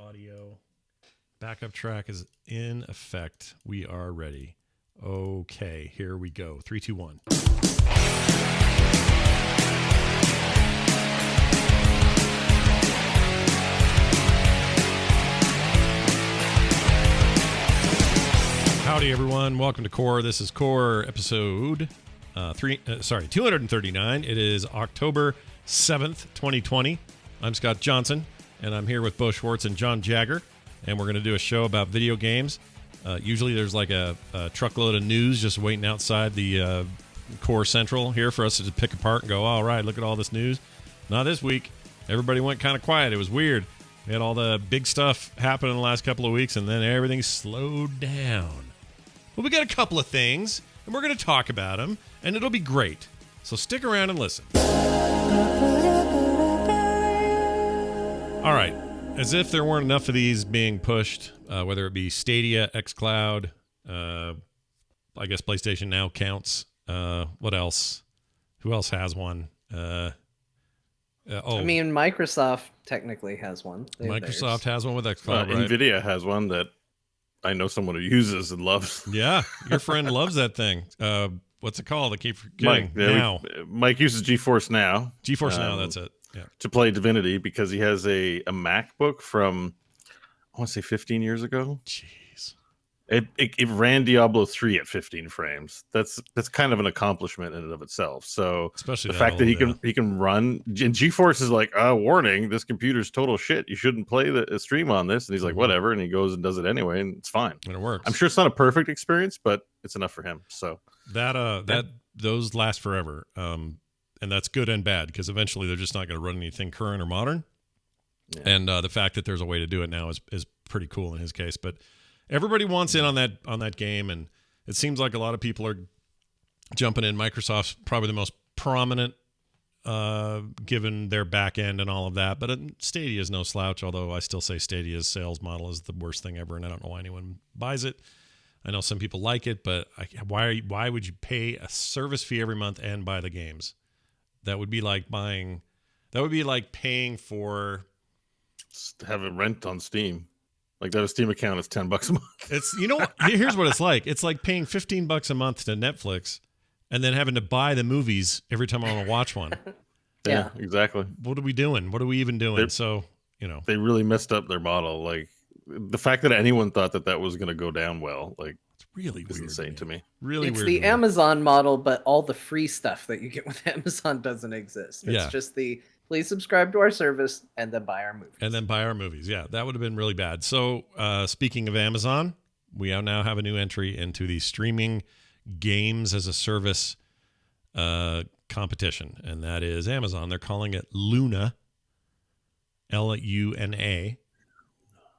audio. Backup track is in effect. We are ready. Okay, here we go. 3, 2, 1. Howdy, everyone. Welcome to Core. This is Core episode 239. It is October 7th, 2020. I'm Scott Johnson, and I'm here with Bo Schwartz and John Jagger, and we're going to do a show about video games. Usually there's like a truckload of news just waiting outside the Core Central here for us to pick apart and go, all right, look at all this news. Not this week. Everybody went kind of quiet. It was weird. We had all the big stuff happen in the last couple of weeks, and then everything slowed down. But we got a couple of things, and we're going to talk about them, and it'll be great. So stick around and listen. All right. As if there weren't enough of these being pushed, whether it be Stadia, xCloud, I guess PlayStation Now counts. What else? Who else has one? I mean, Microsoft technically has one. Microsoft has one with xCloud, right? NVIDIA has one that I know someone who uses and loves. Yeah, your friend loves that thing. What's it called? I keep forgetting. Mike uses GeForce Now. GeForce Now, that's it. Yeah. To play Divinity because he has a MacBook from, I want to say 15 years ago. Jeez. It ran Diablo 3 at 15 frames. That's kind of an accomplishment in and of itself. So especially the fact that he can run, and GeForce is like, warning, this computer's total shit. You shouldn't play the stream on this. And he's like, whatever. And he goes and does it anyway, and it's fine. And it works. I'm sure it's not a perfect experience, but it's enough for him. So those last forever. And that's good and bad because eventually they're just not going to run anything current or modern. Yeah. And the fact that there's a way to do it now is pretty cool in his case. But everybody wants in on that game, and it seems like a lot of people are jumping in. Microsoft's probably the most prominent, given their back end and all of that. But Stadia is no slouch, although I still say Stadia's sales model is the worst thing ever, and I don't know why anyone buys it. I know some people like it, but why would you pay a service fee every month and buy the games? That would be like paying for have it rent on Steam. Like that a Steam account is $10 a month. It's here's what it's like. It's like paying $15 a month to Netflix and then having to buy the movies every time I want to watch one. Yeah, exactly. What are we doing? What are we even doing? They really messed up their model. Like the fact that anyone thought that was going to go down well, like it's really weird. Insane to me. Really it's weird. It's the Amazon model, but all the free stuff that you get with Amazon doesn't exist. It's just please subscribe to our service and then buy our movies. Yeah, that would have been really bad. So speaking of Amazon, we now have a new entry into the streaming games as a service competition, and that is Amazon. They're calling it Luna, Luna.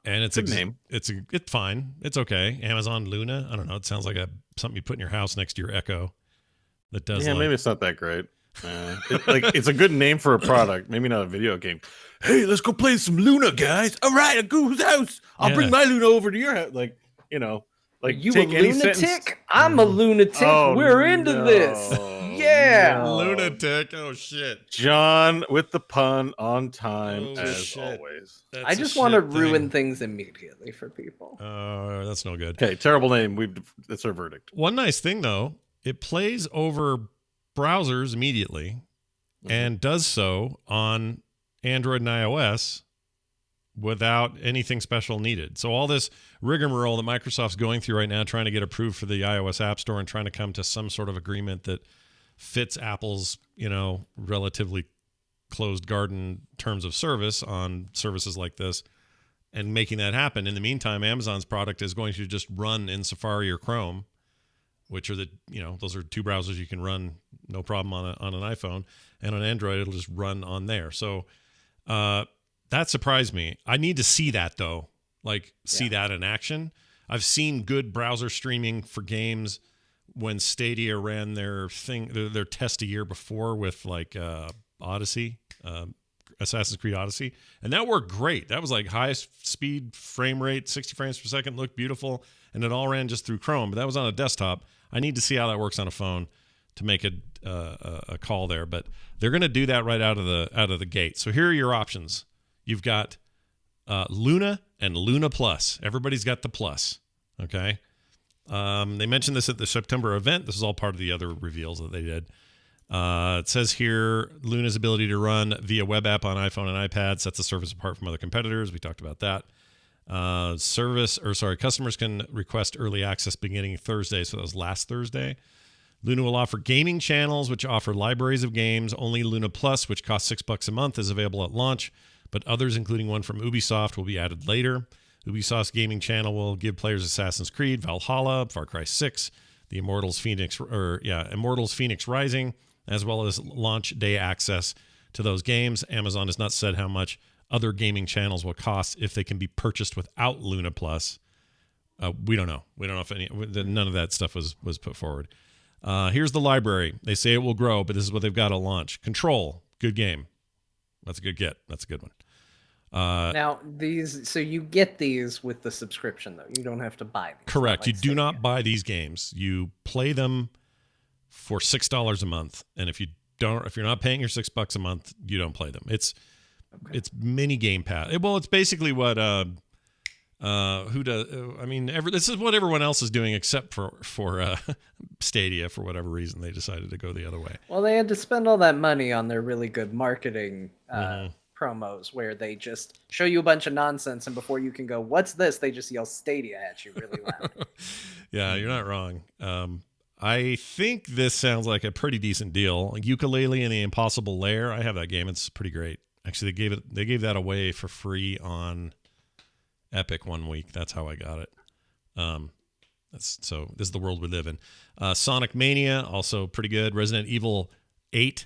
And it's a name. It's fine. It's okay. Amazon Luna. I don't know. It sounds like something you put in your house next to your Echo. That does. Yeah, maybe it's not that great. It's a good name for a product. Maybe not a video game. Hey, let's go play some Luna, guys. All right, at Google's house. I'll bring my Luna over to your house. Like you take a lunatic. I'm a lunatic. We're into this. Yeah, lunatic. Oh shit, John with the pun on time as always. I just want to ruin things immediately for people. That's no good. Okay, terrible name. That's our verdict. One nice thing though, it plays over browsers immediately, and does so on Android and iOS without anything special needed. So all this rigmarole that Microsoft's going through right now, trying to get approved for the iOS App Store and trying to come to some sort of agreement that fits Apple's, relatively closed garden terms of service on services like this, and making that happen. In the meantime, Amazon's product is going to just run in Safari or Chrome, which are those are two browsers you can run no problem on an iPhone, and on Android it'll just run on there. So that surprised me. I need to see that though, see that in action. I've seen good browser streaming for games when Stadia ran their test a year before with Odyssey, Assassin's Creed Odyssey, and that worked great. That was like highest speed frame rate, 60 frames per second, looked beautiful, and it all ran just through Chrome. But that was on a desktop. I need to see how that works on a phone to make a call there. But they're going to do that right out of the gate. So here are your options. You've got Luna and Luna Plus. Everybody's got the Plus. Okay. They mentioned this at the September event. This is all part of the other reveals that they did. It says here, Luna's ability to run via web app on iPhone and iPad sets the service apart from other competitors. We talked about that. Customers can request early access beginning Thursday. So that was last Thursday. Luna will offer gaming channels, which offer libraries of games. Only Luna Plus, which costs $6 a month, is available at launch, but others, including one from Ubisoft, will be added later. Ubisoft's gaming channel will give players Assassin's Creed, Valhalla, Far Cry 6, the Immortals Phoenix Rising, as well as launch day access to those games. Amazon has not said how much other gaming channels will cost if they can be purchased without Luna Plus. We don't know. We don't know if none of that stuff was put forward. Here's the library. They say it will grow, but this is what they've got at launch. Control, good game. That's a good get. That's a good one. Now so you get these with the subscription though. You don't have to buy these. Correct. You do not buy these games. You play them for $6 a month, and if you're not paying your $6 a month, you don't play them. It's mini Game Pass. Well, it's basically what this is what everyone else is doing except for Stadia. For whatever reason, they decided to go the other way. Well, they had to spend all that money on their really good marketing promos where they just show you a bunch of nonsense, and before you can go, "What's this?" they just yell Stadia at you really loud. Yeah, you're not wrong. I think this sounds like a pretty decent deal. Yooka-Laylee and the Impossible Lair. I have that game. It's pretty great. Actually, they gave that away for free on Epic one week. That's how I got it. This is the world we live in. Sonic Mania, also pretty good. Resident Evil 8.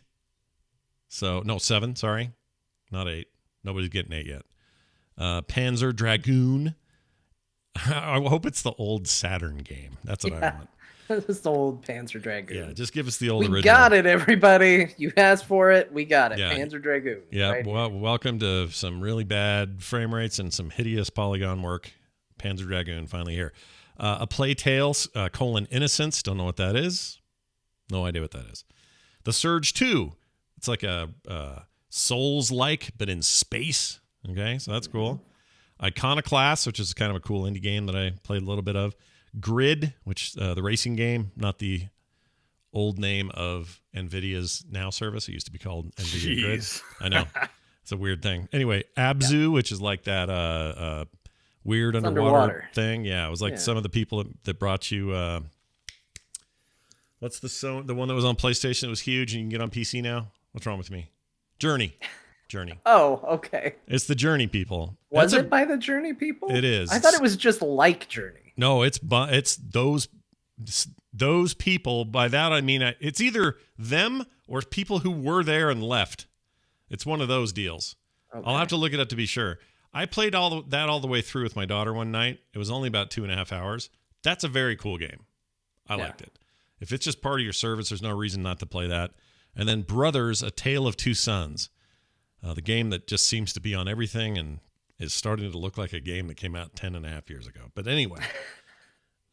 7, sorry. Not 8. Nobody's getting 8 yet. Panzer Dragoon. I hope it's the old Saturn game. That's what I want. It's the old Panzer Dragoon. Yeah, just give us the old original. We got it, everybody. You asked for it. We got it. Yeah. Panzer Dragoon. Yeah, right? Well, welcome to some really bad frame rates and some hideous polygon work. Panzer Dragoon, finally here. A Plague Tale, Innocence. Don't know what that is. No idea what that is. The Surge 2. It's like a Souls-like, but in space. Okay, so that's cool. Iconoclast, which is kind of a cool indie game that I played a little bit of. Grid, which the racing game, not the old name of NVIDIA's Now service. It used to be called NVIDIA Grid. I know. It's a weird thing. Anyway, Abzu, which is like that weird underwater thing. Yeah, it was like some of the people that brought you... what's the one that was on PlayStation that was huge and you can get on PC now? What's wrong with me? Journey. Oh, okay. It's the Journey people. Was it by the Journey people? It is. I thought it was just like Journey. No, it's those people. By that I mean it's either them or people who were there and left. It's one of those deals. Okay. I'll have to look it up to be sure. I played all the way through with my daughter one night. It was only about 2.5 hours. That's a very cool game. I liked it. If it's just part of your service, there's no reason not to play that. And then Brothers: A Tale of Two Sons, the game that just seems to be on everything and is starting to look like a game that came out 10.5 years ago. But anyway.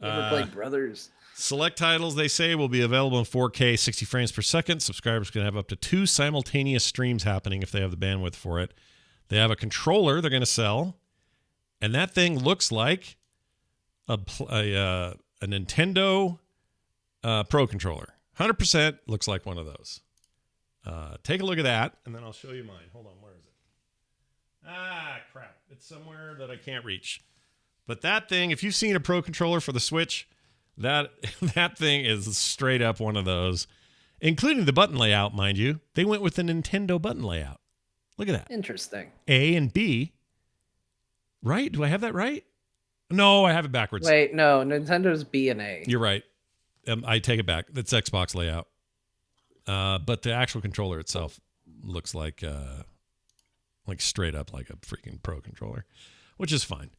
Never played Brothers. Select titles, they say, will be available in 4K, 60 frames per second. Subscribers can have up to 2 simultaneous streams happening if they have the bandwidth for it. They have a controller they're going to sell, and that thing looks like a Nintendo Pro Controller. 100% looks like one of those. Take a look at that, and then I'll show you mine. Hold on, where is it? Crap. It's somewhere that I can't reach. But that thing, if you've seen a Pro Controller for the Switch, that thing is straight up one of those, including the button layout, mind you. They went with the Nintendo button layout. Look at that. Interesting. A and B. Right? Do I have that right? No, I have it backwards. Wait, no. Nintendo's B and A. You're right. I take it back. That's Xbox layout. But the actual controller itself looks like straight up like a freaking Pro Controller, which is fine.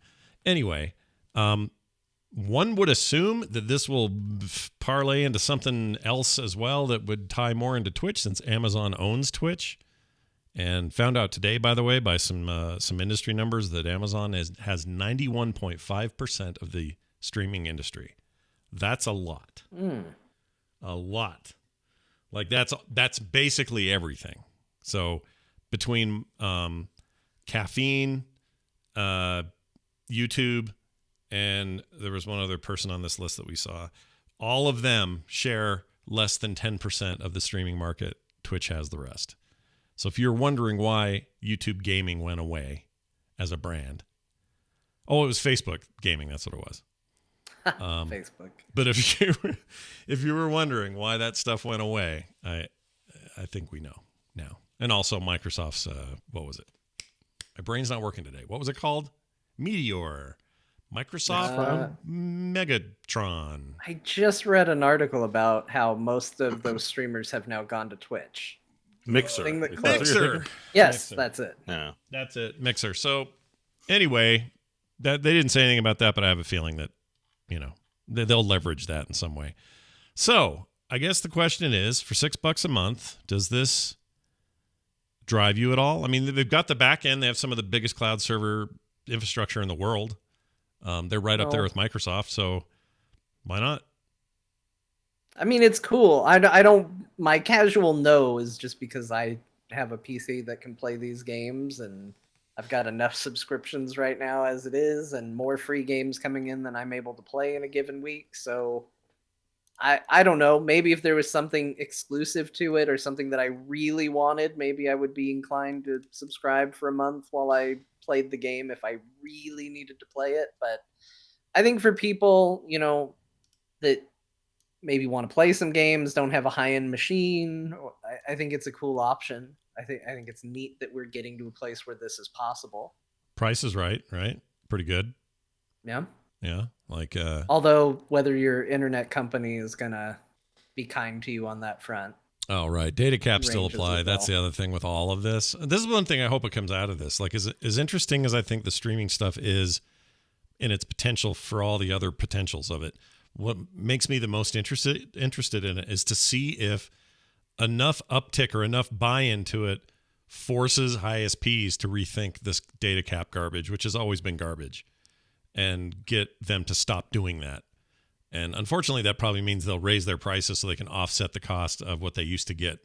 Anyway, one would assume that this will parlay into something else as well that would tie more into Twitch, since Amazon owns Twitch. And found out today, by the way, by some industry numbers, that Amazon has 91.5% of the streaming industry. That's a lot. A lot. Like that's basically everything. So between Caffeine, YouTube, and there was one other person on this list that we saw. All of them share less than 10% of the streaming market. Twitch has the rest. So if you're wondering why YouTube gaming went away as a brand, it was Facebook gaming. That's what it was. Facebook. But if you were wondering why that stuff went away, I think we know now. And also Microsoft's what was it? My brain's not working today. What was it called? Meteor. Microsoft Megatron. I just read an article about how most of those streamers have now gone to Twitch. Mixer. Thing that Is that what you're Mixer. thinking? Yes, Mixer. that's it. Yeah. That's it. Mixer. So anyway, that they didn't say anything about that, but I have a feeling that, they'll leverage that in some way. So I guess the question is, for $6 a month, does this drive you at all? I mean, they've got the back end. They have some of the biggest cloud server infrastructure in the world. They're right up there with Microsoft. So why not? I mean, it's cool. I don't. My casual no is just because I have a PC that can play these games, and I've got enough subscriptions right now as it is, and more free games coming in than I'm able to play in a given week. So I don't know. Maybe if there was something exclusive to it or something that I really wanted, maybe I would be inclined to subscribe for a month while I played the game if I really needed to play it. But I think for people, that maybe want to play some games, don't have a high-end machine, I think it's a cool option. I think it's neat that we're getting to a place where this is possible. Price is right? Pretty good. Yeah. Yeah. Like, although whether your internet company is gonna be kind to you on that front. oh, right. Data caps still Ranges apply. as That's the well. other thing with all of this. This is one thing I hope it comes out of this. Like, as interesting as I think the streaming stuff is in its potential for all the other potentials of it, what makes me the most interested in it is to see if enough uptick or enough buy-in to it forces ISPs to rethink this data cap garbage, which has always been garbage, and get them to stop doing that. And unfortunately, that probably means they'll raise their prices so they can offset the cost of what they used to get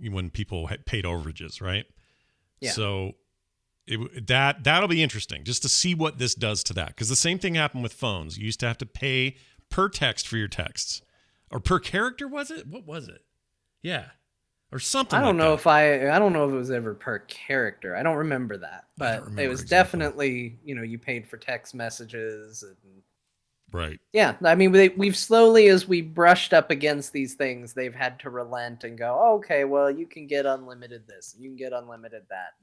when people had paid overages, right? Yeah. So that'll be interesting just to see what this does to that. Because the same thing happened with phones. You used to have to pay per text for your texts. Or per character, was it? What was it? Yeah. Or something I don't like know that. if I don't know if it was ever per character. I don't remember that, but remember it was exactly. definitely, you paid for text messages and Right. yeah. I mean, we've slowly, as we brushed up against these things, they've had to relent and go, oh, okay, well, you can get unlimited this, you can get unlimited that.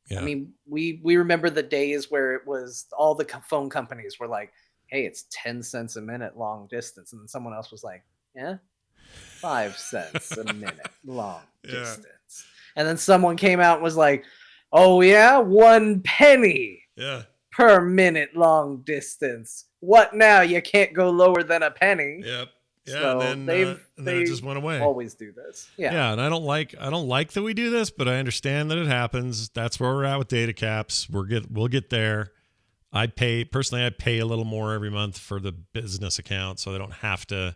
Yeah. I mean, we remember the days where it was all the phone companies were like, hey, it's 10 cents a minute long distance. And then someone else was like, yeah, 5 cents a minute long distance. And then someone came out and was like, oh, yeah, 1 penny Yeah. per minute long distance. What now? You can't go lower than a penny. Yep. Yeah. So and then it just went away. Always do this. Yeah, and I don't like that we do this, but I understand that it happens. That's where we're at with data caps. We'll get there. I pay a little more every month for the business account, so I don't have to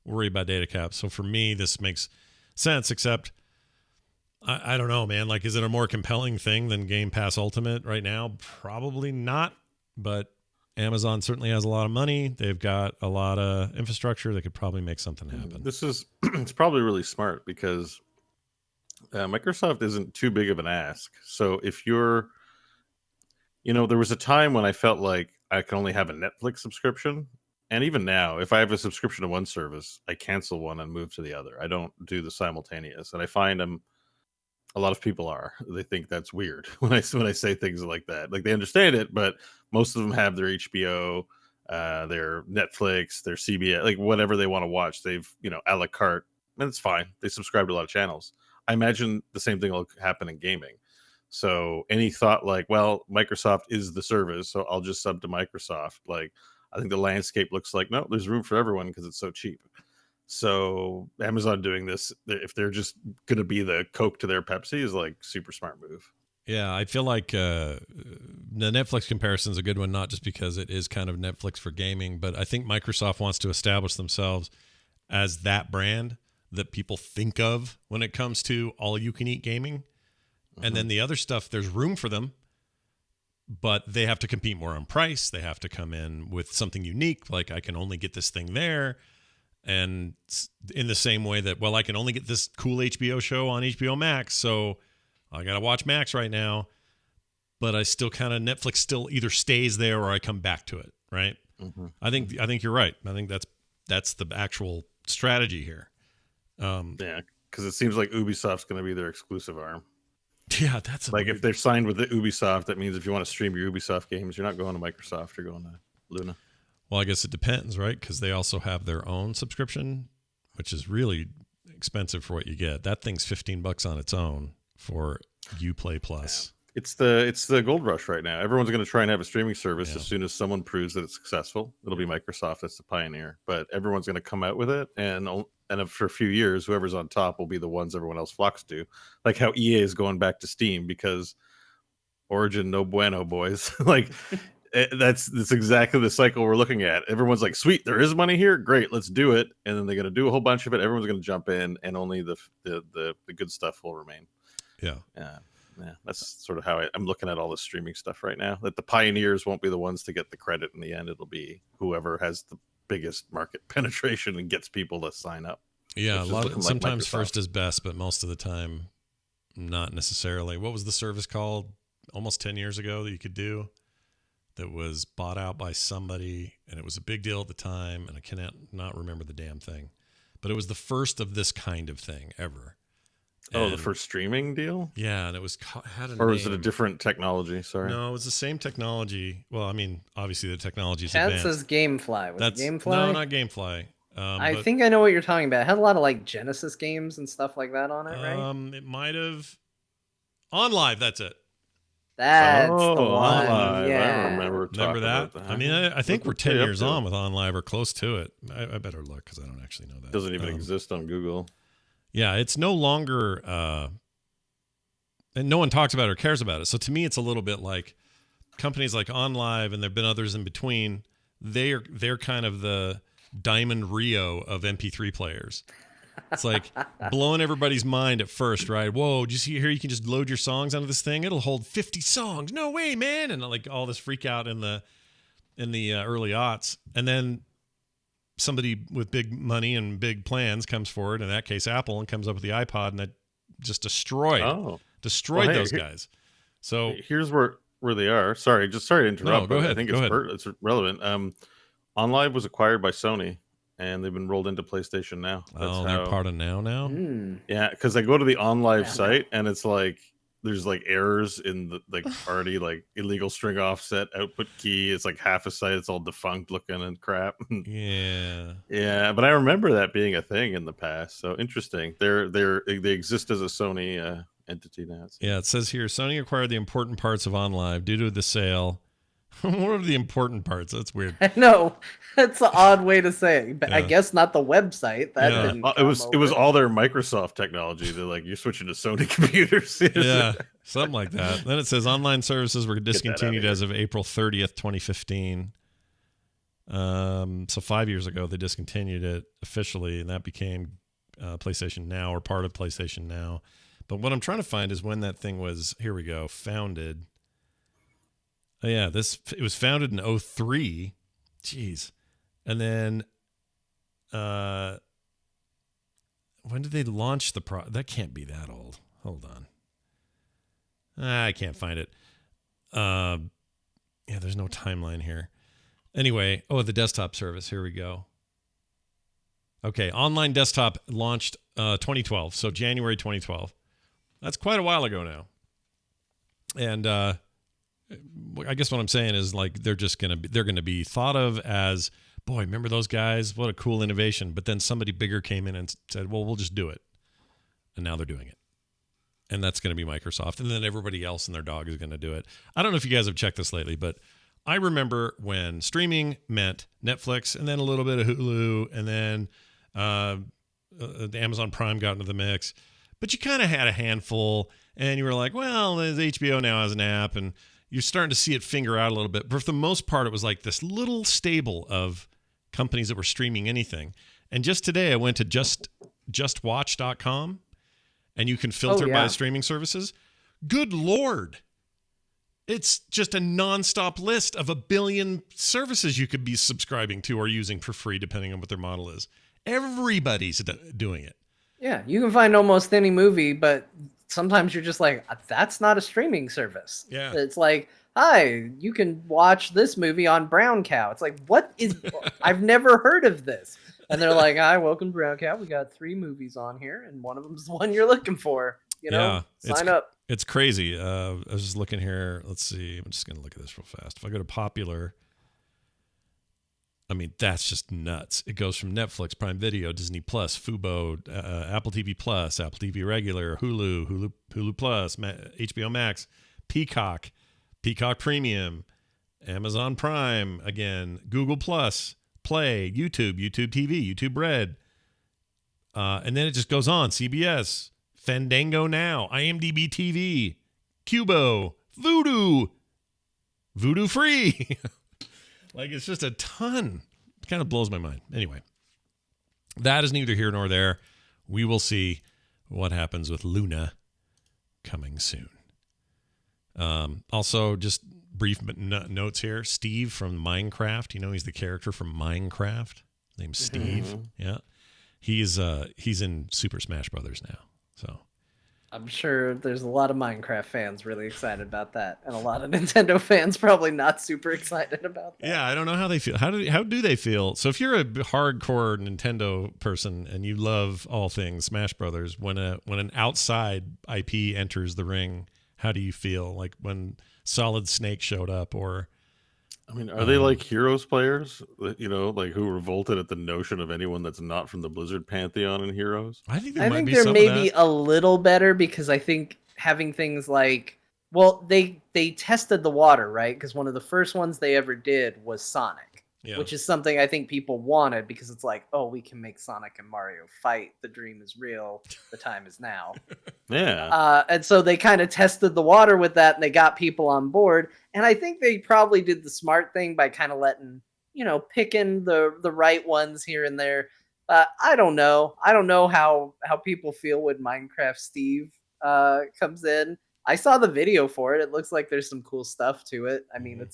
worry about data caps. So for me, this makes sense. Except I don't know, man. Like, is it a more compelling thing than Game Pass Ultimate right now? Probably not. But Amazon certainly has a lot of money. They've got a lot of infrastructure. They could probably make something happen. This is it's probably really smart because Microsoft isn't too big of an ask. So if you're, there was a time when I felt like I could only have a Netflix subscription. And even now, if I have a subscription to one service, I cancel one and move to the other. I don't do the simultaneous. And I find a lot of people are. They think that's weird when I say things like that. Like, they understand it, but most of them have their HBO, their Netflix, their CBS, like whatever they want to watch. They've, a la carte, and it's fine. They subscribe to a lot of channels. I imagine the same thing will happen in gaming. So any thought like, well, Microsoft is the service, so I'll just sub to Microsoft. Like, I think the landscape looks like, no, there's room for everyone because it's so cheap. So Amazon doing this, if they're just going to be the Coke to their Pepsi, is like super smart move. Yeah, I feel like the Netflix comparison is a good one, not just because it is kind of Netflix for gaming, but I think Microsoft wants to establish themselves as that brand that people think of when it comes to all-you-can-eat gaming. And then the other stuff, there's room for them, but they have to compete more on price. They have to come in with something unique, like I can only get this thing there. And in the same way that, well, I can only get this cool HBO show on HBO Max, so I got to watch Max right now. But I still kind of, Netflix still either stays there or I come back to it, right? Mm-hmm. I think you're right. I think that's the actual strategy here. Yeah, because it seems like Ubisoft's going to be their exclusive arm. Yeah, that's like if they're signed with the Ubisoft, that means if you want to stream your Ubisoft games, you're not going to Microsoft, you're going to Luna. Well, I guess it depends, right? Because they also have their own subscription, which is really expensive for what you get. That thing's $15 on its own for Uplay Plus. Yeah. It's the gold rush right now. Everyone's going to try and have a streaming service as soon as someone proves that it's successful. It'll be Microsoft that's the pioneer, but everyone's going to come out with it, and for a few years, whoever's on top will be the ones everyone else flocks to. Like how EA is going back to Steam because Origin no bueno, boys. Like that's exactly the cycle we're looking at. Everyone's like, sweet, there is money here, great, let's do it, and then they're going to do a whole bunch of it. Everyone's going to jump in, and only the good stuff will remain. Yeah, that's sort of how I'm looking at all this streaming stuff right now. That the pioneers won't be the ones to get the credit in the end. It'll be whoever has the biggest market penetration and gets people to sign up. Yeah, sometimes Microsoft. first is best, but most of the time, not necessarily. What was the service called almost 10 years ago that you could do that was bought out by somebody, and it was a big deal at the time, and I cannot not remember the damn thing. But it was the first of this kind of thing ever. Oh, the first streaming deal? Yeah, and it was had a or name. was it a different technology? Sorry. No, it was the same technology. Well, I mean, obviously the technology is Chad advanced. says GameFly. Was it GameFly? No, not GameFly. I think I know what you're talking about. It had a lot of like Genesis games and stuff like that on it, right? It might have. OnLive, that's it. That's the one. OnLive. Yeah. I remember that. about that. I mean, I think we're 10 pretty up years to it. on with OnLive or close to it. I better look because I don't actually know that. It doesn't even exist on Google. Yeah, it's no longer, and no one talks about it or cares about it. So to me, it's a little bit like companies like OnLive, and there've been others in between. They're kind of the Diamond Rio of MP3 players. It's like blowing everybody's mind at first, right? Whoa, did you see here? You can just load your songs onto this thing. It'll hold 50 songs. No way, man! And like all this freak out in the early aughts, and then somebody with big money and big plans comes forward. In that case, Apple, and comes up with the iPod, and that just destroyed those guys. So here's where they are. Sorry to interrupt. No, go ahead. I think go it's relevant. OnLive was acquired by Sony, and they've been rolled into PlayStation Now. They're part of Now. Yeah, because I go to the OnLive site, and it's like there's like errors in the like already like illegal string offset output key. It's like half a site. It's all defunct looking and crap. Yeah. But I remember that being a thing in the past. So interesting. They exist as a Sony entity now. Yeah, it says here Sony acquired the important parts of OnLive due to the sale. What are the important parts? That's weird. I know. That's an odd way to say it. But I guess not the website. That didn't it was all their Microsoft technology. They're like, you're switching to Sony computers. Yeah, something like that. Then it says online services were discontinued as of April 30th, 2015. So 5 years ago, they discontinued it officially, and that became PlayStation Now, or part of PlayStation Now. But what I'm trying to find is when that thing was, here we go, founded. Oh, yeah, it was founded in 2003. Jeez. And then when did they launch the product? That can't be that old. Hold on. I can't find it. Yeah, there's no timeline here. Anyway, the desktop service. Here we go. Okay, online desktop launched 2012, so January 2012. That's quite a while ago now. And I guess what I'm saying is like they're gonna be thought of as, boy, remember those guys? What a cool innovation. But then somebody bigger came in and said, well, we'll just do it. And now they're doing it. And that's going to be Microsoft. And then everybody else and their dog is going to do it. I don't know if you guys have checked this lately, but I remember when streaming meant Netflix and then a little bit of Hulu, and then the Amazon Prime got into the mix. But you kind of had a handful, and you were like, well, HBO now has an app, and you're starting to see it finger out a little bit. But for the most part, it was like this little stable of companies that were streaming anything. And just today, I went to justwatch.com, and you can filter by streaming services. Good Lord. It's just a nonstop list of a billion services you could be subscribing to or using for free, depending on what their model is. Everybody's doing it. Yeah, you can find almost any movie, but sometimes you're just like, that's not a streaming service. Yeah. It's like, hi, you can watch this movie on Brown Cow. It's like, what is, I've never heard of this. And they're like, hi, welcome to Brown Cow. We got 3 movies on here, and one of them's the one you're looking for. You know, sign up. It's crazy. I was just looking here. Let's see. I'm just going to look at this real fast. If I go to popular, I mean, that's just nuts. It goes from Netflix, Prime Video, Disney Plus, Fubo, Apple TV Plus, Apple TV Regular, Hulu Plus, HBO Max, Peacock Premium, Amazon Prime, again, Google Plus, Play, YouTube TV, YouTube Red. And then it just goes on. CBS, Fandango Now, IMDb TV, Cubo, Vudu Free. Like, it's just a ton. It kind of blows my mind. Anyway, that is neither here nor there. We will see what happens with Luna coming soon. Also, just brief notes here. Steve from Minecraft. You know, he's the character from Minecraft. Name's Steve. Mm-hmm. Yeah. He's in Super Smash Brothers now. So I'm sure there's a lot of Minecraft fans really excited about that, and a lot of Nintendo fans probably not super excited about that. yeah, I don't know how they feel. How do they feel? So if you're a hardcore Nintendo person and you love all things Smash Brothers, when an outside IP enters the ring, how do you feel? Like when Solid Snake showed up, or I mean, are they like Heroes players? You know, like who revolted at the notion of anyone that's not from the Blizzard pantheon in Heroes? I think I might think be they're some maybe of that. a little better because I think having things like, well, they tested the water, right? Because one of the first ones they ever did was Sonic, Yeah. which is something I think people wanted because it's like, oh, we can make Sonic and Mario fight. The dream is real. The time is now. Yeah. And so they kind of tested the water with that, and they got people on board. And I think they probably did the smart thing by kind of letting, picking the right ones here and there. I don't know. I don't know how people feel when Minecraft Steve comes in. I saw the video for it. It looks like there's some cool stuff to it. I mean,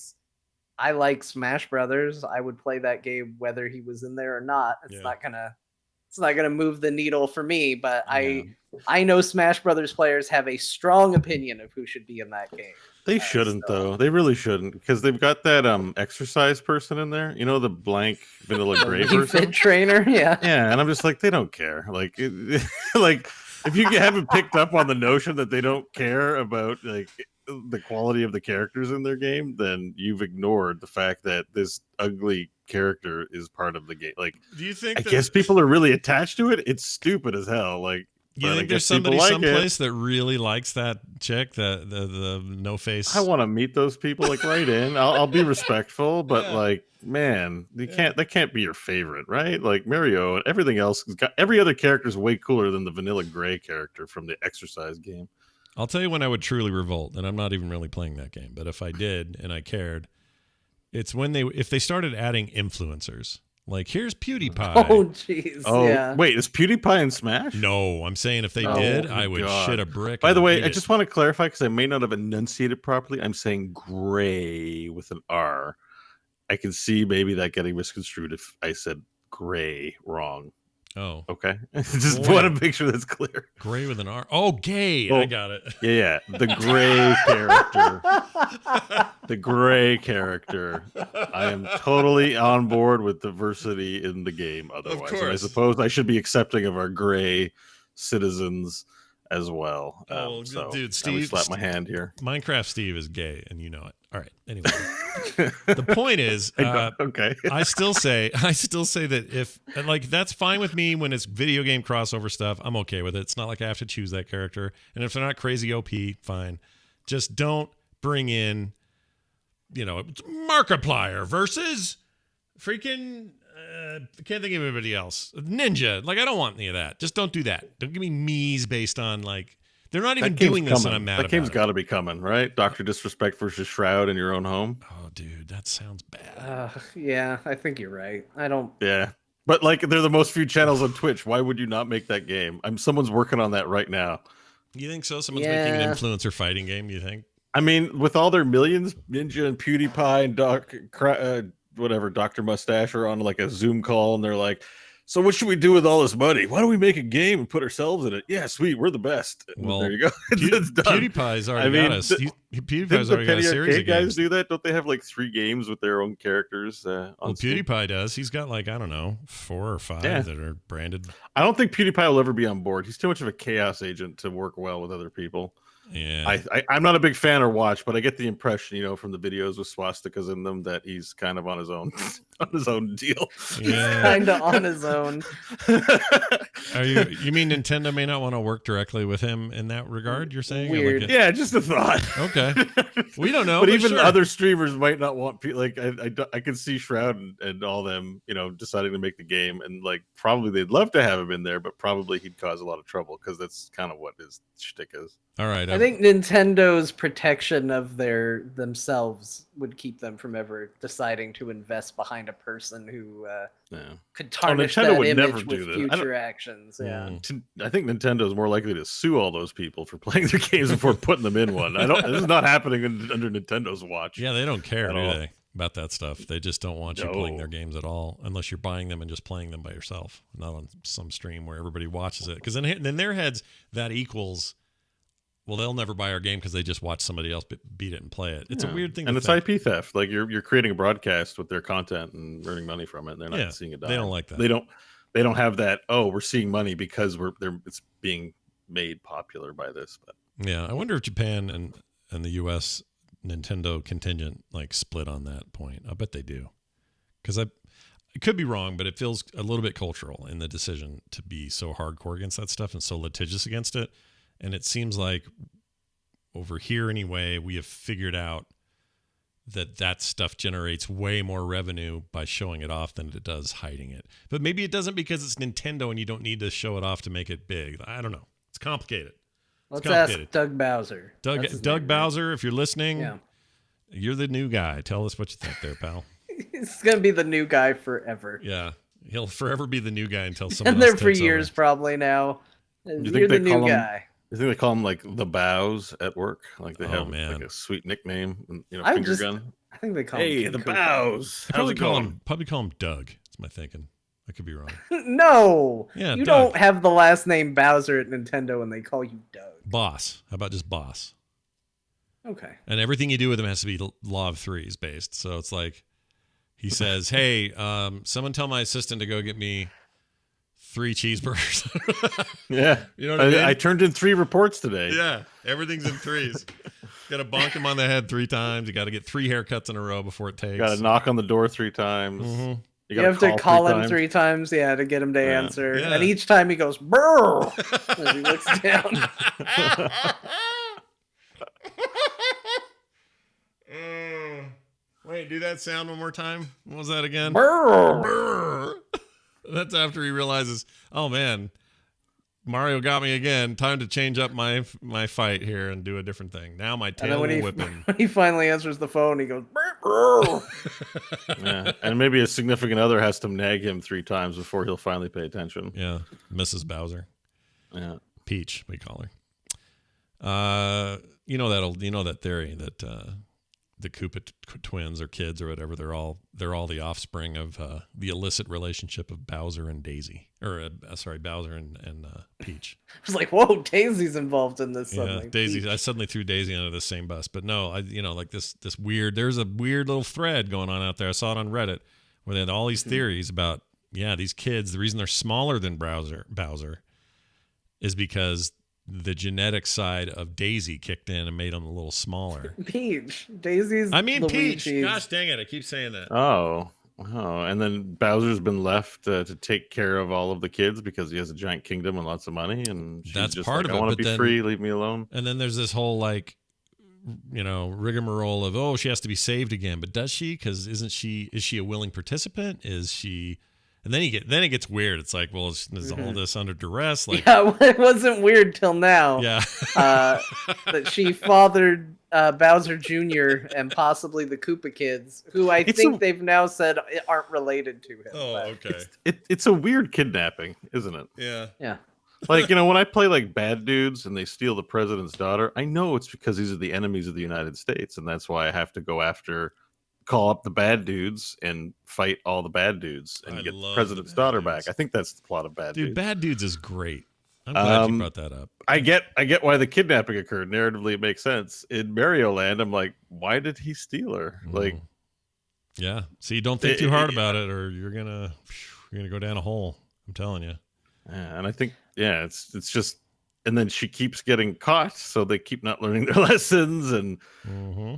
I like Smash Brothers. I would play that game whether he was in there or not. It's not gonna move the needle for me, but I know Smash Brothers players have a strong opinion of who should be in that game. They shouldn't though. They really shouldn't, because they've got that exercise person in there. You know, the blank Vanilla Gray Fit person. trainer, yeah. Yeah, and I'm just like, they don't care. Like, like if you haven't picked up on the notion that they don't care about like the quality of the characters in their game, then you've ignored the fact that this ugly character is part of the game. Like, Do you think? I guess people are really attached to it. It's stupid as hell. Like, You but I think there's guess people somebody like someplace that really likes that chick, the no face? I want to meet those people. Like, right in. I'll be respectful, but like, man, that can't be your favorite, right? Like Mario and everything else has got, every other character is way cooler than the Vanilla Gray character from the exercise game. I'll tell you when I would truly revolt, and I'm not even really playing that game, but if I did and I cared, it's when if they started adding influencers. Like, here's PewDiePie. Oh, jeez. Oh, yeah. wait, is PewDiePie in Smash? No, I'm saying if they Oh, did, my I would God. shit a brick. By the and way, eat I it. just want to clarify because I may not have enunciated properly. I'm saying gray with an R. I can see maybe that getting misconstrued if I said gray wrong. Oh, Okay, just Boy. want to make sure that's clear. gray with an R. Oh, gay. I Oh. got it. Yeah, the gray character. The gray character. I am totally on board with diversity in the game. Otherwise, and I course. suppose I should be accepting of our gray citizens as well. Oh, so dude, I would Steve- slap my hand here. Minecraft Steve is gay, and you know it. All right. Anyway, the point is, Okay. I still say that if like that's fine with me when it's video game crossover stuff. I'm okay with it. It's not like I have to choose that character. And if they're not crazy OP, fine. Just don't bring in, it's Markiplier versus freaking can't think of anybody else. Ninja. Like, I don't want any of that. Just don't do that. Don't give me me's based on like they're not even That game's doing this, and coming. I'm mad That about game's it. got to be coming, right? Dr. Disrespect versus Shroud in your own home. Oh, dude, that sounds bad. Yeah, I think you're right. I don't. Yeah. But like they're the most viewed channels on Twitch. Why would you not make that game? Someone's working on that right now. You think so? Someone's making an Yeah. influencer fighting game, you think? I mean, with all their millions, Ninja and PewDiePie and whatever, Dr. Mustache are on like a Zoom call, and they're like, "So what should we do with all this money? Why don't we make a game and put ourselves in it? Yeah, sweet, we're the best." And Well, there you go. It's done. PewDiePie's already got us. PewDiePie's Didn't the already got a Penny series Arcade of guys games. do that? Don't they have like 3 games with their own characters? On Well, Steam? PewDiePie does. He's got like, I don't know, 4 or 5 that are branded. I don't think PewDiePie will ever be on board. He's too much of a chaos agent to work well with other people. Yeah. I'm not a big fan or watch, but I get the impression, from the videos with swastikas in them, that he's kind of on his own deal. Yeah. Kind of on his own. You mean Nintendo may not want to work directly with him in that regard? You're saying? Or Weird. like Yeah, just a thought. Okay. We don't know. But even sure. other streamers might not want like I can see Shroud and all them, deciding to make the game, and like probably they'd love to have him in there, but probably he'd cause a lot of trouble because that's kind of what his shtick is. All right. I think Nintendo's protection of themselves would keep them from ever deciding to invest behind a person who could tarnish Nintendo that would image never with do that. future actions. Yeah. I think Nintendo is more likely to sue all those people for playing their games before putting them in one. This is not happening under Nintendo's watch. Yeah, they don't care, at do all. they, about that stuff? They just don't want you playing their games at all, unless you're buying them and just playing them by yourself, not on some stream where everybody watches it. Because in their heads, that equals, well, they'll never buy our game because they just watch somebody else beat it and play it. It's a weird thing. And to it's think. IP theft. Like you're creating a broadcast with their content and earning money from it. And they're not seeing it. They don't like that. They don't have that. Oh, we're seeing money because it's being made popular by this. But yeah, I wonder if Japan and the U.S. Nintendo contingent like split on that point. I bet they do, because I could be wrong, but it feels a little bit cultural in the decision to be so hardcore against that stuff and so litigious against it. And it seems like over here anyway, we have figured out that stuff generates way more revenue by showing it off than it does hiding it. But maybe it doesn't because it's Nintendo and you don't need to show it off to make it big. I don't know. It's complicated. Let's ask Doug Bowser. Doug Bowser, if you're listening, Yeah. you're the new guy. Tell us what you think there, pal. He's going to be the new guy forever. Yeah. He'll forever be the new guy until someone Been else there for takes years over. probably now. you You're the think they new call guy. You think they call them like the Bows at work? Like they have man. like a sweet nickname, I finger just- gun. I think they call Hey, him the King Koopa. Bows. How's it going? Probably call him Doug. That's my thinking. I could be wrong. No. Yeah, you Doug. don't have the last name Bowser at Nintendo and they call you Doug. Boss. How about just boss? Okay. And everything you do with him has to be law of threes based. So it's like he says, "Hey, someone tell my assistant to go get me 3 cheeseburgers." Yeah, You know what I mean? I turned in 3 reports today. Yeah, everything's in threes. Got to bonk him on the head 3 times. You got to get 3 haircuts in a row before it takes. Got to knock on the door 3 times. Mhm. You have to call him times. 3 times, to get him to answer. Yeah. And each time he goes, brr, as he looks down. Wait, do that sound one more time. What was that again? Brr. Brrr. That's after he realizes, oh man, Mario got me again. Time to change up my fight here and do a different thing. Now my And tail then will when whip him. when he finally answers the phone, he goes, brr, brr. Yeah. And maybe a significant other has to nag him 3 times before he'll finally pay attention. Yeah, Mrs. Bowser. Yeah. Peach, we call her. You know that theory that the Koopa twins or kids or whatever, they're all the offspring of the illicit relationship of Bowser and Daisy, or Bowser and Peach. I was like, whoa, Daisy's involved in this suddenly. Yeah, Daisy. Peach. I suddenly threw Daisy under the same bus, but no, like this weird. There's a weird little thread going on out there. I saw it on Reddit where they had all these theories about these kids. The reason they're smaller than Bowser is because the genetic side of Daisy kicked in and made them a little smaller. Peach. Daisy's Peach. Luigi's. Gosh dang it. I keep saying that. Oh, and then Bowser's been left to take care of all of the kids because he has a giant kingdom and lots of money, and she's That's just part like, of it, I want but to be then- free. Leave me alone. And then there's this whole rigmarole of, she has to be saved again. But does she? Because is she a willing participant? Is she? And then it gets weird. It's like, well, is all this under duress? Like, Yeah, it wasn't weird till now. yeah. That she fathered Bowser Jr. and possibly the Koopa kids, who I think they've now said aren't related to him. Oh, but- okay. It's a weird kidnapping, isn't it? Yeah. Yeah. Like, you know, when I play like bad dudes and they steal the president's daughter, I know it's because these are the enemies of the United States, and that's why I have to go after, call up the bad dudes and fight all the bad dudes and I get the love president's the bad daughter dudes. back. I think that's the plot of Bad Dude, Dudes. Bad Dudes is great. I'm glad you Um, brought that up. I get why the kidnapping occurred. Narratively, it makes sense. In Mario Land, I'm like, why did he steal her? Like, yeah. See, don't think too hard about it, or you're gonna go down a hole. I'm telling you. yeah, and I think, yeah, it's just, and then she keeps getting caught, so they keep not learning their lessons, and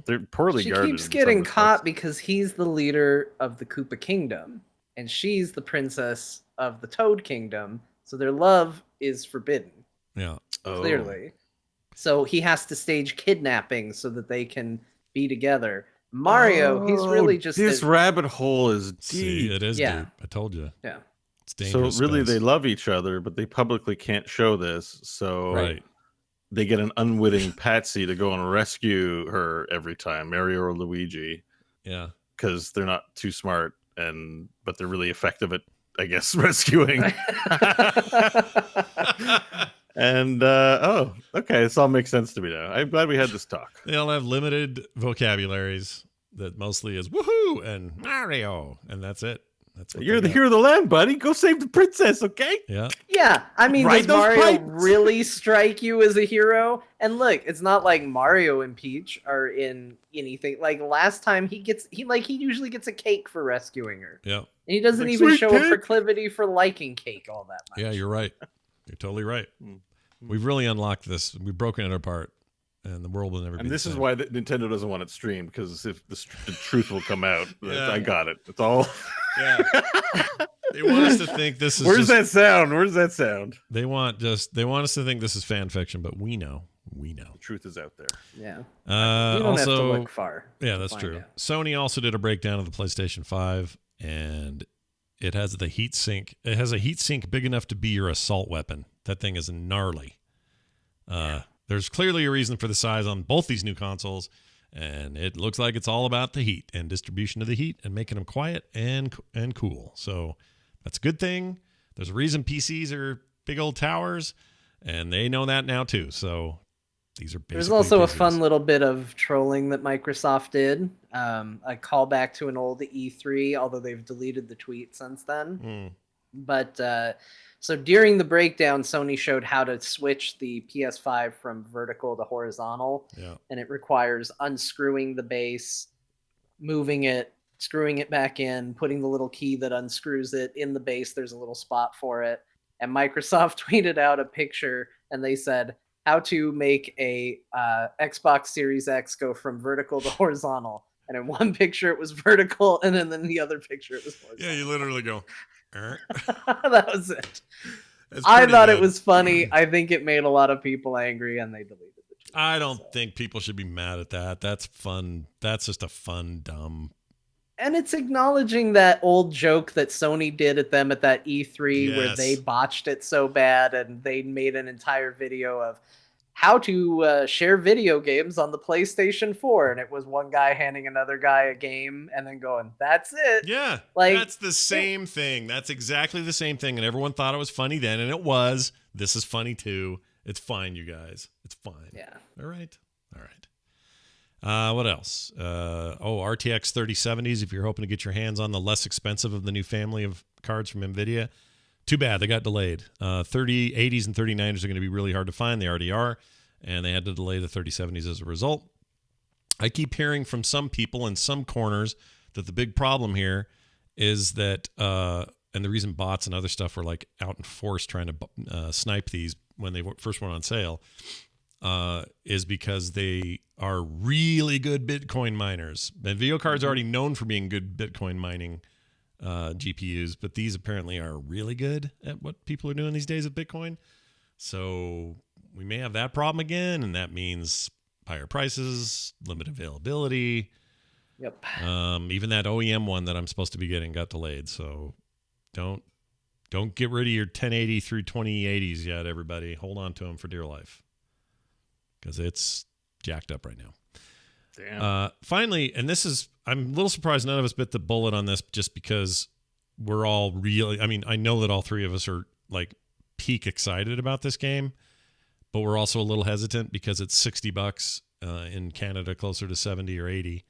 they're poorly She guarded. keeps in some getting respects. caught because he's the leader of the Koopa Kingdom, and she's the princess of the Toad Kingdom. So their love is forbidden, Yeah. Oh. clearly. So he has to stage kidnapping so that they can be together. Mario, he's really just this a- rabbit hole is See, deep. it is Yeah. deep. I told you. yeah. It's So dangerous. really, space. they love each other, but they publicly can't show this. So right. they get an unwitting Patsy to go and rescue her every time, Mario or Luigi, Yeah. because they're not too smart, but they're really effective at, I guess, rescuing. And oh, okay, this all makes sense to me now. I'm glad we had this talk. They all have limited vocabularies that mostly is woohoo and Mario, and that's it. That's what You're they the got. hero of the land, buddy. Go save the princess, okay? Yeah. Yeah, I mean, Ride does those Mario pipes! really strike you as a hero? And look, it's not like Mario and Peach are in anything. Like last time, he usually gets a cake for rescuing her, Yeah. and he doesn't Like, even "Sweet show cake." a proclivity for liking cake all that much. Yeah, you're right. You're totally right. Mm. We've really unlocked this. We've broken it apart, and the world will never be And the this is same. why Nintendo doesn't want it streamed, because if the truth will come out. Yeah. I got it. It's all. Yeah. They want us to think this is Where's just, that sound? Where's that sound? they want us to think this is fan fiction, but we know. The truth is out there. Yeah, you don't have to Also, look far. yeah, to that's find true. out. Sony also did a breakdown of the PlayStation 5, and it has the heat sink. It has a heat sink big enough to be your assault weapon. That thing is gnarly. There's clearly a reason for the size on both these new consoles, and it looks like it's all about the heat and distribution of the heat and making them quiet and cool. So that's a good thing. There's a reason PCs are big old towers, and they know that now too. So these are basically There's also a PCs. fun little bit of trolling that Microsoft did. A callback to an old E3, although they've deleted the tweet since then. Mm. But so during the breakdown, Sony showed how to switch the PS5 from vertical to horizontal, Yeah. and it requires unscrewing the base, moving it, screwing it back in, putting the little key that unscrews it in the base. There's a little spot for it. And Microsoft tweeted out a picture, and they said how to make a Xbox Series X go from vertical to horizontal. And in one picture it was vertical, and then in the other picture it was horizontal. Yeah, you literally go. That was it. That's I pretty thought good. it was funny. I think it made a lot of people angry, and they deleted the tweet. I don't So- think people should be mad at that. That's fun. That's just a fun, dumb. And it's acknowledging that old joke that Sony did at them at that E3 where Yes. they botched it so bad, and they made an entire video of how to share video games on the PlayStation 4. And it was one guy handing another guy a game and then going, "That's it." Yeah, Like- that's the same thing. That's exactly the same thing. And everyone thought it was funny then, and it was. This is funny too. It's fine, you guys. It's fine. Yeah. All right. All right. What else? RTX 3070s. If you're hoping to get your hands on the less expensive of the new family of cards from NVIDIA, too bad they got delayed. 3080s and 3090s are going to be really hard to find. They already are, and they had to delay the 3070s as a result. I keep hearing from some people in some corners that the big problem here is that, and the reason bots and other stuff were like out in force trying to snipe these when they first went on sale, is because they are really good Bitcoin miners. And video cards are already known for being good Bitcoin mining GPUs, but these apparently are really good at what people are doing these days with Bitcoin. So we may have that problem again, and that means higher prices, limited availability. Yep. Even that OEM one that I'm supposed to be getting got delayed. So don't get rid of your 1080 through 2080s yet, everybody. Hold on to them for dear life, because it's jacked up right now. Damn. Finally, and I'm a little surprised none of us bit the bullet on this, just because we're all really, I mean, I know that all three of us are like peak excited about this game, but we're also a little hesitant because it's $60 in Canada, closer to 70 or 80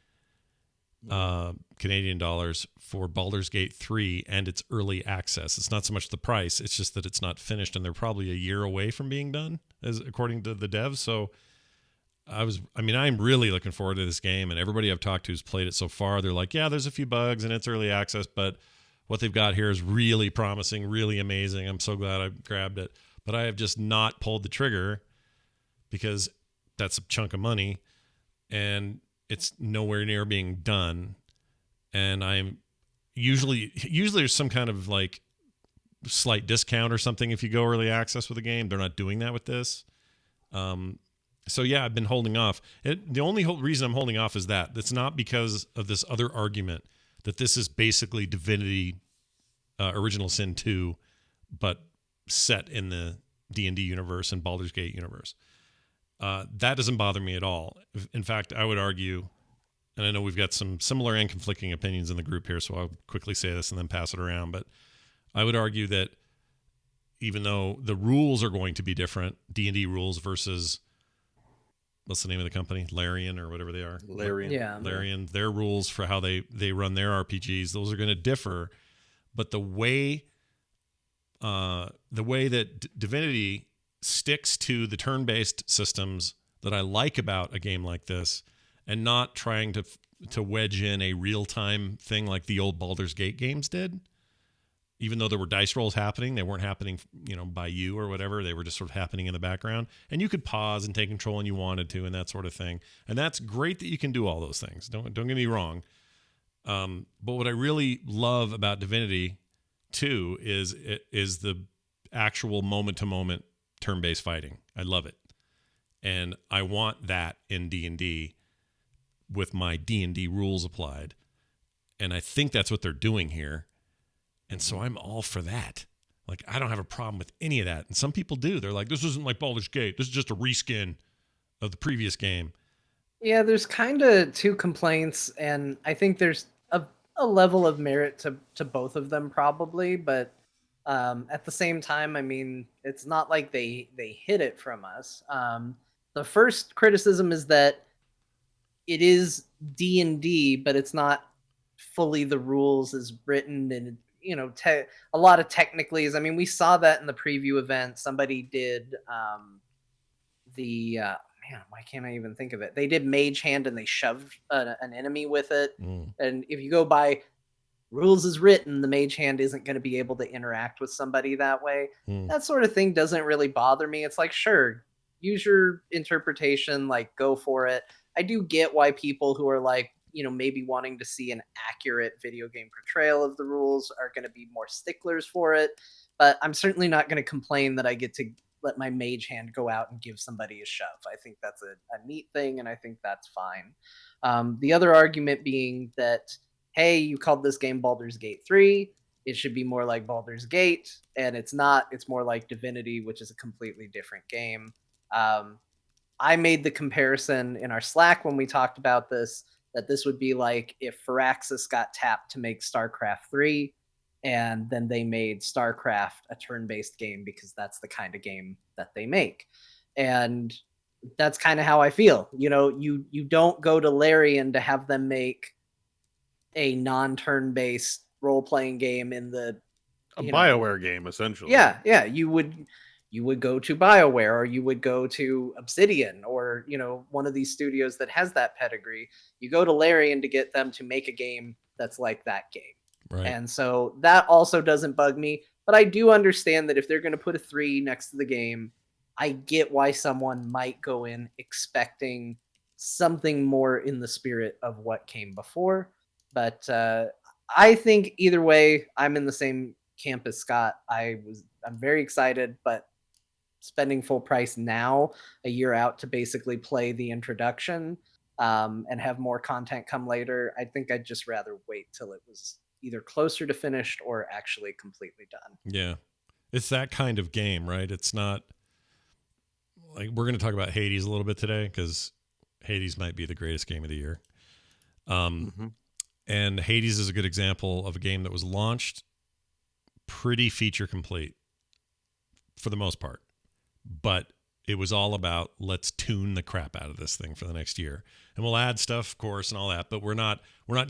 Canadian dollars for Baldur's Gate 3 and its early access. It's not so much the price, it's just that it's not finished and they're probably a year away from being done, as according to the devs. So I'm really looking forward to this game, and everybody I've talked to who's played it so far, they're like, yeah, there's a few bugs and it's early access, but what they've got here is really promising, really amazing. I'm so glad I grabbed it. But I have just not pulled the trigger because that's a chunk of money and it's nowhere near being done. And I'm usually there's some kind of like slight discount or something if you go early access with a game. They're not doing that with this. So yeah, I've been holding off. The only reason I'm holding off is that it's not because of this other argument that this is basically Divinity Original Sin 2, but set in the D&D universe and Baldur's Gate universe. That doesn't bother me at all. In fact, I would argue, and I know we've got some similar and conflicting opinions in the group here, so I'll quickly say this and then pass it around, but I would argue that even though the rules are going to be different, D&D rules versus, what's the name of the company? Larian or whatever they are. Larian. Yeah. Larian, their rules for how they run their RPGs, those are going to differ. But the way that Divinity sticks to the turn-based systems that I like about a game like this, and not trying to wedge in a real-time thing like the old Baldur's Gate games did, even though there were dice rolls happening, they weren't happening, by you or whatever. They were just sort of happening in the background, and you could pause and take control when you wanted to, and that sort of thing. And that's great that you can do all those things. Don't get me wrong. But what I really love about Divinity 2 is the actual moment-to-moment turn-based fighting. I love it, and I want that in D&D with my D&D rules applied, and I think that's what they're doing here. And so I'm all for that. Like, I don't have a problem with any of that. And some people do. They're like, this isn't like Baldur's Gate. This is just a reskin of the previous game. Yeah, there's kind of two complaints, and I think there's a level of merit to both of them probably, but at the same time, I mean, it's not like they hid it from us. The first criticism is that it is D&D, but it's not fully the rules as written, and a lot of technicalities. I mean, we saw that in the preview event. Somebody did man, why can't I even think of it? They did Mage Hand and they shoved an enemy with it. And if you go by rules as written, the Mage Hand isn't going to be able to interact with somebody that way. That sort of thing doesn't really bother me. It's like, sure, use your interpretation, like go for it. I do get why people who are like, maybe wanting to see an accurate video game portrayal of the rules are going to be more sticklers for it. But I'm certainly not going to complain that I get to let my Mage Hand go out and give somebody a shove. I think that's a neat thing, and I think that's fine. The other argument being that, hey, you called this game Baldur's Gate 3. It should be more like Baldur's Gate, and it's not. It's more like Divinity, which is a completely different game. I made the comparison in our Slack when we talked about this, that this would be like if Firaxis got tapped to make StarCraft 3, and then they made StarCraft a turn-based game because that's the kind of game that they make. And that's kind of how I feel. You don't go to Larian to have them make a non-turn-based role-playing game in the BioWare game, essentially. Yeah. You would go to BioWare, or you would go to Obsidian, or one of these studios that has that pedigree. You go to Larian to get them to make a game that's like that game. Right. And so that also doesn't bug me, but I do understand that if they're going to put a 3 next to the game, I get why someone might go in expecting something more in the spirit of what came before. But I think either way, I'm in the same camp as Scott. I'm very excited, but spending full price now, a year out, to basically play the introduction and have more content come later, I think I'd just rather wait till it was either closer to finished or actually completely done. Yeah. It's that kind of game, right? It's not like, we're going to talk about Hades a little bit today because Hades might be the greatest game of the year. And Hades is a good example of a game that was launched pretty feature complete. for the most part. But it was all about let's tune the crap out of this thing for the next year. And we'll add stuff, of course, and all that, but we're not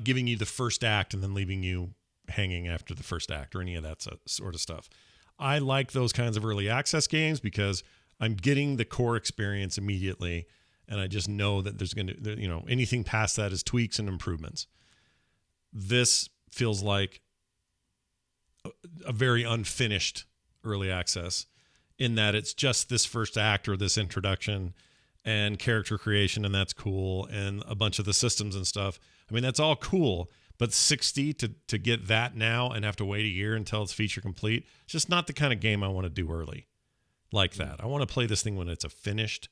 giving you the first act and then leaving you hanging after the first act or any of that sort of stuff. I like those kinds of early access games because I'm getting the core experience immediately, and I just know that there's going to, anything past that is tweaks and improvements. This feels like a very unfinished early access in that it's just this first act or this introduction and character creation, and that's cool, and a bunch of the systems and stuff. I mean, that's all cool, but 60 to get that now and have to wait a year until it's feature complete, it's just not the kind of game I want to do early like that. I want to play this thing when it's a finished,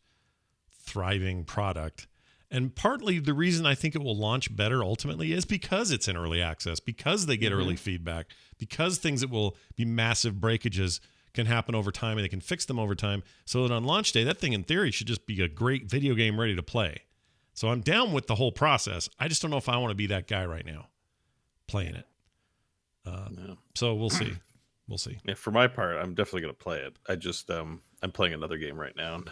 thriving product. And partly the reason I think it will launch better ultimately is because it's in early access, because they get early feedback, because things that will be massive breakages can happen over time and they can fix them over time. So that on launch day, that thing in theory should just be a great video game ready to play. So I'm down with the whole process. I just don't know if I want to be that guy right now playing it. No. So we'll see. We'll see. Yeah, for my part, I'm definitely going to play it. I just, I'm playing another game right now.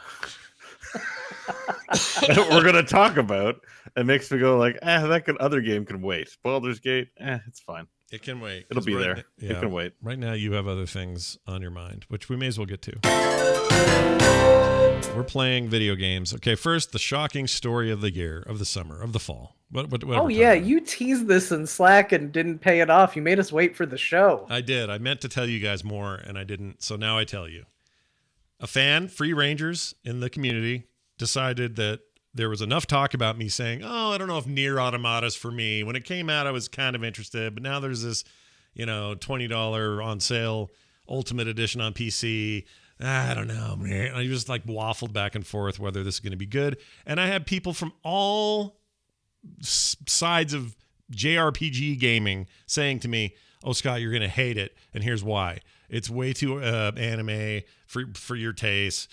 We're going to talk about. It makes me go like, that other game can wait. Baldur's Gate, it's fine. It can wait. It'll be there. Yeah, it can wait. Right now you have other things on your mind, which we may as well get to. We're playing video games. Okay, first, the shocking story of the year, of the summer, of the fall. Oh, yeah, you teased this in Slack and didn't pay it off. You made us wait for the show. I did. I meant to tell you guys more, and I didn't, so now I tell you. A fan, Free Rangers, in the community, decided that there was enough talk about me saying, I don't know if Nier Automata's for me. When it came out, I was kind of interested, but now there's this, $20 on sale Ultimate Edition on PC. I don't know, man. I just waffled back and forth whether this is going to be good. And I had people from all sides of JRPG gaming saying to me, oh, Scott, you're going to hate it. And here's why. It's way too anime for your taste.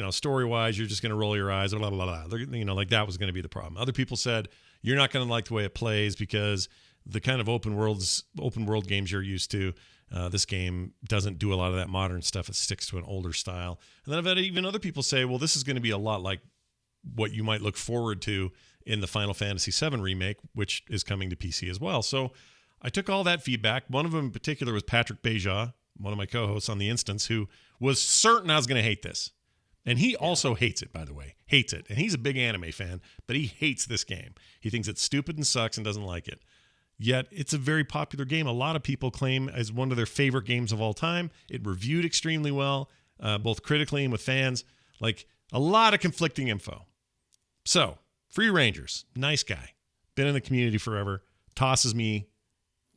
Story-wise, you're just going to roll your eyes, blah, blah, blah. That was going to be the problem. Other people said, you're not going to like the way it plays because the kind of open world games you're used to, this game doesn't do a lot of that modern stuff. It sticks to an older style. And then I've had even other people say, well, this is going to be a lot like what you might look forward to in the Final Fantasy VII remake, which is coming to PC as well. So I took all that feedback. One of them in particular was Patrick Beja, one of my co-hosts on The Instance, who was certain I was going to hate this. And he also hates it, by the way. Hates it. And he's a big anime fan, but he hates this game. He thinks it's stupid and sucks and doesn't like it. Yet it's a very popular game. A lot of people claim as one of their favorite games of all time. It reviewed extremely well, both critically and with fans. A lot of conflicting info. So, Free Rangers, nice guy. Been in the community forever. Tosses me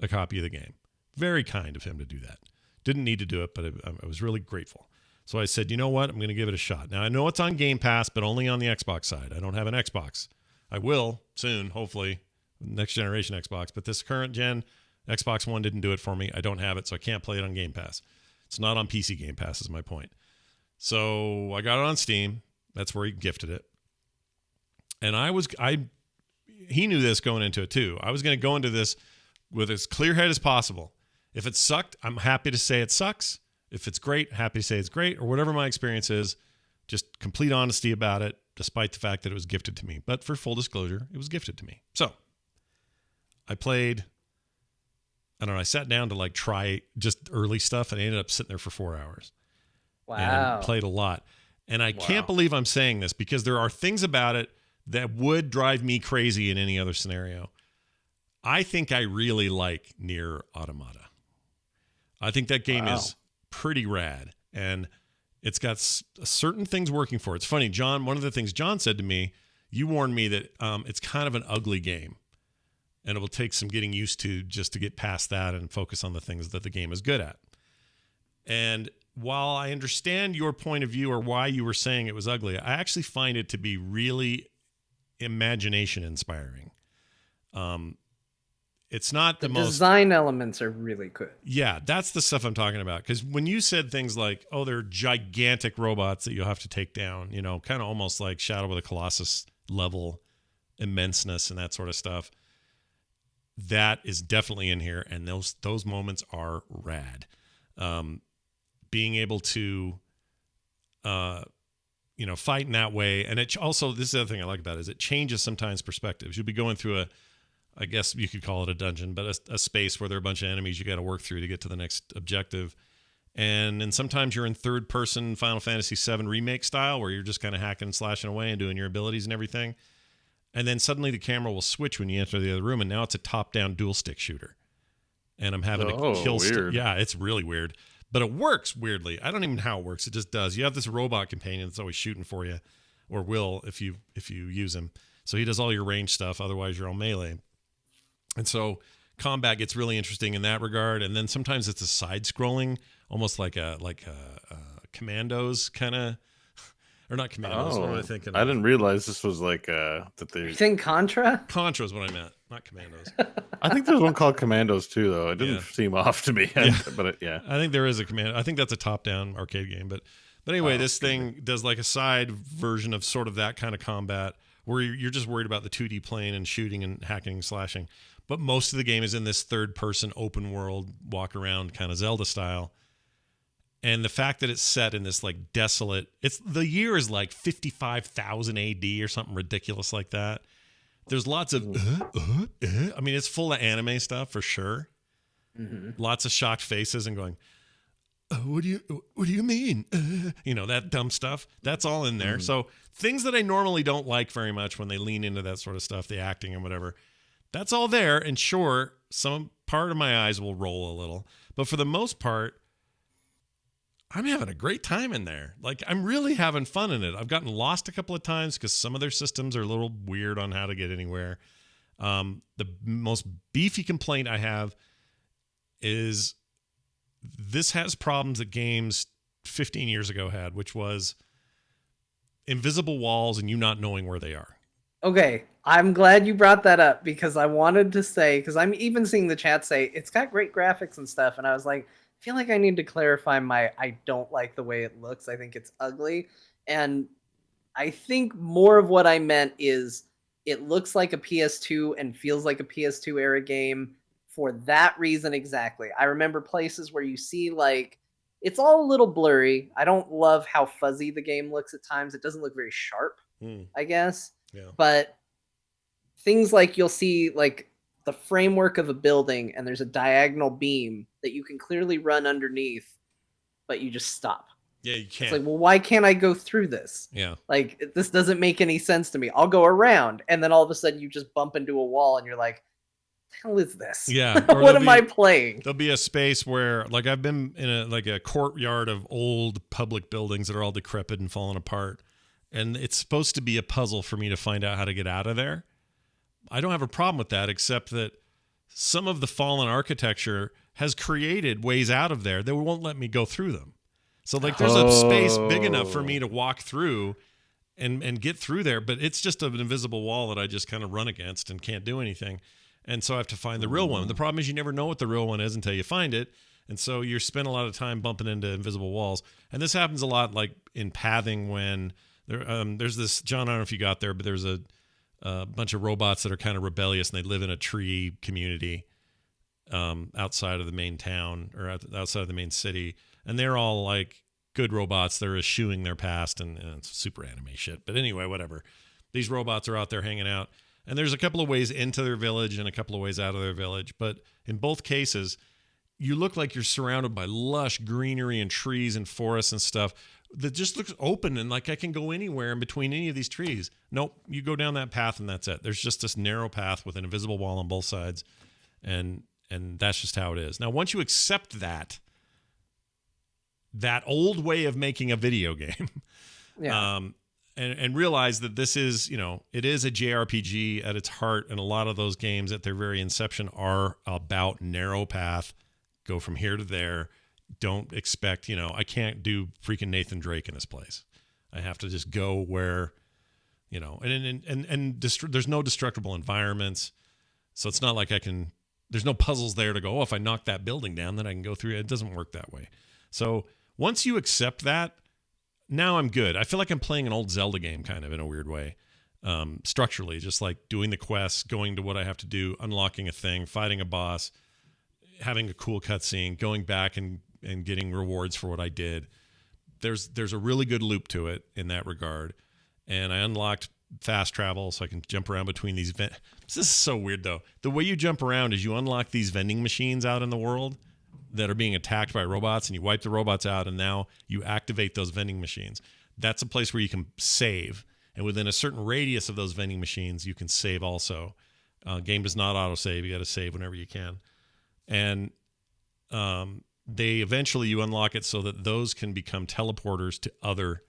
a copy of the game. Very kind of him to do that. Didn't need to do it, but I was really grateful. So I said, you know what? I'm going to give it a shot. Now, I know it's on Game Pass, but only on the Xbox side. I don't have an Xbox. I will soon, hopefully, next generation Xbox. But this current gen, Xbox One didn't do it for me. I don't have it, so I can't play it on Game Pass. It's not on PC Game Pass is my point. So I got it on Steam. That's where he gifted it. And he knew this going into it too. I was going to go into this with as clear head as possible. If it sucked, I'm happy to say it sucks. If it's great, happy to say it's great, or whatever my experience is. Just complete honesty about it, despite the fact that it was gifted to me. But for full disclosure, it was gifted to me. So I played, I sat down to try just early stuff, and I ended up sitting there for 4 hours. Wow. And played a lot. And I can't believe I'm saying this because there are things about it that would drive me crazy in any other scenario. I think I really like Nier Automata. I think that game is pretty rad, and it's got certain things working for it. It's funny, John, one of the things John said to me, you warned me that it's kind of an ugly game, and it will take some getting used to just to get past that and focus on the things that the game is good at. And while I understand your point of view or why you were saying it was ugly, I actually find it to be really imagination inspiring. It's not the most design elements are really good. Yeah, that's the stuff I'm talking about. Because when you said things like, "Oh, they're gigantic robots that you have to take down," kind of almost like Shadow of the Colossus level immenseness and that sort of stuff, that is definitely in here, and those moments are rad. being able to, fight in that way. And it also, this is the other thing I like about it, is it changes sometimes perspectives. You'll be going through I guess you could call it a dungeon, but a space where there are a bunch of enemies you got to work through to get to the next objective. And then sometimes you're in third person Final Fantasy VII Remake style, where you're just kind of hacking and slashing away and doing your abilities and everything. And then suddenly the camera will switch when you enter the other room, and now it's a top-down dual stick shooter. And I'm having to kill weird. Yeah, it's really weird. But it works weirdly. I don't even know how it works. It just does. You have this robot companion that's always shooting for you, or will if you use him. So he does all your range stuff. Otherwise, you're all melee. And so combat gets really interesting in that regard. And then sometimes it's a side-scrolling, almost like a Commandos kind of, or not Commandos. What am I thinking? I didn't realize this was like that they. You think Contra? Contra is what I meant, not Commandos. I think there's one called Commandos too, though. It didn't seem off to me, but yeah. I think there is a Commando. I think that's a top-down arcade game, but anyway, this thing does like a side version of sort of that kind of combat where you're just worried about the 2D plane and shooting and hacking and slashing. But most of the game is in this third-person open world, walk-around kind of Zelda style. And the fact that it's set in this like desolate, the year is like 55,000 AD or something ridiculous like that. There's lots of, I mean, it's full of anime stuff for sure. Mm-hmm. Lots of shocked faces and going, what do you mean? That dumb stuff. That's all in there. Mm-hmm. So things that I normally don't like very much when they lean into that sort of stuff, the acting and whatever, that's all there. And sure, some part of my eyes will roll a little, but for the most part, I'm having a great time in there. Like, I'm really having fun in it. I've gotten lost a couple of times because some of their systems are a little weird on how to get anywhere. The most beefy complaint I have is this has problems that games 15 years ago had, which was invisible walls and you not knowing where they are. Okay, I'm glad you brought that up because I wanted to say, because I'm even seeing the chat say it's got great graphics and stuff, and I was like, I feel like I need to clarify I don't like the way it looks. I think it's ugly. And I think more of what I meant is it looks like a PS2 and feels like a PS2 era game for that reason exactly. I remember places where you see like, it's all a little blurry. I don't love how fuzzy the game looks at times. It doesn't look very sharp, I guess. Yeah. But things like you'll see like the framework of a building and there's a diagonal beam that you can clearly run underneath, but you just stop. Yeah, you can't. It's like, well, why can't I go through this? Yeah. Like, this doesn't make any sense to me. I'll go around, and then all of a sudden you just bump into a wall and you're like, the hell is this? Yeah. What am I playing? There'll be a space where, like, I've been in a courtyard of old public buildings that are all decrepit and falling apart. And it's supposed to be a puzzle for me to find out how to get out of there. I don't have a problem with that, except that some of the fallen architecture has created ways out of there that won't let me go through them. So like there's a space big enough for me to walk through and get through there, but it's just an invisible wall that I just kind of run against and can't do anything. And so I have to find the real one. The problem is you never know what the real one is until you find it. And so you spend a lot of time bumping into invisible walls. And this happens a lot like in pathing when there's this, John, I don't know if you got there, but there's a bunch of robots that are kind of rebellious and they live in a tree community outside of the main town or outside of the main city. And they're all like good robots. They're eschewing their past and it's super anime shit. But anyway, whatever. These robots are out there hanging out. And there's a couple of ways into their village and a couple of ways out of their village. But in both cases, you look like you're surrounded by lush greenery and trees and forests and stuff that just looks open and like I can go anywhere in between any of these trees. Nope, you go down that path and that's it. There's just this narrow path with an invisible wall on both sides. And that's just how it is. Now, once you accept that old way of making a video game, and realize that this is, it is a JRPG at its heart, and a lot of those games at their very inception are about narrow path, go from here to there. Don't expect, I can't do freaking Nathan Drake in this place. I have to just go where, there's no destructible environments. So it's not like there's no puzzles there to go, if I knock that building down, then I can go through it. It doesn't work that way. So once you accept that, now I'm good. I feel like I'm playing an old Zelda game kind of in a weird way. Structurally, just like doing the quests, going to what I have to do, unlocking a thing, fighting a boss, having a cool cutscene, going back and and getting rewards for what I did. There's a really good loop to it in that regard. And I unlocked fast travel so I can jump around between these. This is so weird, though. The way you jump around is you unlock these vending machines out in the world that are being attacked by robots, and you wipe the robots out, and now you activate those vending machines. That's a place where you can save. And within a certain radius of those vending machines, you can save also. Game does not autosave. You got to save whenever you can. And you unlock it so that those can become teleporters to other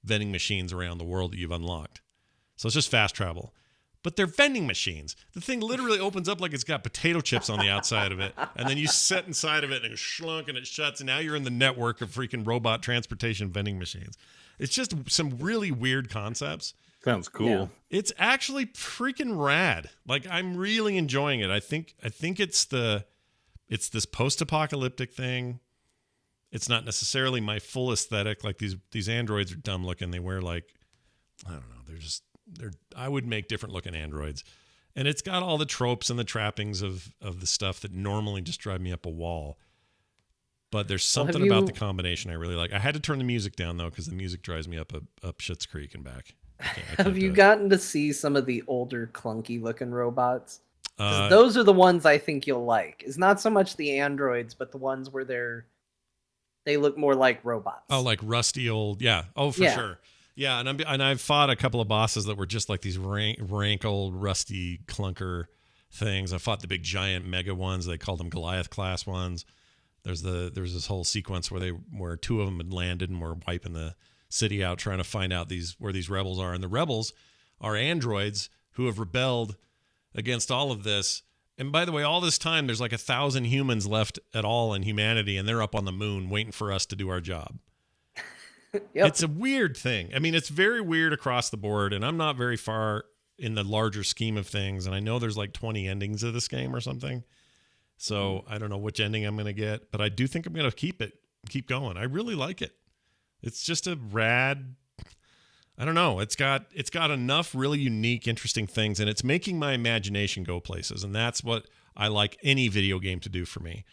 vending machines around the world that you've unlocked. So it's just fast travel. But they're vending machines. The thing literally opens up like it's got potato chips on the outside of it. And then you sit inside of it and it's shlunk and it shuts. And now you're in the network of freaking robot transportation vending machines. It's just some really weird concepts. Sounds cool. Yeah. It's actually freaking rad. Like, I'm really enjoying it. I think it's this post-apocalyptic thing. It's not necessarily my full aesthetic. Like these androids are dumb looking. They wear like, I don't know. I would make different looking androids. And it's got all the tropes and the trappings of the stuff that normally just drive me up a wall. But there's something about the combination I really like. I had to turn the music down though, because the music drives me up Schitt's Creek and back. I can't Have you gotten to see some of the older clunky looking robots? 'Cause Uh, those are the ones I think you'll like. It's not so much the androids, but the ones where they look more like robots. Oh, like rusty old, yeah. Oh, for sure, yeah. And I've fought a couple of bosses that were just like these rank old rusty clunker things. I fought the big giant mega ones. They called them Goliath class ones. There's this whole sequence where two of them had landed and were wiping the city out, trying to find out where these rebels are. And the rebels are androids who have rebelled against all of this. And by the way, all this time, there's like 1,000 humans left at all in humanity, and they're up on the moon waiting for us to do our job. Yep. It's a weird thing. I mean, it's very weird across the board, and I'm not very far in the larger scheme of things. And I know there's like 20 endings of this game or something. So I don't know which ending I'm going to get, but I do think I'm going to keep going. I really like it. It's just a rad, I don't know. It's got enough really unique, interesting things, and it's making my imagination go places. And that's what I like any video game to do for me.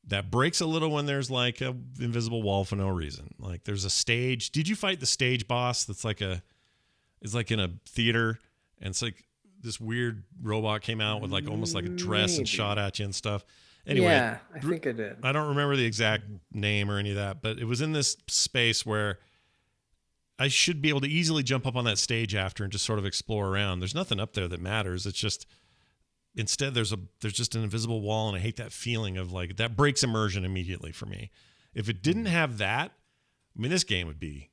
That breaks a little when there's like a invisible wall for no reason. Like there's a stage. Did you fight the stage boss that's like is like in a theater, and it's like this weird robot came out with like almost like a dress and shot at you and stuff. Anyway, yeah, I think I did. I don't remember the exact name or any of that, but it was in this space where I should be able to easily jump up on that stage after and just sort of explore around. There's nothing up there that matters. It's just instead there's just an invisible wall, and I hate that feeling of like that breaks immersion immediately for me. If it didn't have that, I mean, this game would be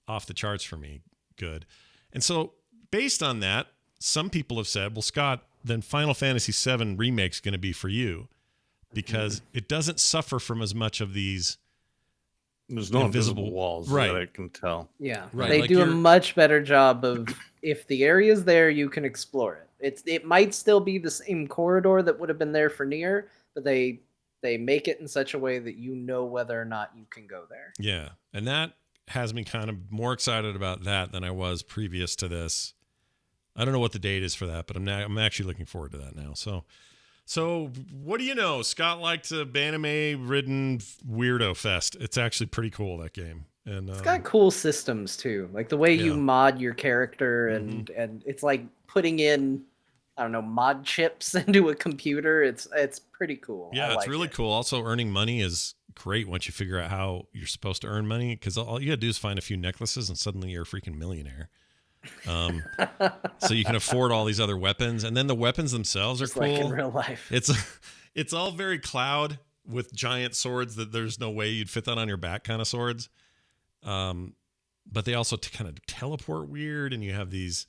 off the charts for me. Good. And so based on that, some people have said, well, Scott, then Final Fantasy VII Remake's going to be for you because it doesn't suffer from as much of these. There's no invisible walls right. that I can tell. Yeah, Right, they like do a you're- much better job of if the area's there, you can explore it. It might still be the same corridor that would have been there for Nier, but they make it in such a way that you know whether or not you can go there. Yeah. And that has me kind of more excited about that than I was previous to this. I don't know what the date is for that, but I'm actually looking forward to that now. So what do you know? Scott liked a Baname-ridden weirdo fest. It's actually pretty cool, that game. And It's got cool systems too, like the way you Yeah. mod your character, and it's like putting in, I don't know, mod chips into a computer. It's pretty cool. I yeah, it's like really it. cool. Also, earning money is great once you figure out how you're supposed to earn money, because all you gotta do is find a few necklaces and suddenly you're a freaking millionaire. So you can afford all these other weapons, and then the weapons themselves are Just cool. like in real life. It's all very Cloud with giant swords that there's no way you'd fit that on your back kind of swords. But they also kind of teleport weird, and you have these,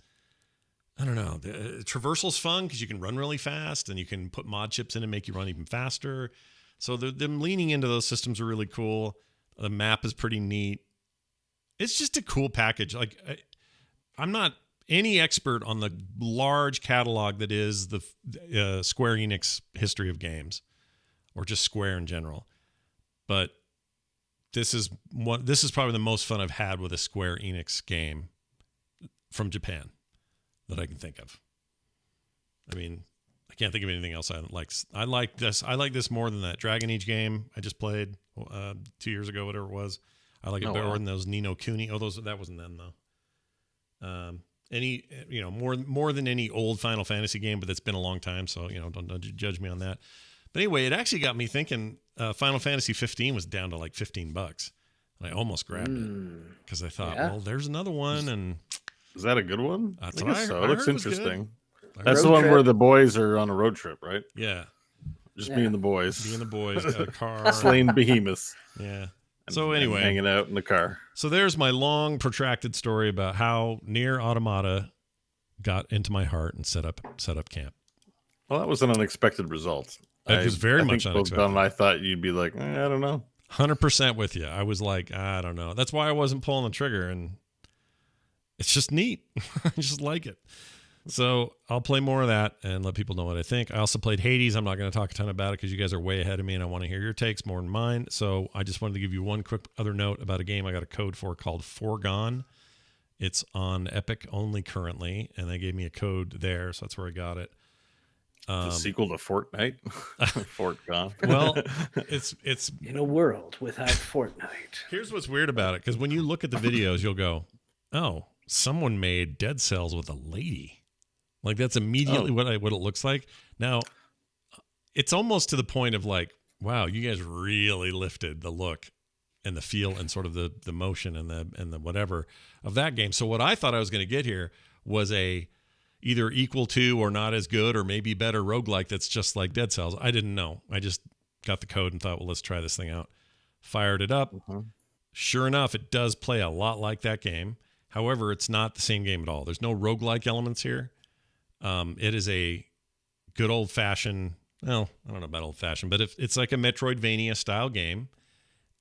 I don't know, the traversal's fun because you can run really fast, and you can put mod chips in and make you run even faster. So them leaning into those systems are really cool. The map is pretty neat. It's just a cool package. Like I'm not any expert on the large catalog that is the Square Enix history of games, or just Square in general. But this is probably the most fun I've had with a Square Enix game from Japan that I can think of. I mean, I can't think of anything else I like. I like this. I like this more than that Dragon Age game I just played 2 years ago, whatever it was. I like it better than those Ni no Kuni. Oh, that wasn't then though. Any more than any old Final Fantasy game, but that's been a long time, so don't judge me on that. But anyway, it actually got me thinking. Final Fantasy 15 was down to like $15, and I almost grabbed it because I thought, well, there's another one, and is that a good one? That's I what guess I so. heard. It looks It was interesting. good. That's the one where the boys are on a road trip, right? Yeah, just me and the boys. Me and the boys got a car, slaying behemoths. Yeah. And, so anyway, hanging out in the car. So there's my long, protracted story about how Nier Automata got into my heart and set up camp. Well, that was an unexpected result. It was very much unexpected. Both Don and I thought you'd be like, I don't know. 100% with you. I was like, I don't know. That's why I wasn't pulling the trigger, and it's just neat. I just like it. So I'll play more of that and let people know what I think. I also played Hades. I'm not going to talk a ton about it because you guys are way ahead of me, and I want to hear your takes more than mine. So I just wanted to give you one quick other note about a game I got a code for called Foregone. It's on Epic only currently, and they gave me a code there, so that's where I got it. The sequel to Fortnite, Foregone. Well, it's in a world without Fortnite. Here's what's weird about it, because when you look at the videos, you'll go, "Oh, someone made Dead Cells with a lady." Like that's immediately what it looks like. Now, it's almost to the point of like, wow, you guys really lifted the look and the feel and sort of the motion and the whatever of that game. So what I thought I was going to get here was a either equal to or not as good or maybe better roguelike that's just like Dead Cells. I didn't know. I just got the code and thought, well, let's try this thing out. Fired it up. Mm-hmm. Sure enough, it does play a lot like that game. However, it's not the same game at all. There's no roguelike elements here. It is a good old-fashioned, well, I don't know about old-fashioned, but it's like a Metroidvania style game,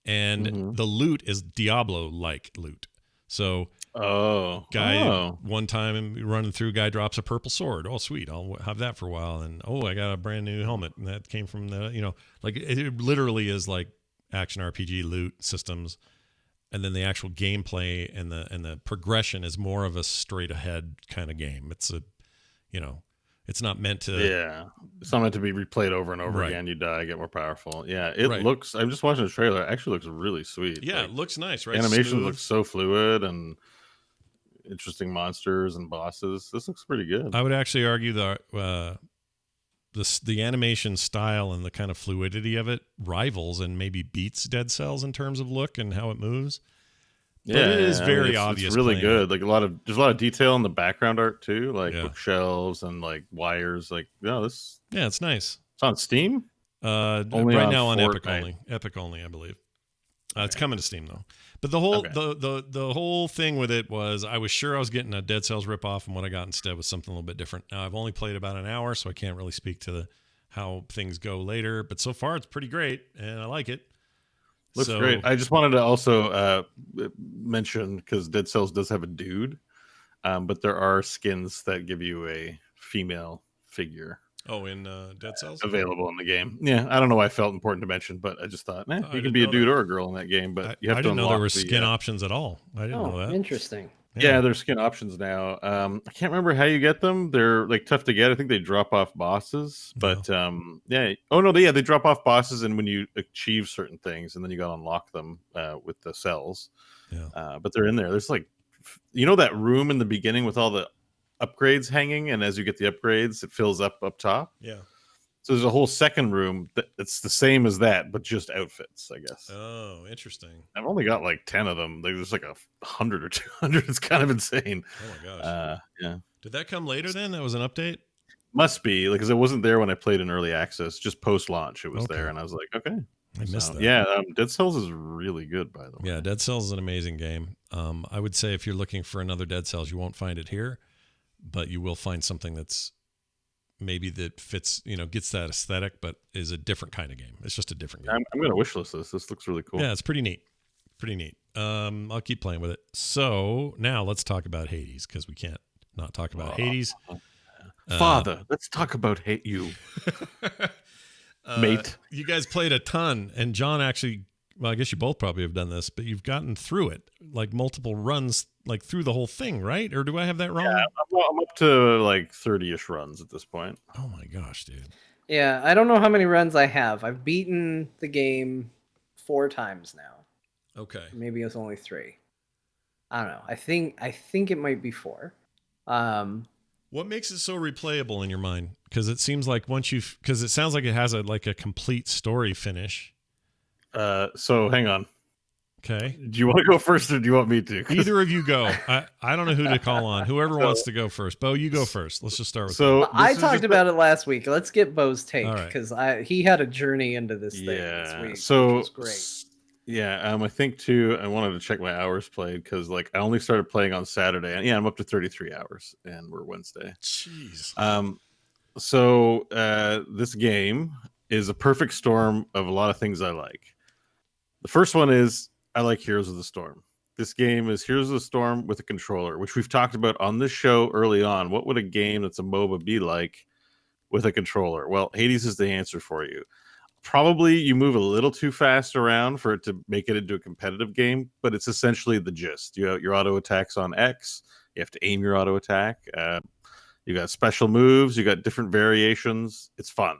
and the loot is Diablo-like loot. So, one time running through, guy drops a purple sword. Oh, sweet, I'll have that for a while. And I got a brand new helmet, and that came from like it literally is like action RPG loot systems, and then the actual gameplay and the progression is more of a straight ahead kind of game. It's a it's not meant to. Yeah, it's not meant to be replayed over and over again. You die, get more powerful. Yeah, it looks. I'm just watching the trailer. It actually looks really sweet. Yeah, it looks nice, right? Animation looks so fluid and interesting monsters and bosses. This looks pretty good. I would actually argue that the animation style and the kind of fluidity of it rivals and maybe beats Dead Cells in terms of look and how it moves. But it is very obvious. It's really good. Like there's a lot of detail in the background art too, like bookshelves and like wires. Like it's nice. It's on Steam. Right now on Epic only. Epic only, I believe. It's coming to Steam though. But the whole the whole thing with it was I was sure I was getting a Dead Cells ripoff, and what I got instead was something a little bit different. Now I've only played about an hour, so I can't really speak to how things go later. But so far it's pretty great, and I like it. Looks great. I just wanted to also mention, because Dead Cells does have a dude, but there are skins that give you a female figure. Oh, in Dead Cells? Available in the game. Yeah, I don't know why I felt important to mention, but I just thought, you can be a dude or a girl in that game, but you have to I didn't know there were skin options at all. I didn't know that. Interesting. Yeah, there's skin options now. I can't remember how you get them. They're like tough to get. I think they drop off bosses, but they drop off bosses, and when you achieve certain things, and then you got to unlock them with the cells. Yeah. But they're in there. There's like, that room in the beginning with all the upgrades hanging, and as you get the upgrades, it fills up top. Yeah. So there's a whole second room that's the same as that, but just outfits, I guess. Oh, interesting. I've only got like 10 of them. There's like 100 or 200. It's kind of insane. Oh my gosh. Yeah. Did that come later then? That was an update? Must be, because it wasn't there when I played in early access. Just post-launch, it was there, and I was like, okay. I missed that. Yeah, Dead Cells is really good, by the way. Yeah, Dead Cells is an amazing game. I would say if you're looking for another Dead Cells, you won't find it here, but you will find something that's maybe that fits, gets that aesthetic, but is a different kind of game. It's just a different game. I'm going to wishlist this. This looks really cool. Yeah, it's pretty neat. Pretty neat. I'll keep playing with it. So now let's talk about Hades, because we can't not talk about Hades. Father, let's talk about you, mate. You guys played a ton, and John actually, well, I guess you both probably have done this, but you've gotten through it like multiple runs like through the whole thing, right? Or do I have that wrong? I'm up to like 30-ish runs at this point. Oh my gosh, dude. Yeah, I don't know how many runs I have. I've beaten the game 4 times now. Okay. Maybe it's only 3. I don't know. I think it might be 4. What makes it so replayable in your mind? Because it seems like because it sounds like it has a complete story finish. So hang on. Okay. Do you want to go first or do you want me to? Either of you go. I don't know who to call on. Whoever wants to go first. Bo, you go first. Let's just start with So I talked about it last week. Let's get Bo's take All right. because he had a journey into this thing this week, so which was great. Yeah, I think too. I wanted to check my hours played because like I only started playing on Saturday, and yeah, I'm up to 33 hours, and we're Wednesday. Jeez. So this game is a perfect storm of a lot of things I like. The first one is I like Heroes of the Storm. This game is Heroes of the Storm with a controller, which we've talked about on this show early on. What would a game that's a MOBA be like with a controller? Well, Hades is the answer for you. Probably you move a little too fast around for it to make it into a competitive game, but it's essentially the gist. You have your auto attacks on X. You have to aim your auto attack. You got special moves. You got different variations. It's fun.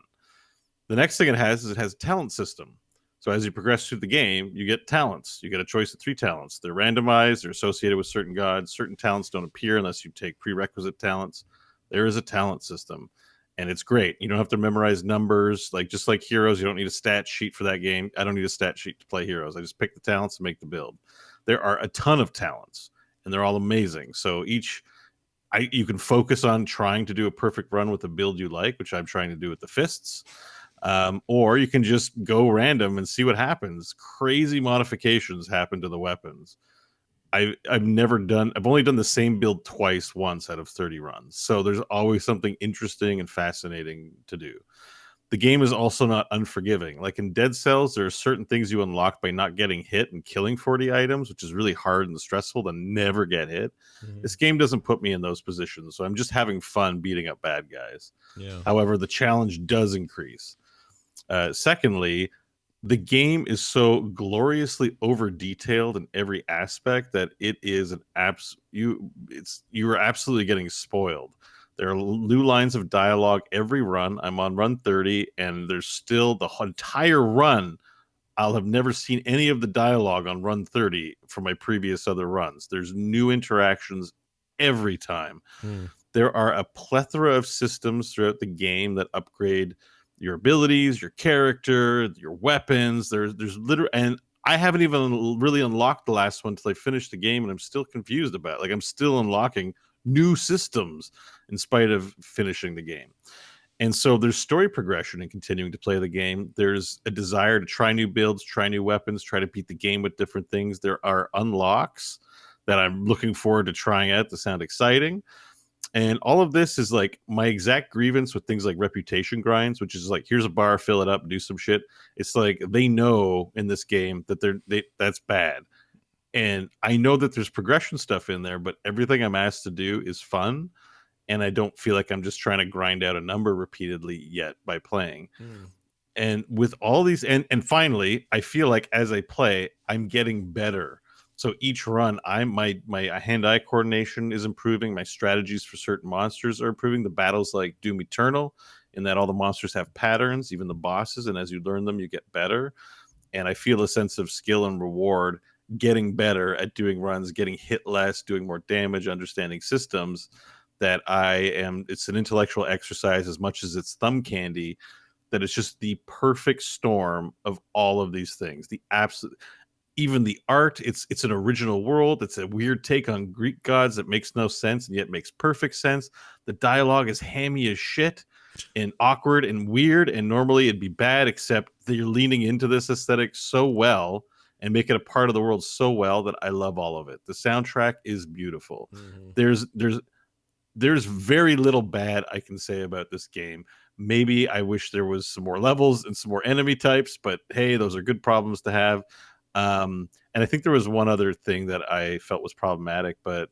The next thing it has is it has a talent system. So as you progress through the game, you get talents. You get a choice of 3 talents. They're randomized. They're associated with certain gods. Certain talents don't appear unless you take prerequisite talents. There is a talent system. And it's great. You don't have to memorize numbers. Like just like Heroes, you don't need a stat sheet for that game. I don't need a stat sheet to play Heroes. I just pick the talents and make the build. There are a ton of talents, and they're all amazing. So you can focus on trying to do a perfect run with the build you like, which I'm trying to do with the fists. Or you can just go random and see what happens. Crazy modifications happen to the weapons. I've only done the same build once out of 30 runs. So there's always something interesting and fascinating to do. The game is also not unforgiving. Like in Dead Cells, there are certain things you unlock by not getting hit and killing 40 items, which is really hard and stressful to never get hit. Mhm. This game doesn't put me in those positions. So I'm just having fun beating up bad guys. Yeah. However, the challenge does increase. Secondly, the game is so gloriously over detailed in every aspect that it is you are absolutely getting spoiled. There are new lines of dialogue every run. I'm on run 30, and there's still the entire run. I'll have never seen any of the dialogue on run 30 from my previous other runs. There's new interactions every time. There are a plethora of systems throughout the game that upgrade your abilities, your character, your weapons. There's literally, and I haven't even really unlocked the last one until I finished the game, and I'm still confused about it. Like I'm still unlocking new systems in spite of finishing the game. And so there's story progression in continuing to play the game. There's a desire to try new builds, try new weapons, try to beat the game with different things. There are unlocks that I'm looking forward to trying out to sound exciting. And all of this is like my exact grievance with things like reputation grinds, which is like, here's a bar, fill it up, do some shit. It's like they know in this game that that's bad. And I know that there's progression stuff in there, but everything I'm asked to do is fun. And I don't feel like I'm just trying to grind out a number repeatedly yet by playing. And with all these, and finally, I feel like as I play, I'm getting better. So each run, my hand-eye coordination is improving. My strategies for certain monsters are improving. The battles like Doom Eternal, in that all the monsters have patterns, even the bosses, and as you learn them, you get better. And I feel a sense of skill and reward getting better at doing runs, getting hit less, doing more damage, understanding systems. It's an intellectual exercise as much as it's thumb candy. That it's just the perfect storm of all of these things. Even the art, it's an original world. It's a weird take on Greek gods that makes no sense and yet makes perfect sense. The dialogue is hammy as shit and awkward and weird, and normally it'd be bad, except they're leaning into this aesthetic so well and make it a part of the world so well that I love all of it. The soundtrack is beautiful. There's very little bad I can say about this game. Maybe I wish there was some more levels and some more enemy types, but hey, those are good problems to have. And I think there was one other thing that I felt was problematic, but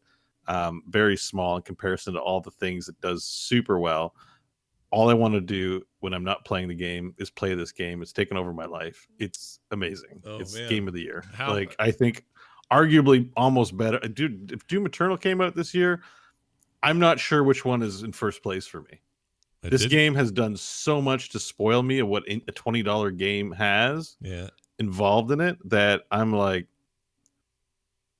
very small in comparison to all the things it does super well. All I want to do when I'm not playing the game is play this game. It's taken over my life. It's amazing. It's man. game of the year. How- I think arguably almost better. Dude, if Doom Eternal came out this year, I'm not sure which one is in first place for me. This game has done so much to spoil me of what a $20 game has involved in it that I'm like,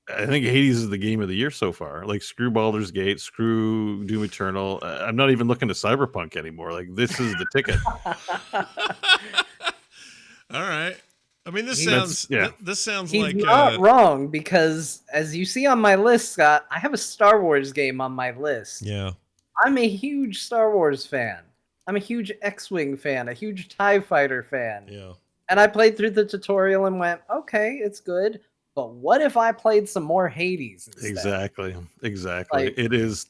I think Hades is the game of the year so far. Like, screw Baldur's Gate, screw Doom Eternal. I'm not even looking to Cyberpunk anymore. Like, this is the ticket. All right. I mean, this sounds He's like not wrong, because as you see on my list, Scott, I have a Star Wars game on my list. Yeah. I'm a huge Star Wars fan. I'm a huge X-Wing fan, a huge TIE Fighter fan. Yeah. And I played through the tutorial and went, okay, it's good. But what if I played some more Hades instead? Exactly. Like, it is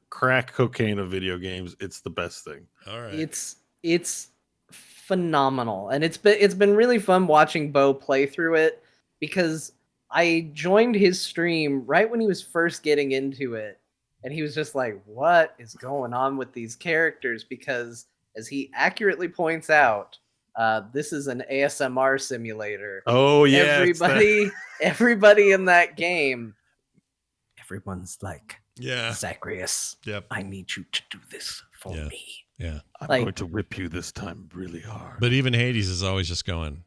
crack cocaine of video games. It's the best thing. All right. It's phenomenal, and it's been really fun watching Bo play through it, because I joined his stream right when he was first getting into it, and he was just like, what is going on with these characters? Because as he accurately points out, this is an ASMR simulator. Oh yeah, everybody in that game, everyone's like, Zacharias, I need you to do this for me. Yeah, I'm going to rip you this time really hard. But even Hades is always just going,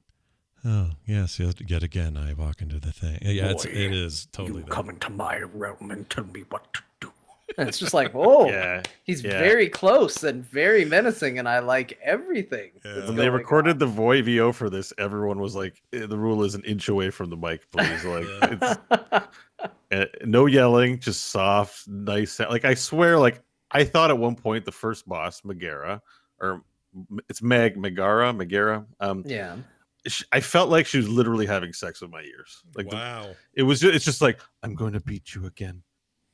oh yes, yet again I walk into the thing. Yeah, Boy, it is totally. You come into my realm and tell me what to do. And it's just like, oh, he's very close and very menacing, and I like everything. When they recorded the Voy VO for this, everyone was like, the rule is an inch away from the mic, please. Like, it's no yelling, just soft, nice. Like, I swear, like, I thought at one point the first boss, Megara, or it's Megara. I felt like she was literally having sex with my ears. Like, wow. It's just like, I'm going to beat you again.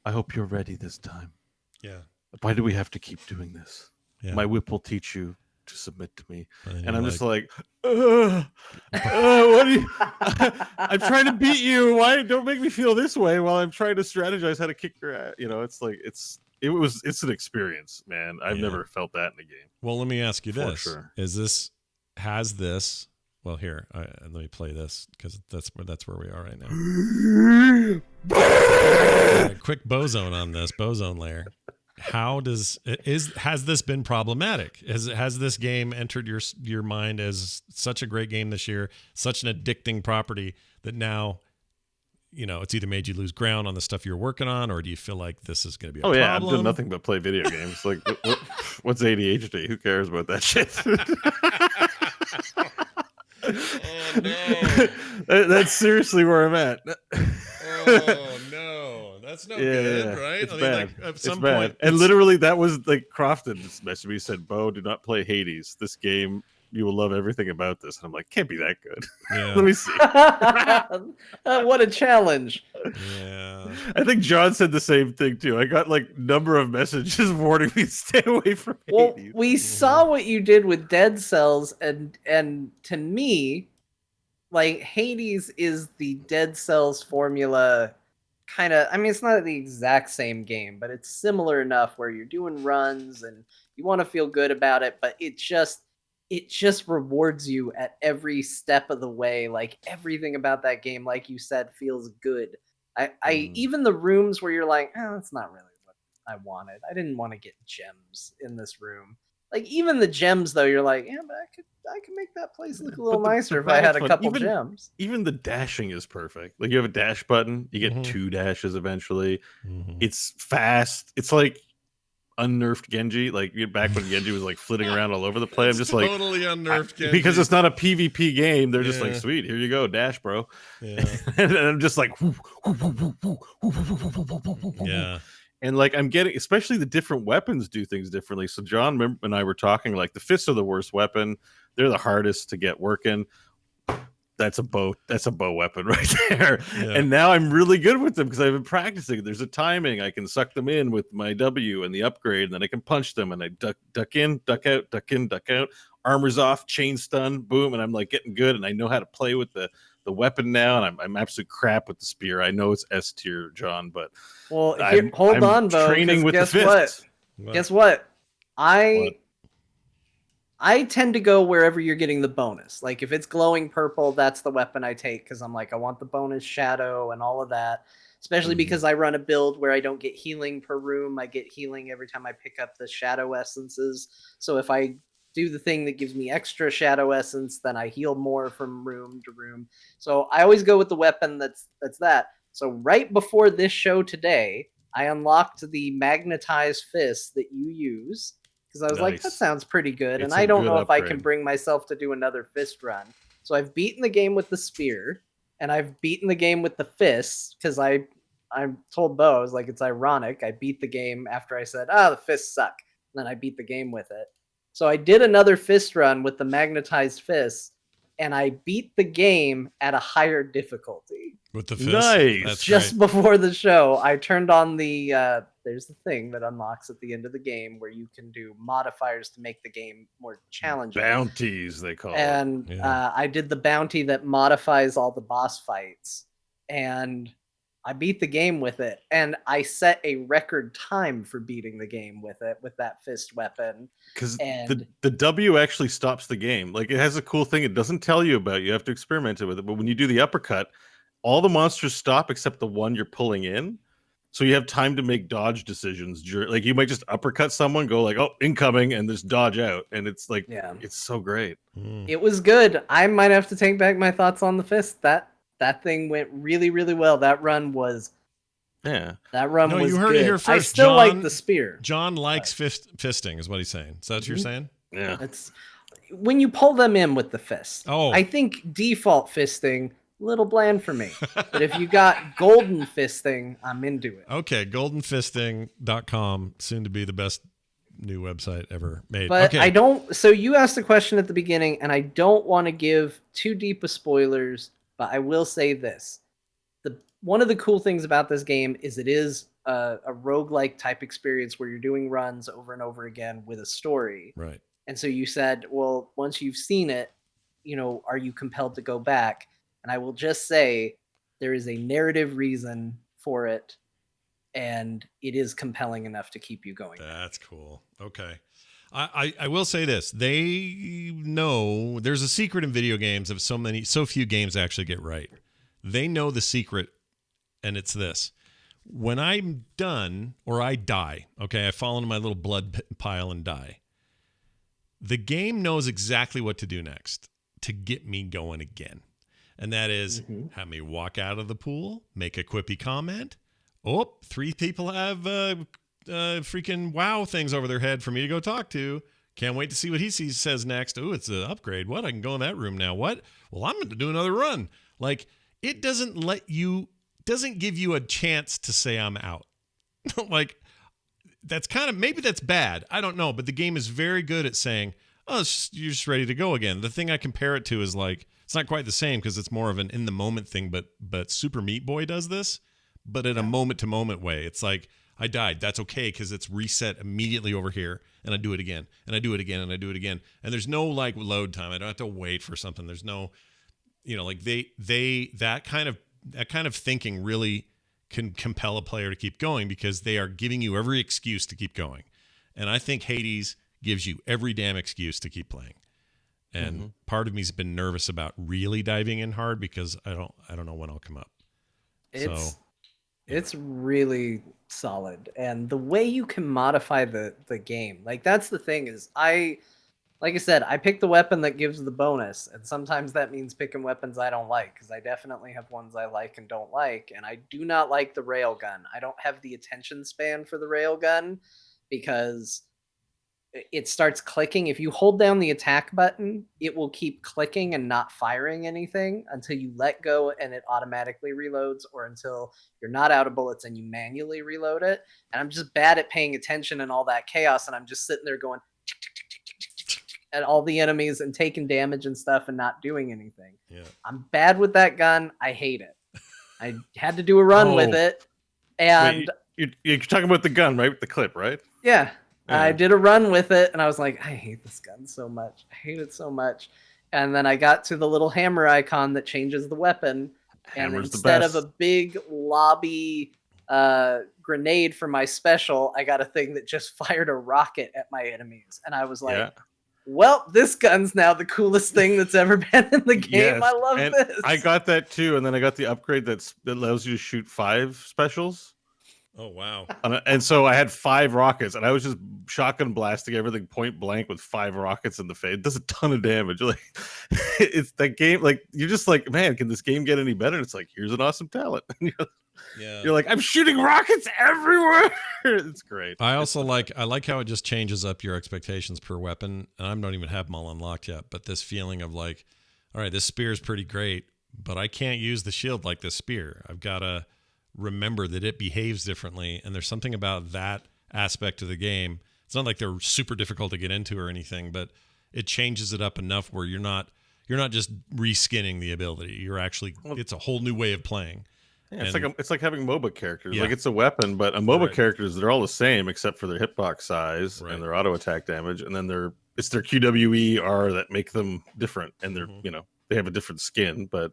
I hope you're ready this time. Yeah. Why do we have to keep doing this? Yeah. My whip will teach you to submit to me. And I'm just like, what do you? I'm trying to beat you. Why don't make me feel this way while I'm trying to strategize how to kick your ass? You know, it's like it's an experience, man. I've never felt that in a game. Well, let me ask you this: sure. has this? Well, here, let me play this, because that's where we are right now. Quick Bozone on this Bozone layer. Has this been problematic? Has this game entered your mind as such a great game this year, such an addicting property that now, you know, it's either made you lose ground on the stuff you're working on, or do you feel like this is going to be a problem? Yeah, I've done nothing but play video games. Like, what's ADHD? Who cares about that shit? Oh no! That's seriously where I'm at. Oh no, that's no good, right? It's bad. Like, at some bad. point, and literally, that was like Crofton's message me. He said, "Bo, do not play Hades. This game, you will love everything about this." And I'm like, "Can't be that good." Yeah. Let me see. What a challenge! Yeah, I think John said the same thing too. I got like number of messages warning me to stay away from Hades. We saw what you did with Dead Cells, and to me, like, Hades is the Dead Cells formula. Kind of, I mean, it's not the exact same game, but it's similar enough where you're doing runs and you want to feel good about it, but it just rewards you at every step of the way. Like, everything about that game, like you said, feels good. I even the rooms where you're like, oh, that's not really what I wanted. I didn't want to get gems in this room. Like, even the gems, though, you're like, yeah, but I could make that place look a little nicer if I had a couple gems. Even the dashing is perfect. Like, you have a dash button, you get 2 dashes eventually. It's fast. It's like unnerfed Genji. Like, back when Genji was like flitting around all over the place. I'm just like, totally unnerved Genji. Because it's not a PvP game. They're just like, sweet, here you go, dash, bro. Yeah. And I'm just like, yeah. And like, I'm getting, especially the different weapons do things differently. So John and I were talking, like, the fists are the worst weapon. They're the hardest to get working. That's a bow weapon right there. Yeah. And now I'm really good with them because I've been practicing. There's a timing. I can suck them in with my W and the upgrade, and then I can punch them, and I duck in, duck out, duck in, duck out. Armor's off, chain stun, boom, and I'm like getting good, and I know how to play with the weapon now, and I'm absolute crap with the spear. I know it's S tier, John, but hold on, Bo. Training with the fists. Guess what? I I tend to go wherever you're getting the bonus. Like if it's glowing purple, that's the weapon I take because I'm like, I want the bonus shadow and all of that. Especially because I run a build where I don't get healing per room. I get healing every time I pick up the shadow essences. So if I do the thing that gives me extra shadow essence, then I heal more from room to room. So I always go with the weapon that's that. So right before this show today, I unlocked the magnetized fist that you use because I was like, that Nice. sounds pretty good. It's And a I don't good know if I can upgrade. bring myself to do another fist run. So I've beaten the game with the spear, and I've beaten the game with the fists because I told Bo, I was like, it's ironic. I beat the game after I said, the fists suck. And then I beat the game with it. So I did another fist run with the magnetized fists, and I beat the game at a higher difficulty. With the fist. Nice. That's Just great. before the show, I turned on the there's the thing that unlocks at the end of the game where you can do modifiers to make the game more challenging. Bounties, they call it. And Yeah. I did the bounty that modifies all the boss fights, and I beat the game with it. And I set a record time for beating the game with it with that fist weapon. Because And the W actually stops the game. Like it has a cool thing it doesn't tell you about. You have to experiment with it. But when you do the uppercut, all the monsters stop except the one you're pulling in. So you have time to make dodge decisions. Like you might just uppercut someone, go like, oh, incoming, and just dodge out. And it's like, yeah, it's so great. it was good. I might have to take back my thoughts on the fist. That thing went really, really well. That run was Yeah. was You heard good. it here I first. still like John- the spear. John likes fisting, is what he's saying. Is that what you're saying? Yeah. It's when you pull them in with the fist. Oh. I think default fisting a little bland for me. But if you got golden fisting, I'm into it. Okay, goldenfisting.com, soon to be the best new website ever made. But okay. I don't. So you asked the question at the beginning, and I don't want to give too deep of spoilers, but I will say this: one of the cool things about this game is it is a roguelike type experience where you're doing runs over and over again with a story. Right. And so you said, well, once you've seen it, are you compelled to go back? And I will just say there is a narrative reason for it, and it is compelling enough to keep you going. That's cool. Okay. I will say this. They know there's a secret in video games of so few games actually get right. They know the secret, and it's this. When I'm done or I die, okay, I fall into my little blood pile and die, the game knows exactly what to do next to get me going again. And that is have me walk out of the pool, make a quippy comment. Oh, 3 people have freaking wow things over their head for me to go talk to. Can't wait to see what he says next. Oh, it's an upgrade. What? I can go in that room now. What? Well, I'm going to do another run. Like, it doesn't give you a chance to say I'm out. Like, that's maybe that's bad. I don't know. But the game is very good at saying, oh, you're just ready to go again. The thing I compare it to is like, it's not quite the same because it's more of an in the moment thing, but Super Meat Boy does this, but in a moment to moment way. It's like, I died. That's okay because it's reset immediately over here, and I do it again, and I do it again, and I do it again. And there's no like load time. I don't have to wait for something. There's no, like that kind of thinking really can compel a player to keep going because they are giving you every excuse to keep going. And I think Hades gives you every damn excuse to keep playing. And part of me's been nervous about really diving in hard because I don't know when I'll come up. It's really solid. And the way you can modify the game, like that's the thing is like I said, I pick the weapon that gives the bonus. And sometimes that means picking weapons I don't like because I definitely have ones I like and don't like. And I do not like the railgun. I don't have the attention span for the railgun because it starts clicking. If you hold down the attack button, it will keep clicking and not firing anything until you let go and it automatically reloads, or until you're not out of bullets and you manually reload it. And I'm just bad at paying attention and all that chaos, and I'm just sitting there going at all the enemies and taking damage and stuff and not doing anything. Yeah. I'm bad with that gun. I hate it. I had to do a run with it. And Wait, you're talking about the gun, right? The clip, right? yeah. Yeah. I did a run with it, and I was like, I hate this gun so much. I hate it so much. And then I got to the little hammer icon that changes the weapon. Hammer's and the instead best. of a big lobby grenade for my special, I got a thing that just fired a rocket at my enemies. And I was like, well, this gun's now the coolest thing that's ever been in the game. Yes, I love and this. I got that too, and then I got the upgrade that allows you to shoot 5 specials. Oh wow. And so I had 5 rockets, and I was just shotgun blasting everything point blank with 5 rockets in the face. It does a ton of damage. Like it's that game. Like you're just like, man, can this game get any better? And it's like, here's an awesome talent. Yeah. You're like, I'm shooting rockets everywhere. It's great. I like how it just changes up your expectations per weapon, and I don't even have them all unlocked yet. But this feeling of like, all right, this spear is pretty great, but I can't use the shield like this spear. I've got to remember that it behaves differently, and there's something about that aspect of the game. It's not like they're super difficult to get into or anything, but it changes it up enough where you're not just reskinning the ability. You're actually, it's a whole new way of playing. Yeah, it's like having MOBA characters. Yeah. Like it's a weapon, but a MOBA Right. characters, they're all the same except for their hitbox size Right. and their auto attack damage, and then it's their QWER that make them different, and they're they have a different skin, but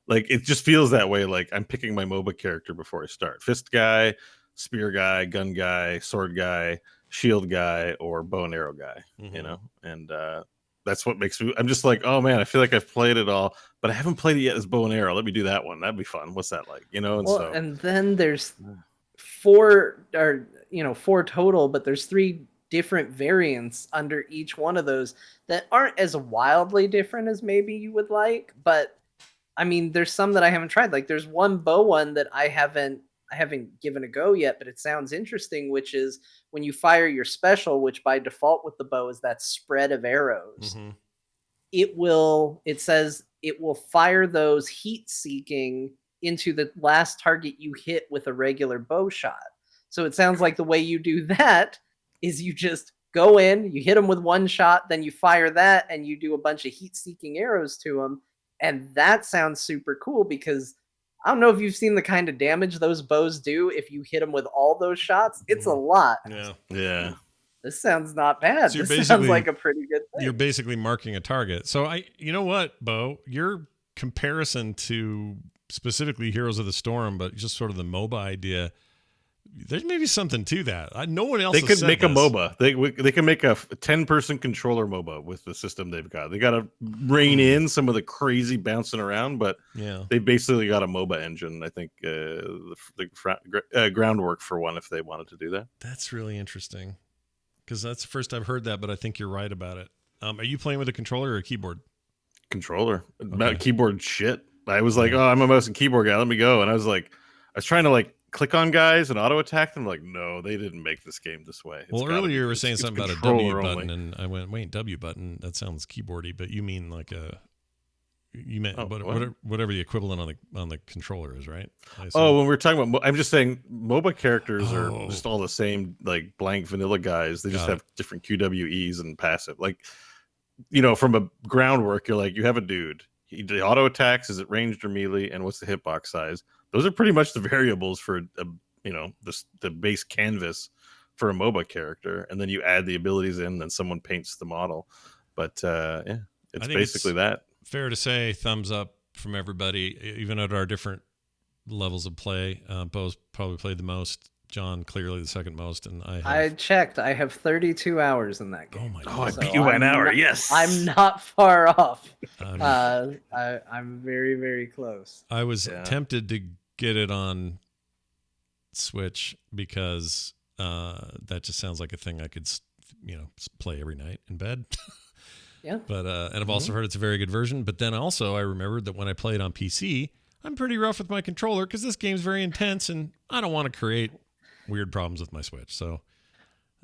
like it just feels that way. Like I'm picking my MOBA character before I start. Fist guy, spear guy, gun guy, sword guy, shield guy, or bow and arrow guy. And that's what makes me. I'm just like, oh man, I feel like I've played it all, but I haven't played it yet as bow and arrow. Let me do that one. That'd be fun. What's that like? And Well, so and then there's 4 total, but there's 3 different variants under each one of those that aren't as wildly different as maybe you would like. But I mean, there's some that I haven't tried. Like there's one bow one that I haven't given a go yet, but it sounds interesting, which is when you fire your special, which by default with the bow is that spread of arrows. Mhm. It says it will fire those heat seeking into the last target you hit with a regular bow shot. So it sounds like the way you do that is you just go in, you hit them with one shot, then you fire that and you do a bunch of heat seeking arrows to them. And that sounds super cool because I don't know if you've seen the kind of damage those bows do if you hit them with all those shots. It's a lot. Yeah. This sounds not bad. So you're this sounds basically- like a pretty good thing. You're basically marking a target. So you know what, Bo, your comparison to specifically Heroes of the Storm, but just sort of the MOBA idea, there's maybe something to that. No one else they has could said make a this. MOBA. They can make a 10-person controller MOBA with the system they've got. They got to rein in some of the crazy bouncing around, but Yeah. they basically got a MOBA engine. I think the groundwork for one if they wanted to do that. That's really interesting because that's the first I've heard that, but I think you're right about it. Are you playing with a controller or a keyboard? Controller, Okay. keyboard shit. I was like, oh, I'm a mouse and keyboard guy. Let me go. And I was trying to like click on guys and auto attack them. Like, no, they didn't make this game this way. It's Well, gotta earlier be- you were it's- saying it's something about a controller W only. button, and I went, wait, W button? That sounds keyboardy, but you mean like you meant Oh, whatever the equivalent on the controller is, right? I assume. Oh, when we're talking about, I'm just saying MOBA characters Oh. are just all the same, like blank vanilla guys. They just Got have different QWEs and passive. Like, from a groundwork, you're like, you have a dude. The auto attacks, is it ranged or melee, and what's the hitbox size? Those are pretty much the variables for the base canvas for a MOBA character, and then you add the abilities in, then someone paints the model. But yeah, it's think basically that. Fair to say, thumbs up from everybody, even at our different levels of play. Bo's probably played the most. John clearly the second most, and I checked. I have 32 hours in that game. Oh my Oh, I god! beat you by an hour. not- Yes, I'm not far off. I'm- I'm very, very close. I was Yeah. tempted to get it on Switch because that just sounds like a thing I could, play every night in bed. Yeah. But and I've also heard it's a very good version. But then also I remembered that when I play it on PC, I'm pretty rough with my controller because this game's very intense, and I don't want to create weird problems with my Switch. So,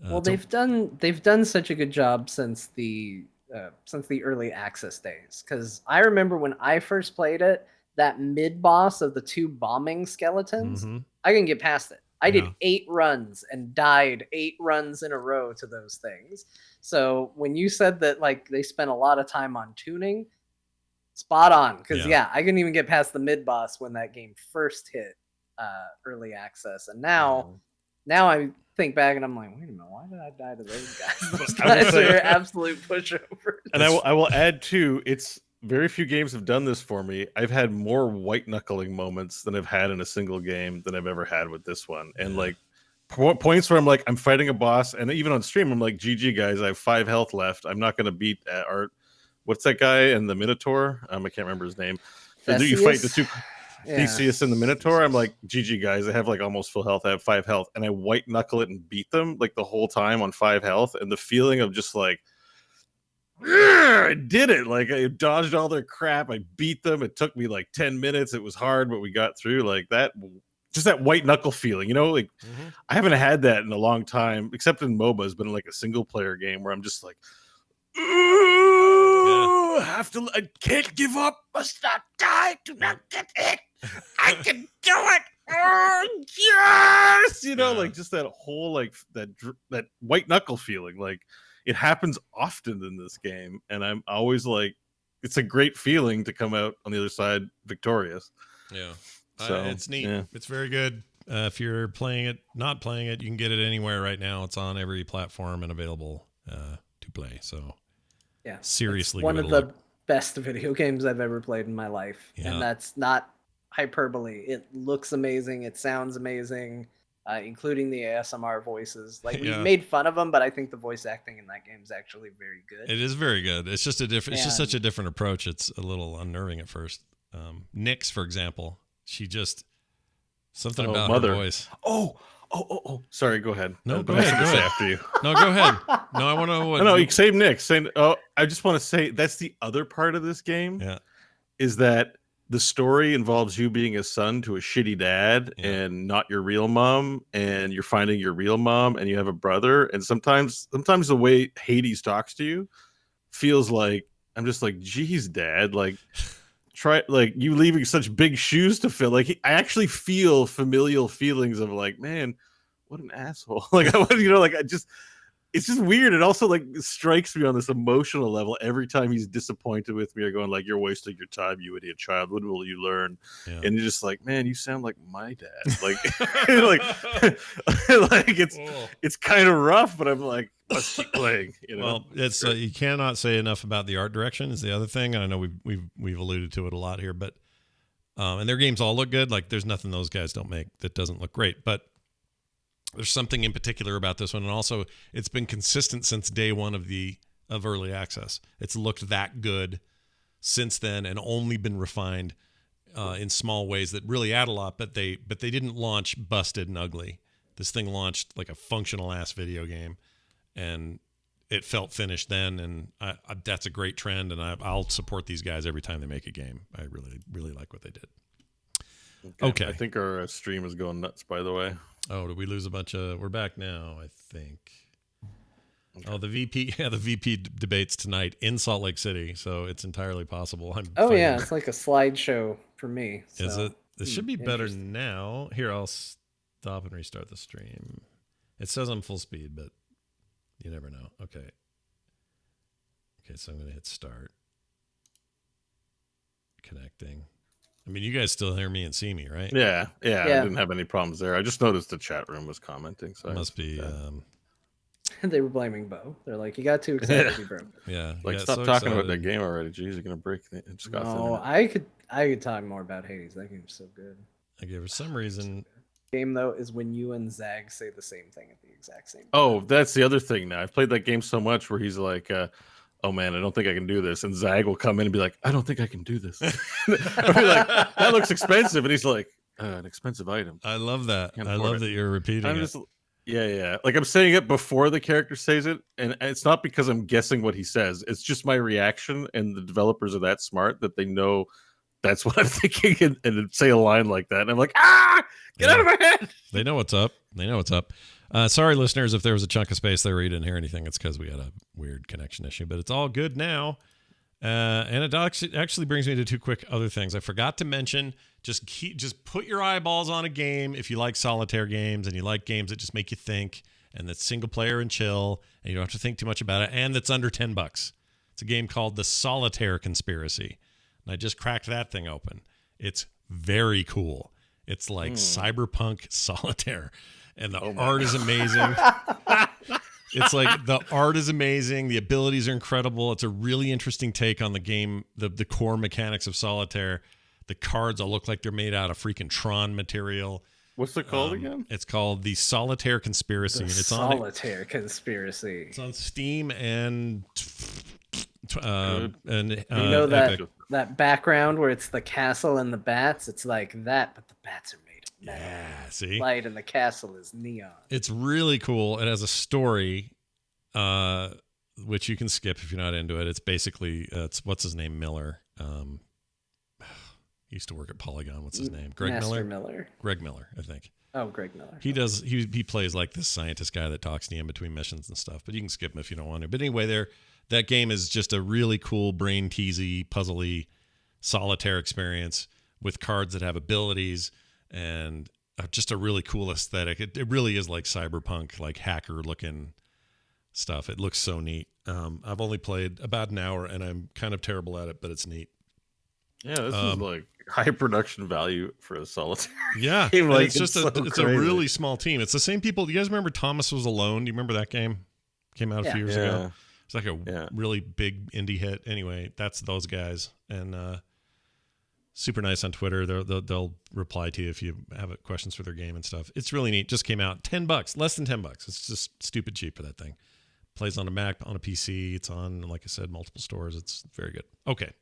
Well, they've done such a good job since the early access days. Because I remember when I first played it, that mid boss of the 2 bombing skeletons, Mhm. I couldn't get past it. I did Yeah. 8 runs and died 8 runs in a row to those things. So when you said that like they spent a lot of time on tuning, spot on. Because Yeah. I couldn't even get past the mid boss when that game first hit early access, and now I think back and I'm like, wait a minute, why did I die to those guys? Those I will guys say- are absolute pushovers. And I will add too, it's very few games have done this for me. I've had more white knuckling moments than I've had in a single game than I've ever had with this one. And Yeah. like points where I'm like, I'm fighting a boss, and even on stream, I'm like, GG guys, I have 5 health left. I'm not gonna beat Art. What's that guy in the Minotaur? I can't remember his name. You fight the two Theseus and the Minotaur. I'm like, GG guys, I have like almost full health. I have 5 health, and I white knuckle it and beat them like the whole time on 5 health, and the feeling of just like, I did it. Like I dodged all their crap. I beat them. It took me like 10 minutes. It was hard, but we got through. Like that, just that white knuckle feeling, you know, like I haven't had that in a long time, except in MOBAs, but in like a single player game where I'm just like, I can't give up. Must not die. Do not get it. I can do it. Oh, yes. You know, like just that whole, like that white knuckle feeling. Like it happens often in this game. And I'm always like, it's a great feeling to come out on the other side victorious. Yeah. So it's neat. Yeah. It's very good. If you're playing it, not playing it, you can get it anywhere right now. It's on every platform and available to play. So Yeah, seriously, it's one of the best video games I've ever played in my life, and that's not hyperbole. It looks amazing. It sounds amazing, including the ASMR voices. Like we made fun of them, but I think the voice acting in that game is actually very good. It is very good. It's just a different. It's just such a different approach. It's a little unnerving at first. Nyx, for example, she just something about her voice. Oh. Sorry, go ahead. No, go ahead. Go ahead. After you. No, go ahead. No, I want to know what. No, you save Nyx. I just want to say that's the other part of this game. Yeah, is that the story involves you being a son to a shitty dad and not your real mom, and you're finding your real mom, and you have a brother, and sometimes the way Hades talks to you feels like I'm just like, geez, Dad, like. Try like you leaving such big shoes to fill. Like I actually feel familial feelings of like, man, what an asshole. Like it's just weird. It also like strikes me on this emotional level every time he's disappointed with me or going like, you're wasting your time, you idiot child. When will you learn? Yeah. And you're just like, man, you sound like my dad. Like, like it's kind of rough, but I'm like, let's keep playing. You know? Well, it's you cannot say enough about the art direction. Is the other thing. I know we've alluded to it a lot here, but and their games all look good. Like there's nothing those guys don't make that doesn't look great, but. There's something in particular about this one, and also it's been consistent since day one of early access. It's looked that good since then, and only been refined in small ways that really add a lot. But they didn't launch busted and ugly. This thing launched like a functional ass video game, and it felt finished then. And that's a great trend, and I'll support these guys every time they make a game. I really really like what they did. Okay. I think our stream is going nuts. By the way. Oh, did we lose a bunch of... We're back now, I think. Okay. Oh, the VP debates tonight in Salt Lake City, so it's entirely possible. It's like a slideshow for me. So. Is it? This should be better now. Here, I'll stop and restart the stream. It says I'm full speed, but you never know. Okay, so I'm going to hit start. Connecting. I mean, you guys still hear me and see me, right? Yeah. I didn't have any problems there. I just noticed the chat room was commenting. So it must be. They were blaming Bo. They're like, "You got too excited, you broke." Yeah, like stop talking about that game already. Jeez, you're gonna break it. No, I could talk more about Hades. That game's so good. For some reason. Game though is when you and Zag say the same thing at the exact same time. Oh, that's the other thing. Now I've played that game so much where he's like. Oh man, I don't think I can do this. And Zag will come in and be like, I don't think I can do this. I'll be like, that looks expensive. And he's like, an expensive item. I love that. I love that you're repeating it. Yeah. Like I'm saying it before the character says it. And it's not because I'm guessing what he says. It's just my reaction. And the developers are that smart that they know that's what I'm thinking and say a line like that. And I'm like, get out of my head. They know what's up. Sorry, listeners, if there was a chunk of space there where you didn't hear anything, it's because we had a weird connection issue, but it's all good now. And it actually brings me to two quick other things. I forgot to mention, just put your eyeballs on a game if you like solitaire games and you like games that just make you think and that's single player and chill and you don't have to think too much about it and that's under $10. It's a game called The Solitaire Conspiracy. And I just cracked that thing open. It's very cool. It's like cyberpunk solitaire. And the art is amazing. It's like the art is amazing. The abilities are incredible. It's a really interesting take on the game, the core mechanics of solitaire. The cards all look like they're made out of freaking Tron material. What's it called again? It's called The Solitaire Conspiracy, and it's Solitaire Conspiracy. It's on Steam and You know Epic. that background where it's the castle and the bats? It's like that, but the bats are made of metal. Yeah, see? Light and the castle is neon. It's really cool. It has a story, which you can skip if you're not into it. It's basically, it's what's his name? Miller. He used to work at Polygon. What's his name? Greg Master Miller? Greg Miller, I think. Oh, Greg Miller. He plays like this scientist guy that talks to you in between missions and stuff, but you can skip him if you don't want to. But anyway, that game is just a really cool, brain teasy, puzzly, solitaire experience with cards that have abilities and just a really cool aesthetic. It really is like cyberpunk, like hacker looking stuff. It looks so neat. I've only played about an hour and I'm kind of terrible at it, but it's neat. Yeah, this is like high production value for a solitaire. Yeah, game. Like, it's just it's a really small team. It's the same people. Do you guys remember Thomas Was Alone? Do you remember that game? Came out a few years ago. It's like a really big indie hit. Anyway, that's those guys, and super nice on Twitter. They'll reply to you if you have questions for their game and stuff. It's really neat. Just came out, $10, less than $10. It's just stupid cheap for that thing. Plays on a Mac, on a PC. It's on, like I said, multiple stores. It's very good. Okay.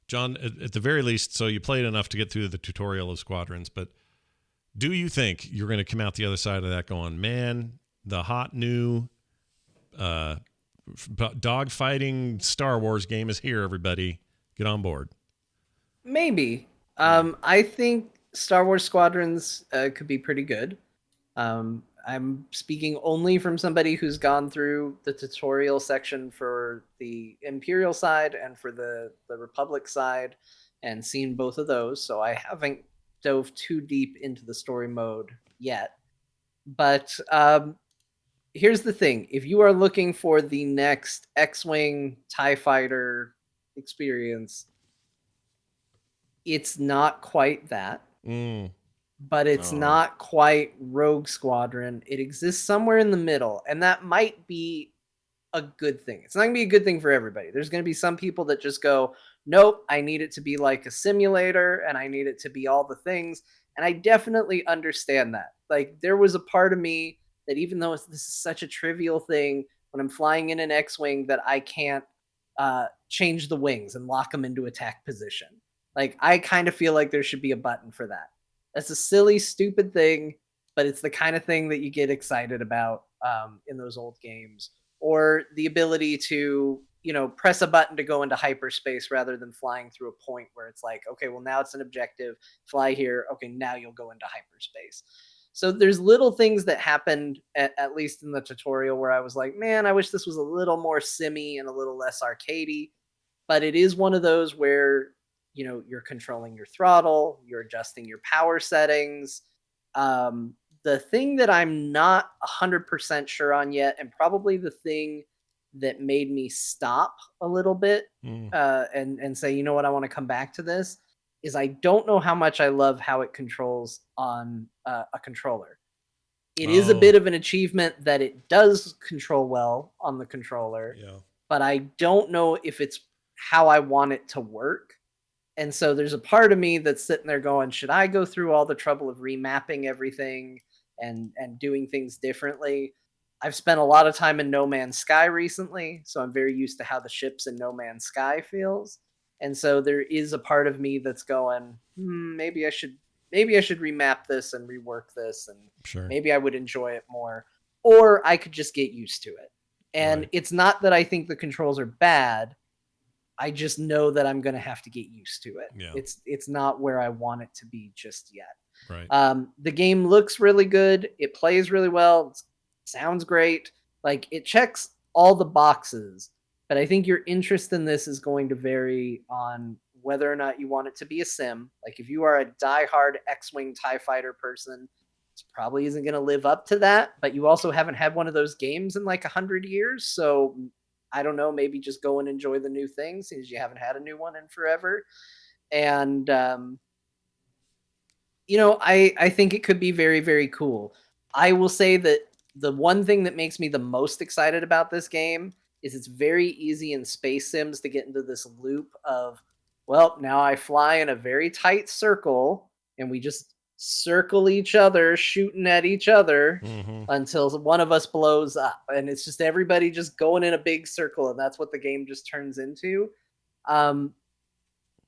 John, at the very least, so you played enough to get through the tutorial of Squadrons, but do you think you're going to come out the other side of that going, man, the hot new dogfighting Star Wars game is here, everybody. Get on board. Maybe. I think Star Wars Squadrons could be pretty good. I'm speaking only from somebody who's gone through the tutorial section for the Imperial side and for the Republic side and seen both of those. So I haven't dove too deep into the story mode yet. But here's the thing. If you are looking for the next X-Wing TIE Fighter experience, it's not quite that. But it's not quite Rogue Squadron. It exists somewhere in the middle, and that might be a good thing. It's not going to be a good thing for everybody. There's going to be some people that just go, nope, I need it to be like a simulator, and I need it to be all the things, and I definitely understand that. Like, there was a part of me that even though this is such a trivial thing, when I'm flying in an X-Wing, that I can't change the wings and lock them into attack position. Like, I kind of feel like there should be a button for that. That's a silly, stupid thing, but it's the kind of thing that you get excited about in those old games. Or the ability to, press a button to go into hyperspace rather than flying through a point where it's like, okay, well, now it's an objective. Fly here. Okay, now you'll go into hyperspace. So there's little things that happened, at least in the tutorial, where I was like, man, I wish this was a little more simmy and a little less arcadey. But it is one of those where you're controlling your throttle, you're adjusting your power settings. The thing that I'm not 100% sure on yet, and probably the thing that made me stop a little bit and say, you know what, I want to come back to this, is I don't know how much I love how it controls on a controller. It is a bit of an achievement that it does control well on the controller, but I don't know if it's how I want it to work. And so there's a part of me that's sitting there going, should I go through all the trouble of remapping everything and doing things differently? I've spent a lot of time in No Man's Sky recently, so I'm very used to how the ships in No Man's Sky feels. And so there is a part of me that's going, maybe I should remap this and rework this, and maybe I would enjoy it more. Or I could just get used to it. And it's not that I think the controls are bad. I just know that I'm going to have to get used to it. Yeah. It's not where I want it to be just yet. Right. The game looks really good. It plays really well. It sounds great. Like, it checks all the boxes, but I think your interest in this is going to vary on whether or not you want it to be a sim. Like, if you are a diehard X-Wing TIE Fighter person, it probably isn't going to live up to that, but you also haven't had one of those games in like 100 years. So I don't know, maybe just go and enjoy the new thing since you haven't had a new one in forever. And, I think it could be very, very cool. I will say that the one thing that makes me the most excited about this game is it's very easy in space sims to get into this loop of, well, now I fly in a very tight circle and we just circle each other, shooting at each other Mhm. until one of us blows up. And it's just everybody just going in a big circle, and that's what the game just turns into. Um,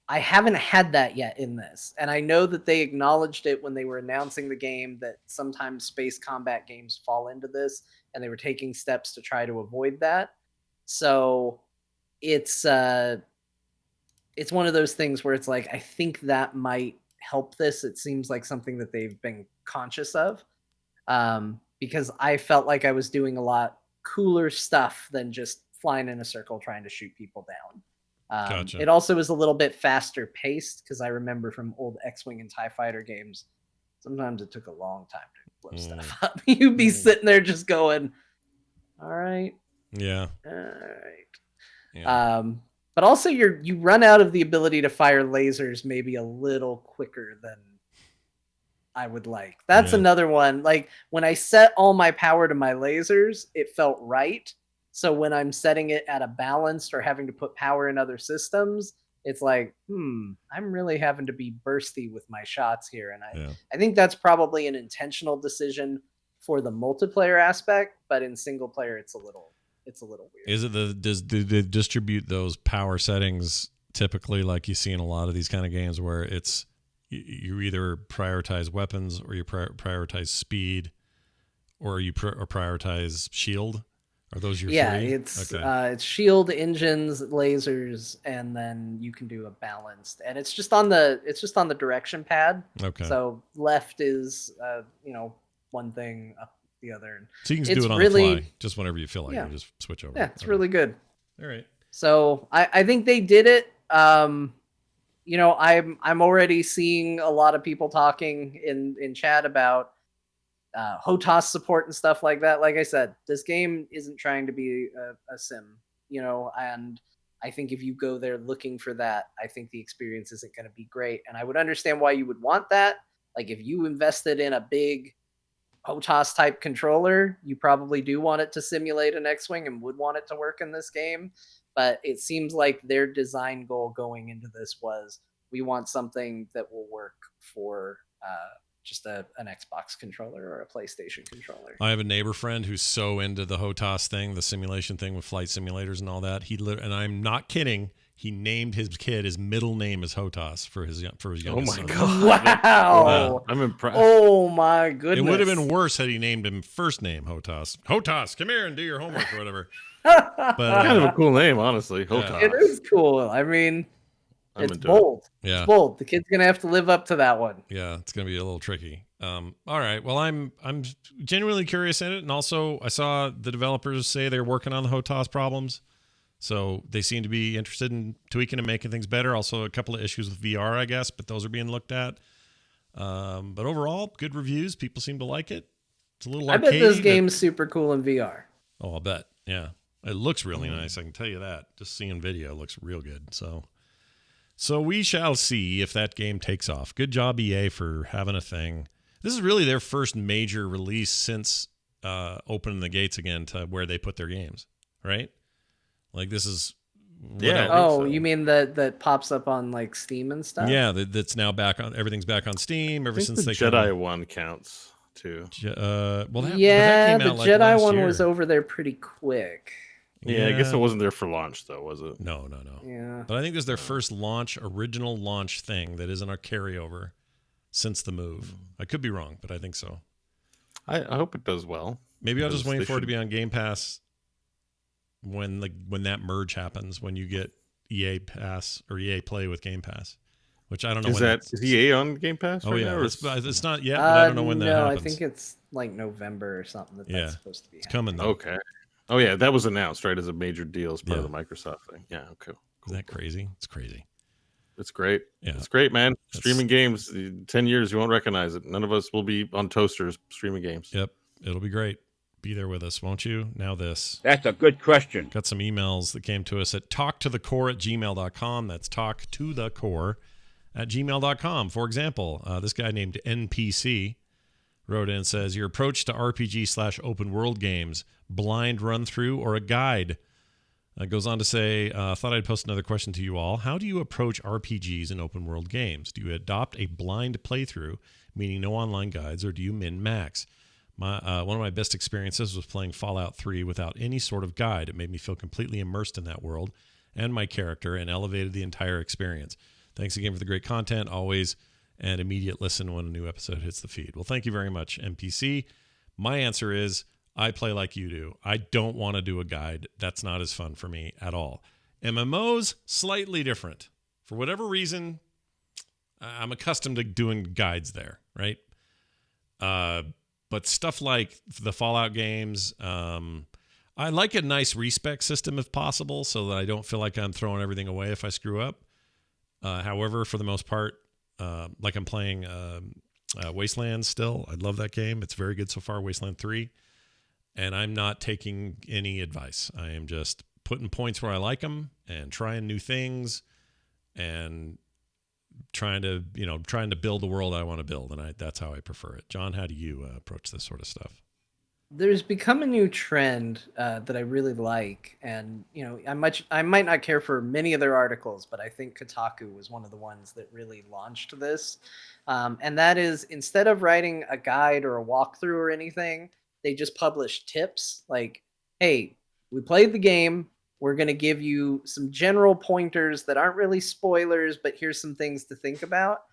I haven't had that yet in this. And I know that they acknowledged it when they were announcing the game, that sometimes space combat games fall into this, and they were taking steps to try to avoid that. So it's one of those things where it's like, I think that might help this. It seems like something that they've been conscious of, because I felt like I was doing a lot cooler stuff than just flying in a circle trying to shoot people down. Gotcha. It also is a little bit faster paced, because I remember from old X-Wing and TIE Fighter games, sometimes it took a long time to blow stuff up. You'd be sitting there just going, all right, Yeah. all right. Yeah. But also you run out of the ability to fire lasers maybe a little quicker than I would like. That's Yeah. another one. Like, when I set all my power to my lasers, it felt right. So when I'm setting it at a balanced or having to put power in other systems, it's like, I'm really having to be bursty with my shots here. And Yeah. I think that's probably an intentional decision for the multiplayer aspect, but in single player, it's a little weird. Is it do they distribute those power settings typically like you see in a lot of these kind of games where it's you either prioritize weapons or you prioritize speed or you prioritize shield? Are those your three? It's shield, engines, lasers, and then you can do a balanced. And it's just on the direction pad. Okay. So left is one thing, up the other. So you can it's do it on really, the fly, just whenever you feel like you just switch over. Yeah, it's really good. All right. So I think they did it. I'm already seeing a lot of people talking in chat about HOTAS support and stuff like that. Like I said, this game isn't trying to be a sim, and I think if you go there looking for that, I think the experience isn't going to be great. And I would understand why you would want that. Like, if you invested in a big HOTAS type controller, you probably do want it to simulate an X-Wing and would want it to work in this game. But it seems like their design goal going into this was, we want something that will work for just an Xbox controller or a PlayStation controller. I have a neighbor friend who's so into the HOTAS thing, the simulation thing with flight simulators and all that. And I'm not kidding, he named his kid, his middle name is HOTAS for his youngest son. God. Wow. I'm impressed. Oh my goodness. It would have been worse had he named him first name HOTAS. HOTAS, come here and do your homework or whatever. But Kind of a cool name, honestly. HOTAS. It is cool. I mean, it's into bold. Yeah. It's bold. The kid's gonna have to live up to that one. Yeah, it's gonna be a little tricky. All right. Well, I'm genuinely curious in it, and also I saw the developers say they're working on the HOTAS problems, so they seem to be interested in tweaking and making things better. Also, a couple of issues with VR, I guess, but those are being looked at. But overall, good reviews. People seem to like it. It's a little. I bet this game's super cool in VR. Oh, I'll bet. Yeah, it looks really nice. I can tell you that. Just seeing video looks real good. So we shall see if that game takes off. Good job, EA, for having a thing. This is really their first major release since opening the gates again to where they put their games, right? Like, this is... Yeah. Oh, you mean that pops up on like Steam and stuff? Yeah, that's now back on... Everything's back on Steam ever since the they... Jedi one counts, too. That the came out like Jedi last one year. was over there pretty quick. Yeah, I guess it wasn't there for launch, though, was it? No. Yeah. But I think this is their first original launch thing that isn't a carryover since the move. I could be wrong, but I think so. I hope it does well. Maybe I'll just wait They for it to should- be on Game Pass when that merge happens, when you get EA Pass or EA Play with Game Pass, which I don't know. Is EA on Game Pass? Oh right yeah, now, or it's not yet, but I don't know when that no, happens. I think it's like November or something that's supposed to be. It's coming though. Okay. Oh yeah, that was announced, right, as a major deal as part of the Microsoft thing. Yeah. Okay. Isn't that crazy? It's crazy. It's great. Yeah. It's great, man. Streaming games. 10 years, you won't recognize it. None of us will be on toasters streaming games. Yep, it'll be great. Be there with us, won't you? Now this. That's a good question. Got some emails that came to us at talktothecore@gmail.com. That's talktothecore@gmail.com. For example, this guy named NPC wrote in and says, your approach to RPG/open world games, blind run through or a guide? Goes on to say, thought I'd post another question to you all. How do you approach RPGs in open world games? Do you adopt a blind playthrough, meaning no online guides, or do you min-max? One of my best experiences was playing Fallout 3 without any sort of guide. It made me feel completely immersed in that world and my character and elevated the entire experience. Thanks again for the great content, always, and immediate listen when a new episode hits the feed. Well, thank you very much, MPC. My answer is I play like you do. I don't want to do a guide. That's not as fun for me at all. MMOs, slightly different. For whatever reason, I'm accustomed to doing guides there, right? But stuff like the Fallout games, I like a nice respec system if possible so that I don't feel like I'm throwing everything away if I screw up. However, for the most part, like I'm playing Wasteland still. I love that game. It's very good so far, Wasteland 3. And I'm not taking any advice. I am just putting points where I like them and trying new things and trying to build the world I want to build. And that's how I prefer it. John, how do you approach this sort of stuff? There's become a new trend that I really like, and I might not care for many of their articles, but I think Kotaku was one of the ones that really launched this. And that is, instead of writing a guide or a walkthrough or anything, they just publish tips like, hey, we played the game. We're going to give you some general pointers that aren't really spoilers, but here's some things to think about.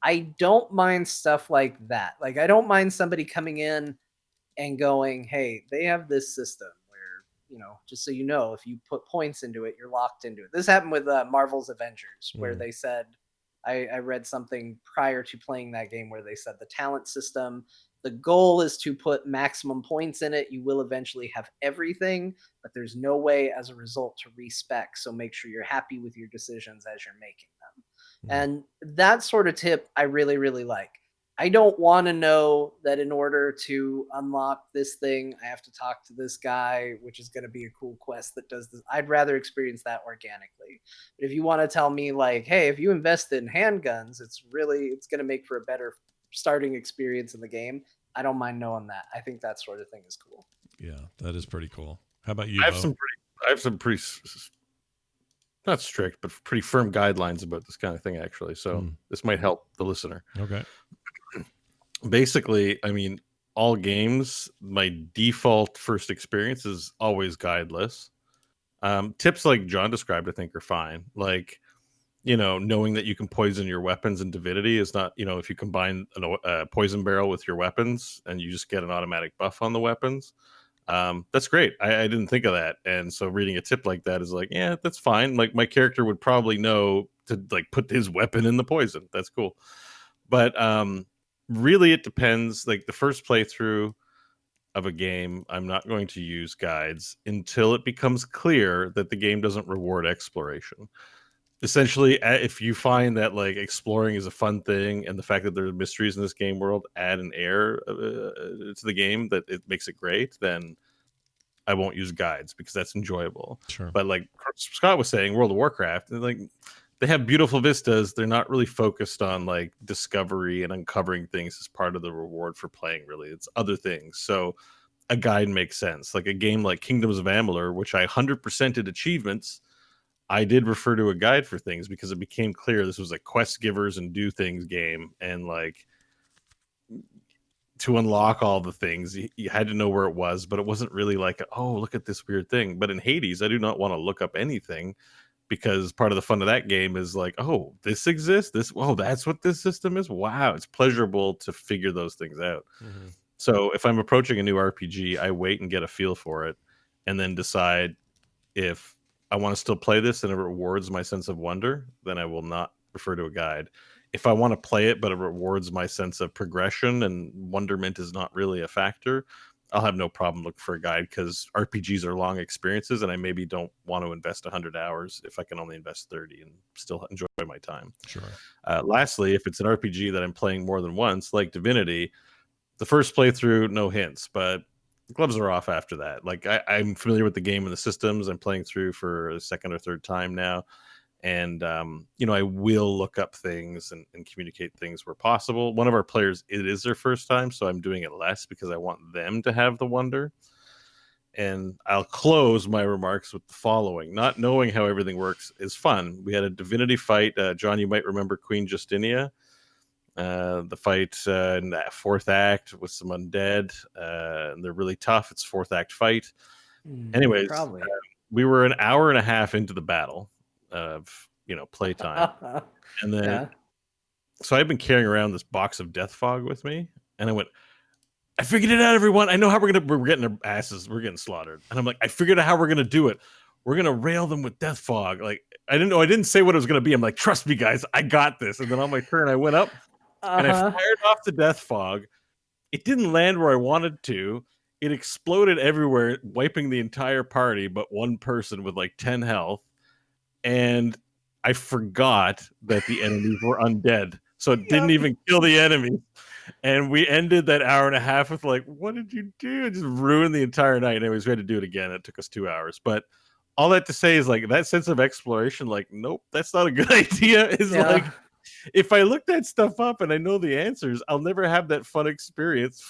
I don't mind stuff like that. Like, I don't mind somebody coming in and going, hey, they have this system where, just so you know, if you put points into it, you're locked into it. This happened with Marvel's Avengers, where they said, I read something prior to playing that game where they said the talent system, the goal is to put maximum points in it. You will eventually have everything, but there's no way as a result to respec. So make sure you're happy with your decisions as you're making them. And that sort of tip I really, really like. I don't want to know that in order to unlock this thing, I have to talk to this guy, which is going to be a cool quest that does this. I'd rather experience that organically. But if you want to tell me like, hey, if you invest in handguns, it's going to make for a better starting experience in the game, I don't mind knowing that. I think that sort of thing is cool. Yeah, that is pretty cool. How about you? I have some pretty not strict, but pretty firm guidelines about this kind of thing, actually. So this might help the listener. Okay. Basically, I mean, all games, my default first experience is always guideless. Tips like John described, I think, are fine. Like, knowing that you can poison your weapons in Divinity is not, if you combine a poison barrel with your weapons and you just get an automatic buff on the weapons, that's great. I didn't think of that. And so reading a tip like that is like, yeah, that's fine. Like, my character would probably know to like put his weapon in the poison. That's cool. But really, it depends. Like, the first playthrough of a game, I'm not going to use guides until it becomes clear that the game doesn't reward exploration. Essentially, if you find that like exploring is a fun thing and the fact that there are mysteries in this game world add an air to the game that it makes it great, then I won't use guides because that's enjoyable. Sure. But like Scott was saying, World of Warcraft, like, they have beautiful vistas. They're not really focused on like discovery and uncovering things as part of the reward for playing. Really, it's other things. So a guide makes sense. Like a game like Kingdoms of Amalur, which I 100%ed achievements, I did refer to a guide for things because it became clear this was a quest givers and do things game. And like, to unlock all the things, you had to know where it was, but it wasn't really like, oh, look at this weird thing. But in Hades, I do not want to look up anything because part of the fun of that game is like, oh, this exists. That's what this system is. Wow. It's pleasurable to figure those things out. Mm-hmm. So if I'm approaching a new RPG, I wait and get a feel for it and then decide if I want to still play this and it rewards my sense of wonder, then I will not refer to a guide. If I want to play it, but it rewards my sense of progression and wonderment is not really a factor, I'll have no problem looking for a guide because RPGs are long experiences and I maybe don't want to invest 100 hours if I can only invest 30 and still enjoy my time. Sure. Lastly, if it's an RPG that I'm playing more than once, like Divinity, the first playthrough, no hints, but the gloves are off after that. Like I'm familiar with the game and the systems. I'm playing through for the second or third time now. And, I will look up things and communicate things where possible. One of our players, it is their first time, so I'm doing it less because I want them to have the wonder. And I'll close my remarks with the following. Not knowing how everything works is fun. We had a divinity fight. John, you might remember Queen Justinia. The fight in that fourth act with some undead. And they're really tough. It's fourth act fight. Anyways, Probably. We were an hour and a half into the battle of, playtime. And then, Yeah. so I've been carrying around this box of Death Fog with me. And I went, I figured it out, everyone. I know how we're getting our asses. We're getting slaughtered. And I'm like, I figured out how we're going to do it. We're going to rail them with Death Fog. Like, I didn't say what it was going to be. I'm like, trust me, guys, I got this. And then on my turn, I went up and I fired off the Death Fog. It didn't land where I wanted to. It exploded everywhere, wiping the entire party, but one person with like 10 health. And I forgot that the enemies were undead. So it didn't even kill the enemy. And we ended that hour and a half with like, what did you do? It just ruined the entire night. Anyways, we had to do it again. It took us 2 hours. But all that to say is like that sense of exploration, like, nope, that's not a good idea. Is like, if I look that stuff up and I know the answers, I'll never have that fun experience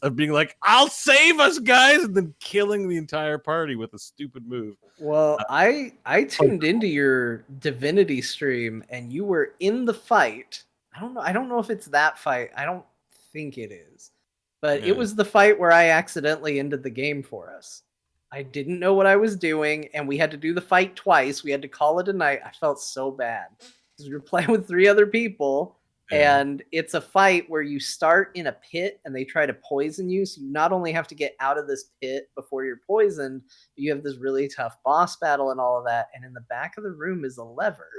of being like, I'll save us, guys, and then killing the entire party with a stupid move. Well, I tuned into your Divinity stream and you were in the fight. I don't know if it's that fight. I don't think it is. But it was the fight where I accidentally ended the game for us. I didn't know what I was doing, and we had to do the fight twice. We had to call it a night. I felt so bad. Because we were playing with 3 other people, and it's a fight where you start in a pit and they try to poison you. So you not only have to get out of this pit before you're poisoned, but you have this really tough boss battle and all of that. And in the back of the room is a lever.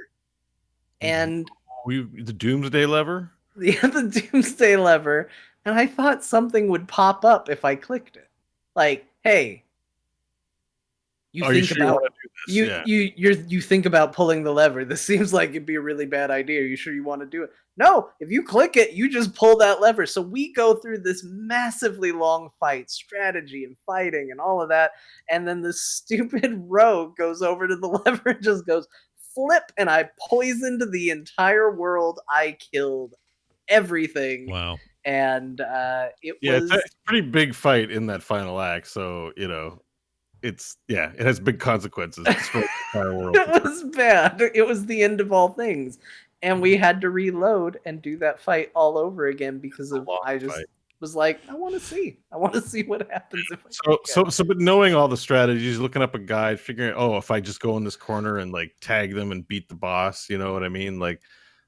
And the Doomsday lever? Yeah, the Doomsday lever. And I thought something would pop up if I clicked it. Like, hey, you think about pulling the lever. This seems like it'd be a really bad idea. Are you sure you want to do it? No, if you click it, you just pull that lever. So we go through this massively long fight, strategy and fighting and all of that. And then this stupid rogue goes over to the lever and just goes, flip, and I poisoned the entire world. I killed everything. Wow. And it was it's a pretty big fight in that final act. So, it has big consequences for the entire world. It was bad. It was the end of all things. And we had to reload and do that fight all over again because of was like, I want to see what happens if but knowing all the strategies, looking up a guide, figuring, if I just go in this corner and like tag them and beat the boss, you know what I mean? Like,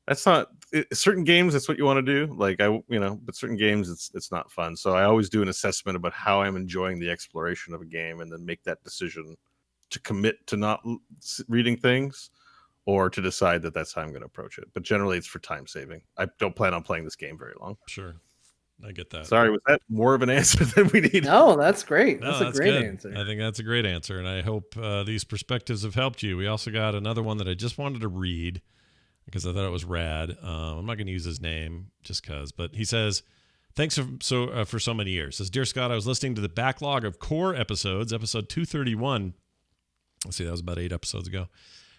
that's not certain games. That's what you want to do. Like but certain games, it's not fun. So I always do an assessment about how I'm enjoying the exploration of a game, and then make that decision to commit to not reading things, or to decide that that's how I'm going to approach it. But generally, it's for time saving. I don't plan on playing this game very long. Sure. I get that. Sorry, was that more of an answer than we needed? No, that's great. That's a great answer. I think that's a great answer, and I hope these perspectives have helped you. We also got another one that I just wanted to read because I thought it was rad. I'm not going to use his name just because, but he says, thanks for so many years. Says, Dear Scott, I was listening to the backlog of core episodes, episode 231. Let's see, that was about 8 episodes ago,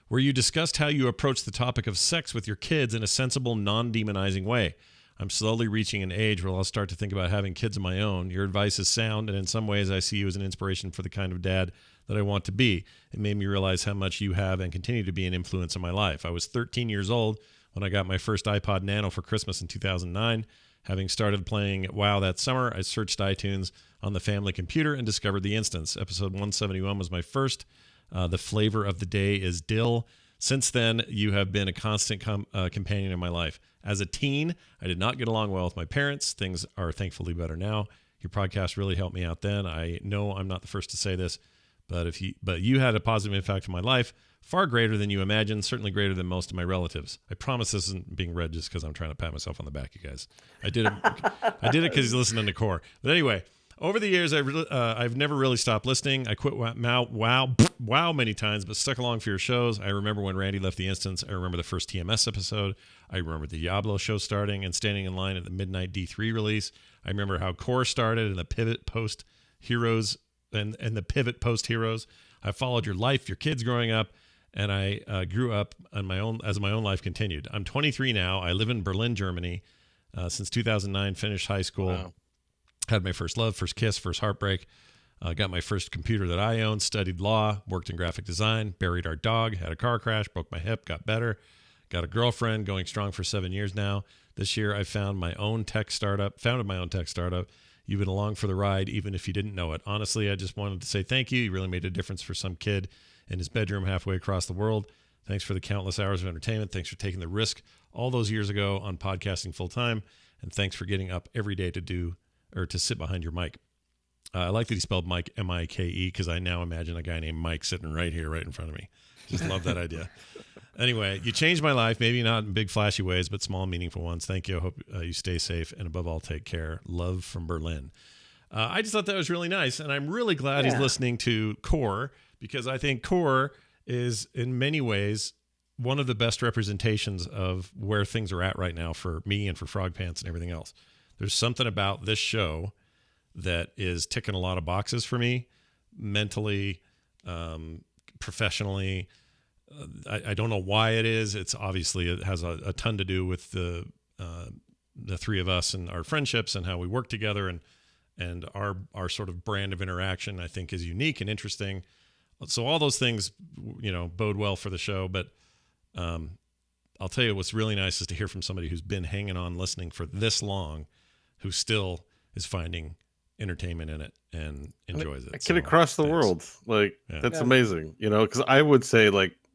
where you discussed how you approach the topic of sex with your kids in a sensible, non-demonizing way. I'm slowly reaching an age where I'll start to think about having kids of my own. Your advice is sound, and in some ways I see you as an inspiration for the kind of dad that I want to be. It made me realize how much you have and continue to be an influence in my life. I was 13 years old when I got my first iPod Nano for Christmas in 2009. Having started playing WoW that summer, I searched iTunes on the family computer and discovered the instance. Episode 171 was my first. The flavor of the day is dill. Since then, you have been a constant companion in my life. As a teen, I did not get along well with my parents. Things are thankfully better now. Your podcast really helped me out then. I know I'm not the first to say this, but you had a positive impact on my life, far greater than you imagine, certainly greater than most of my relatives. I promise this isn't being read just because I'm trying to pat myself on the back, you guys. I did it because he's listening to Core. But anyway, over the years, I've never really stopped listening. I quit WoW many times, but stuck along for your shows. I remember when Randy left the instance. I remember the first TMS episode. I remember the Diablo show starting and standing in line at the midnight D3 release. I remember how Core started and the pivot post heroes and the pivot post heroes. I followed your life, your kids growing up, and I grew up on my own as my own life continued. I'm 23 now. I live in Berlin, Germany. Since 2009, finished high school. Wow. Had my first love, first kiss, first heartbreak. Got my first computer that I owned, studied law, worked in graphic design, buried our dog, had a car crash, broke my hip, got better, got a girlfriend, going strong for 7 years now. This year I founded my own tech startup. You've been along for the ride, even if you didn't know it. Honestly, I just wanted to say thank you. You really made a difference for some kid in his bedroom halfway across the world. Thanks for the countless hours of entertainment. Thanks for taking the risk all those years ago on podcasting full time. And thanks for getting up every day to sit behind your mic. I like that he spelled Mike, M-I-K-E, because I now imagine a guy named Mike sitting right here, right in front of me. Just love that idea. Anyway, you changed my life, maybe not in big flashy ways, but small, meaningful ones. Thank you. I hope you stay safe, and above all, take care. Love from Berlin. I just thought that was really nice, and I'm really glad he's listening to Core, because I think Core is, in many ways, one of the best representations of where things are at right now for me and for Frog Pants and everything else. There's something about this show that is ticking a lot of boxes for me, mentally, professionally. I don't know why it is. It has a ton to do with the three of us and our friendships and how we work together, and our sort of brand of interaction, I think, is unique and interesting. So all those things, bode well for the show. But I'll tell you what's really nice is to hear from somebody who's been hanging on, listening for this long, who still is finding entertainment in it and enjoys it. A kid across the world, that's amazing. Because I would say,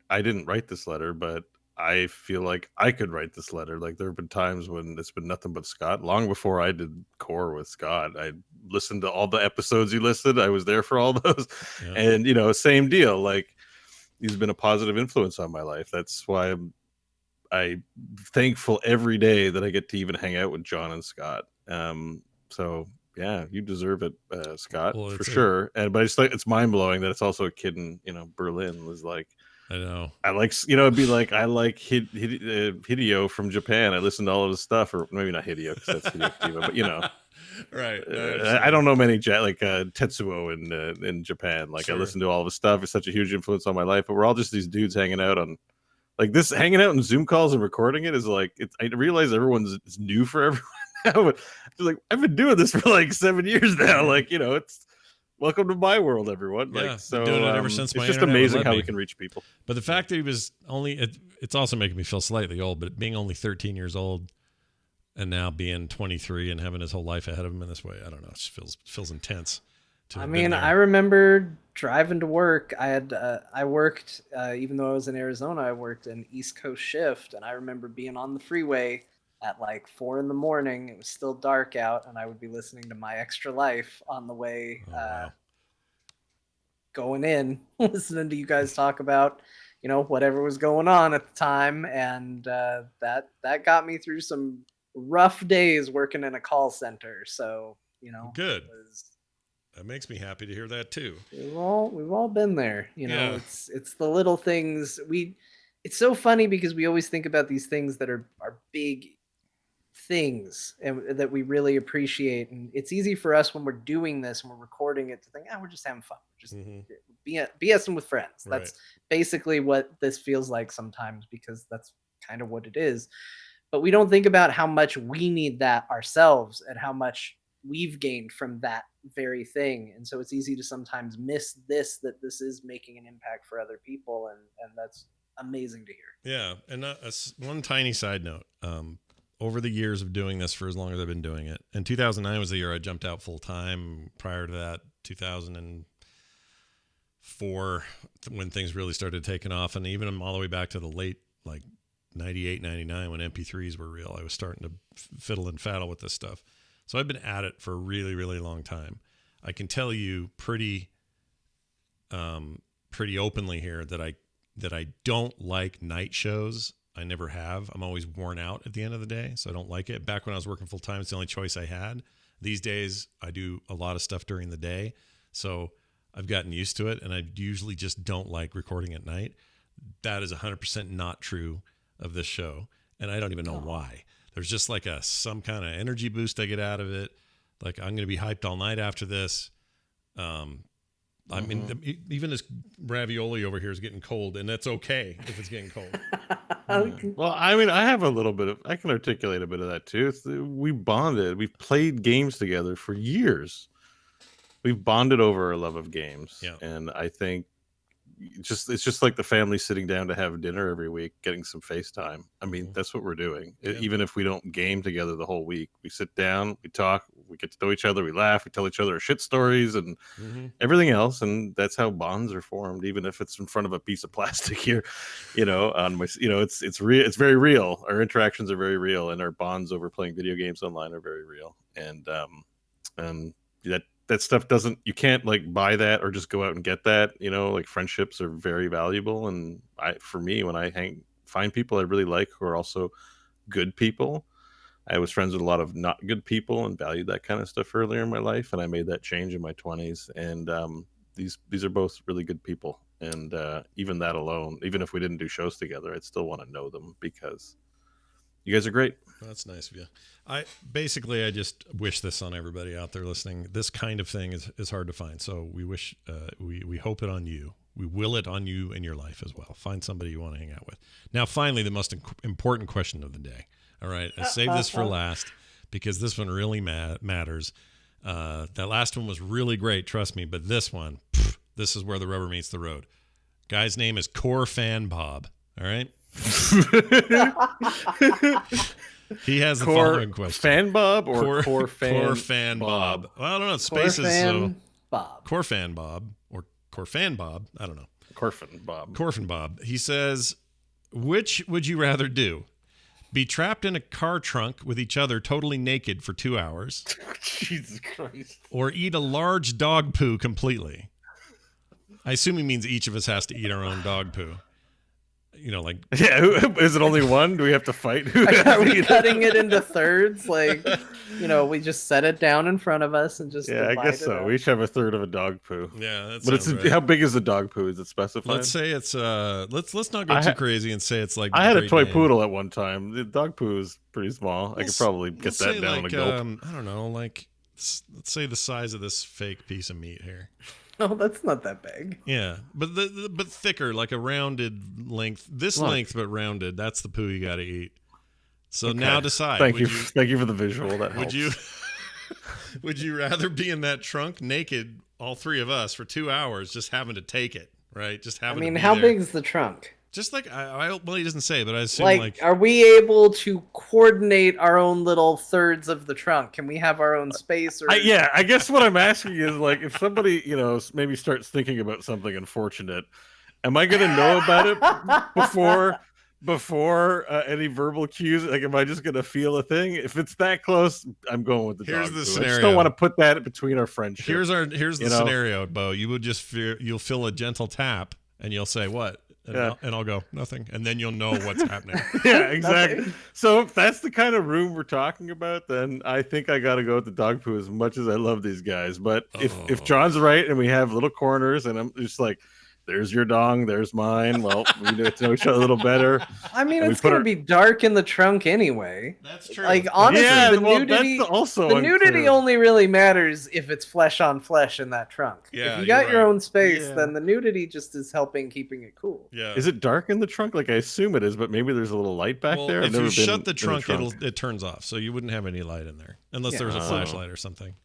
I didn't write this letter, but I feel like I could write this letter. Like, there have been times when it's been nothing but Scott. Long before I did Core with Scott, I listened to all the episodes you listed. I was there for all those. Yeah. And, same deal. Like, he's been a positive influence on my life. That's why I'm thankful every day that I get to even hang out with John and Scott. So yeah, you deserve it, Scott, for sure. But I just like, it's mind blowing that it's also a kid in, Berlin was like, I know. I like, it'd be like, I like Hideo from Japan. I listen to all of his stuff, or maybe not Hideo, because that's Hideo Kojima, but right. I don't know many Tetsuo in Japan. Like, sure. I listen to all of his stuff. It's such a huge influence on my life. But we're all just these dudes hanging out on, like, this, hanging out in Zoom calls and recording it is like, I realize it's new for everyone now, but like, I've been doing this for like 7 years now. Like, it's welcome to my world, everyone. Yeah, like, so doing it ever since it's just amazing how we can reach people. But the fact that he was it's also making me feel slightly old, but being only 13 years old and now being 23 and having his whole life ahead of him in this way, I don't know, it just feels intense. I mean, I remember driving to work. I worked, even though I was in Arizona, I worked an East Coast shift, and I remember being on the freeway at like 4 a.m. It was still dark out, and I would be listening to My Extra Life on the way, going in, listening to you guys talk about, whatever was going on at the time. And that got me through some rough days working in a call center. So, good. That makes me happy to hear that too. We've all been there. It's the little things. It's so funny because we always think about these things that are big things and that we really appreciate, and it's easy for us when we're doing this and we're recording it to think, we're just having fun, we're just BSing with friends. Right. That's basically what this feels like sometimes, because that's kind of what it is. But we don't think about how much we need that ourselves and how much we've gained from that very thing. And so it's easy to sometimes miss that this is making an impact for other people, and that's amazing to hear. Yeah. And one tiny side note, over the years of doing this, for as long as I've been doing it, and 2009 was the year I jumped out full time. Prior to that, 2004, when things really started taking off, and even all the way back to the late, like 98, 99, when MP3s were real, I was starting to fiddle and faddle with this stuff. So I've been at it for a really, really long time. I can tell you pretty openly here that I don't like night shows. I never have. I'm always worn out at the end of the day, so I don't like it. Back when I was working full time, it's the only choice I had. These days, I do a lot of stuff during the day, so I've gotten used to it, and I usually just don't like recording at night. That is 100% not true of this show, and I don't even know why. There's just like some kind of energy boost I get out of it. Like, I'm going to be hyped all night after this. I mean, even this ravioli over here is getting cold, and that's okay if it's getting cold. Well, I mean, I can articulate a bit of that too. We bonded. We've played games together for years. we've bonded over our love of games. Yeah. And I think it's just like the family sitting down to have dinner every week, getting some FaceTime. I mean, that's what we're doing. Yeah. Even if we don't game together the whole week, we sit down, we talk, we get to know each other, we laugh, we tell each other our shit stories and everything else. And that's how bonds are formed, even if it's in front of a piece of plastic here, on my, it's real. It's very real. Our interactions are very real, and our bonds over playing video games online are very real. And that stuff you can't like buy that or just go out and get that. Like friendships are very valuable. And for me, when I find people I really like who are also good people, I was friends with a lot of not good people and valued that kind of stuff earlier in my life. And I made that change in my 20s. And these are both really good people. And even that alone, even if we didn't do shows together, I'd still want to know them because you guys are great. That's nice of you. I just wish this on everybody out there listening. This kind of thing is hard to find. So we wish, we hope it on you. We will it on you in your life as well. Find somebody you want to hang out with. Now, finally, the most important question of the day. All right. I saved this for last because this one really matters. That last one was really great. Trust me. But this one, this is where the rubber meets the road. Guy's name is Core Fan Bob. All right. He has the following question: Fan Bob or Core Fan Bob? Well, I don't know. Spaces. Bob. Core Fan Bob or Core Fan Bob. I don't know. Corfin Bob. Corfin Bob. He says, which would you rather do? Be trapped in a car trunk with each other totally naked for 2 hours, Jesus Christ, or eat a large dog poo completely? I assume he means each of us has to eat our own dog poo. Like... Yeah, is it only one? Do we have to fight? Are we cutting it into thirds? Like, we just set it down in front of us and just... Yeah, I guess so. We each have a third of a dog poo. Yeah, that's... But it's how big is the dog poo? Is it specified? Let's say it's... Let's not go too crazy and say it's like... I had a toy poodle at one time. The dog poo is pretty small. I could probably get that down a gulp. I don't know, like... Let's say the size of this fake piece of meat here. Oh, that's not that big. Yeah, but but thicker, like a rounded length. This length, but rounded. That's the poo you got to eat. So now decide. Thank you for the visual. That helps. Would you rather be in that trunk naked, all three of us, for 2 hours, just having to take it, right? Just having. I mean, to be how there. big is the trunk? Just like well, he doesn't say, but I assume like are we able to coordinate our own little thirds of the trunk? Can we have our own space? Or I guess what I'm asking is like if somebody maybe starts thinking about something unfortunate, am I going to know about it before any verbal cues? Like, am I just going to feel a thing? If it's that close, I'm going with the dog. Here's the poo. scenario. I just don't want to put that between our friendship. Here's the scenario, Bo. You would just you'll feel a gentle tap, and you'll say what? And I'll go, nothing. And then you'll know what's happening. Yeah, exactly. So if that's the kind of room we're talking about, then I think I got to go with the dog poo as much as I love these guys. But if John's right and we have little corners and I'm just like, there's your dong, there's mine. Well, we get to know each other a little better. I mean, it's going to be dark in the trunk anyway. That's true. Like, honestly, the nudity only really matters if it's flesh on flesh in that trunk. Yeah, if you got your own space, then the nudity just is helping keeping it cool. Yeah. Is it dark in the trunk? Like, I assume it is, but maybe there's a little light back there. If you shut the trunk, it turns off, so you wouldn't have any light in there unless there was a flashlight or something.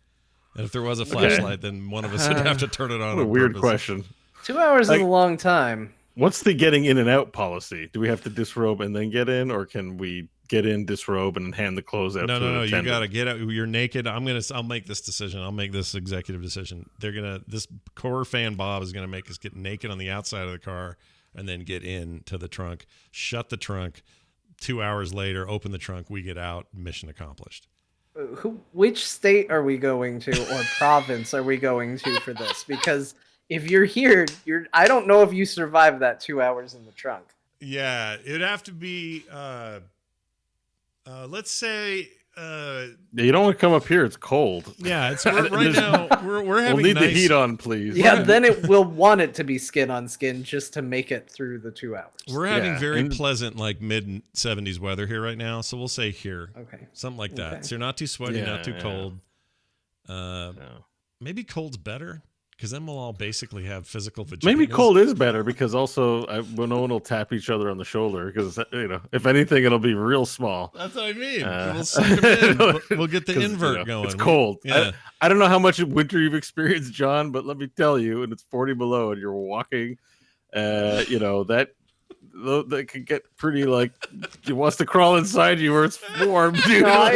And if there was a flashlight, then one of us would have to turn it on. What a weird question. 2 hours is a long time. What's the getting in and out policy? Do we have to disrobe and then get in, or can we get in, disrobe, and hand the clothes out? No. You got to get out. You're naked. I'll make this decision. I'll make this executive decision. This Core Fan Bob is gonna make us get naked on the outside of the car and then get into the trunk. Shut the trunk. 2 hours later, open the trunk. We get out. Mission accomplished. Which state are we going to, or province are we going to for this? Because if you're here, I don't know if you survive that 2 hours in the trunk. Yeah, it'd have to be, let's say... you don't want to come up here. It's cold. Yeah, it's right now. We're having we'll need the heat on, please. Yeah, then we'll want it to be skin on skin just to make it through the 2 hours. We're having very pleasant, like mid-70s weather here right now, so we'll say here. Okay. Something like that. So you're not too sweaty, not too cold. Maybe cold's better. Because then we'll all basically have physical vaginas. Maybe cold is better because also no one will tap each other on the shoulder because if anything, it'll be real small. That's what I mean. We'll suck them in. We'll get the invert going. It's cold. Yeah. I don't know how much winter you've experienced, John, but let me tell you, when it's 40 below and you're walking, that can get pretty it wants to crawl inside you where it's warm, dude. No,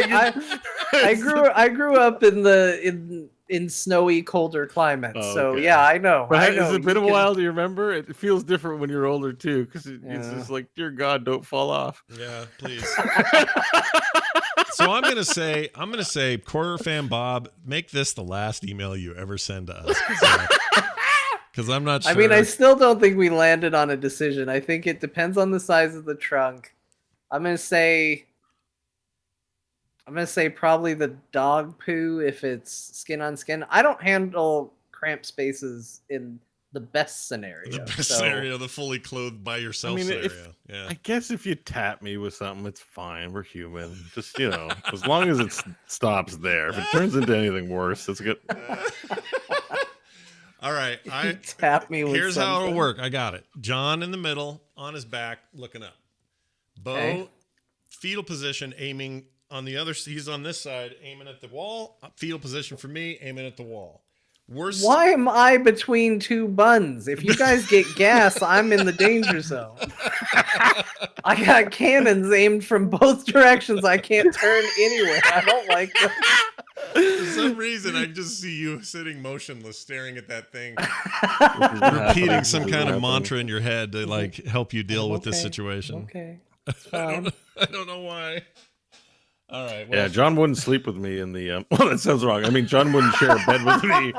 I grew up in snowy, colder climates, so okay. yeah, I know. But I know. has it been a while? Do you remember? It feels different when you're older too, because it's just like, dear God, don't fall off. Yeah, please. So I'm gonna say, Quarter Fan Bob, make this the last email you ever send to us, because I'm not sure. I mean, I still don't think we landed on a decision. I think it depends on the size of the trunk. I'm gonna say probably the dog poo if it's skin on skin. I don't handle cramped spaces in the best scenario. The best scenario, the fully clothed by yourself scenario. Yeah. I guess if you tap me with something, it's fine. We're human. Just, as long as it stops there. If it turns into anything worse, it's good. All right. Tap me with Here's something. how it'll work. I got it. John in the middle, on his back, looking up. Bo, Okay. fetal position, aiming on the other. He's on this side, aiming at the wall. Fetal position for me, aiming at the wall. Why am I between two buns? If you guys get gas, I'm in the danger zone. I got cannons aimed from both directions. I can't turn anywhere. I don't like them. For some reason, I just see you sitting motionless, staring at that thing, repeating some kind of mantra in your head to help you deal with this situation. Okay, it's fine. I don't know why. All right. Yeah, John wouldn't sleep with me in the. Well, that sounds wrong. I mean, John wouldn't share a bed with me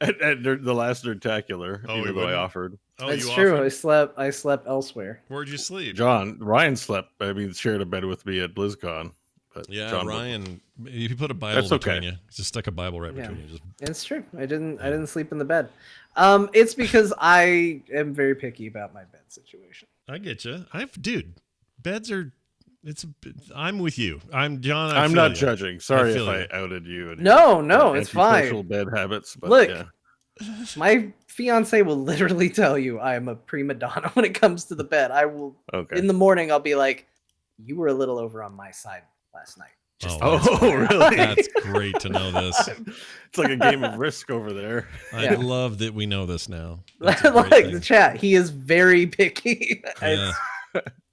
at the last Nerdtacular, even though I offered. Oh, It's you true. offered? I slept elsewhere. Where'd you sleep? Ryan shared a bed with me at BlizzCon. But Yeah, John Ryan. If you put a Bible between you, just stuck a Bible right between you. Just It's true. I didn't sleep in the bed. It's because I am very picky about my bed situation. I get you. Beds are. I'm with you. I'm John. I'm not you. judging. Sorry if I I outed you. And No, it's antisocial fine. bed habits. But Look, yeah. My fiance will literally tell you I am a prima donna when it comes to the bed. I will. Okay. In the morning, I'll be like, "You were a little over on my side last night." Really? That's great to know this. It's like a game of Risk over there. I love that we know this now. That's a great Like thing. the chat, he is very picky. Yeah.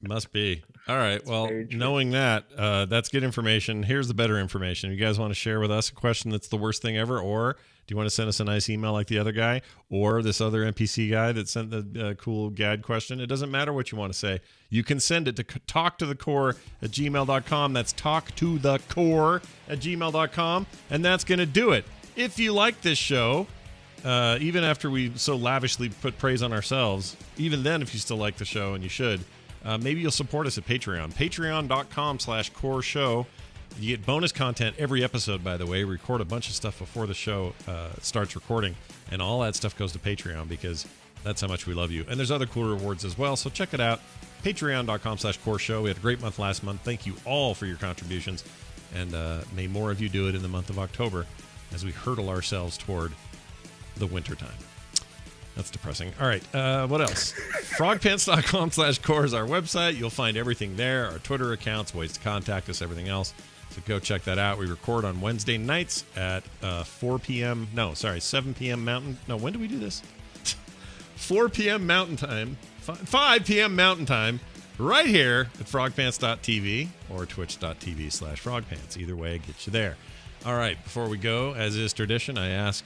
Must be. All right. Well, very true. knowing that, that's good information. Here's the better information. You guys want to share with us a question that's the worst thing ever, or do you want to send us a nice email like the other guy, or this other NPC guy that sent the cool GAD question? It doesn't matter what you want to say. You can send it to talktothecore@gmail.com. That's talktothecore@gmail.com, and that's going to do it. If you like this show, even after we so lavishly put praise on ourselves, even then, if you still like the show, and you should, maybe you'll support us at Patreon. Patreon.com/core show. You get bonus content every episode, by the way. We record a bunch of stuff before the show starts recording, and all that stuff goes to Patreon because that's how much we love you. And there's other cool rewards as well, so check it out. Patreon.com/core show. We had a great month last month. Thank you all for your contributions, and may more of you do it in the month of October as we hurtle ourselves toward the winter time. That's depressing. All right. What else? Frogpants.com/core is our website. You'll find everything there. Our Twitter accounts, ways to contact us, everything else. So go check that out. We record on Wednesday nights at 7 p.m. Mountain. No, when do we do this? 4 p.m. Mountain Time. 5 p.m. Mountain Time. Right here at frogpants.tv or twitch.tv/frogpants. Either way, get you there. All right. Before we go, as is tradition, I ask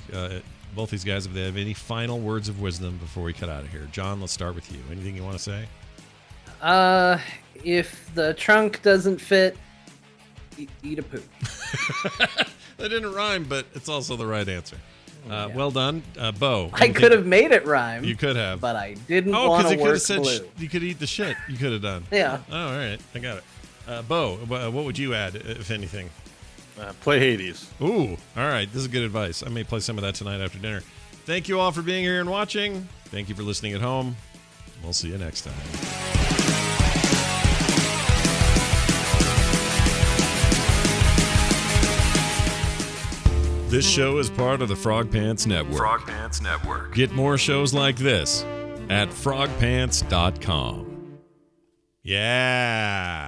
both these guys if they have any final words of wisdom before we cut out of here. John, let's start with you. Anything you want to say? If the trunk doesn't fit, eat a poop. That didn't rhyme, but it's also the right answer. Well done. Bo. I could have made it rhyme. You could have. But I didn't Oh, want because to you could work have said blue. you could eat the shit. You could have done. Yeah. Oh, all right. I got it. Bo, what would you add, if anything? Play Hades. Ooh, all right. This is good advice. I may play some of that tonight after dinner. Thank you all for being here and watching. Thank you for listening at home. We'll see you next time. This show is part of the Frog Pants Network. Frog Pants Network. Get more shows like this at frogpants.com. Yeah.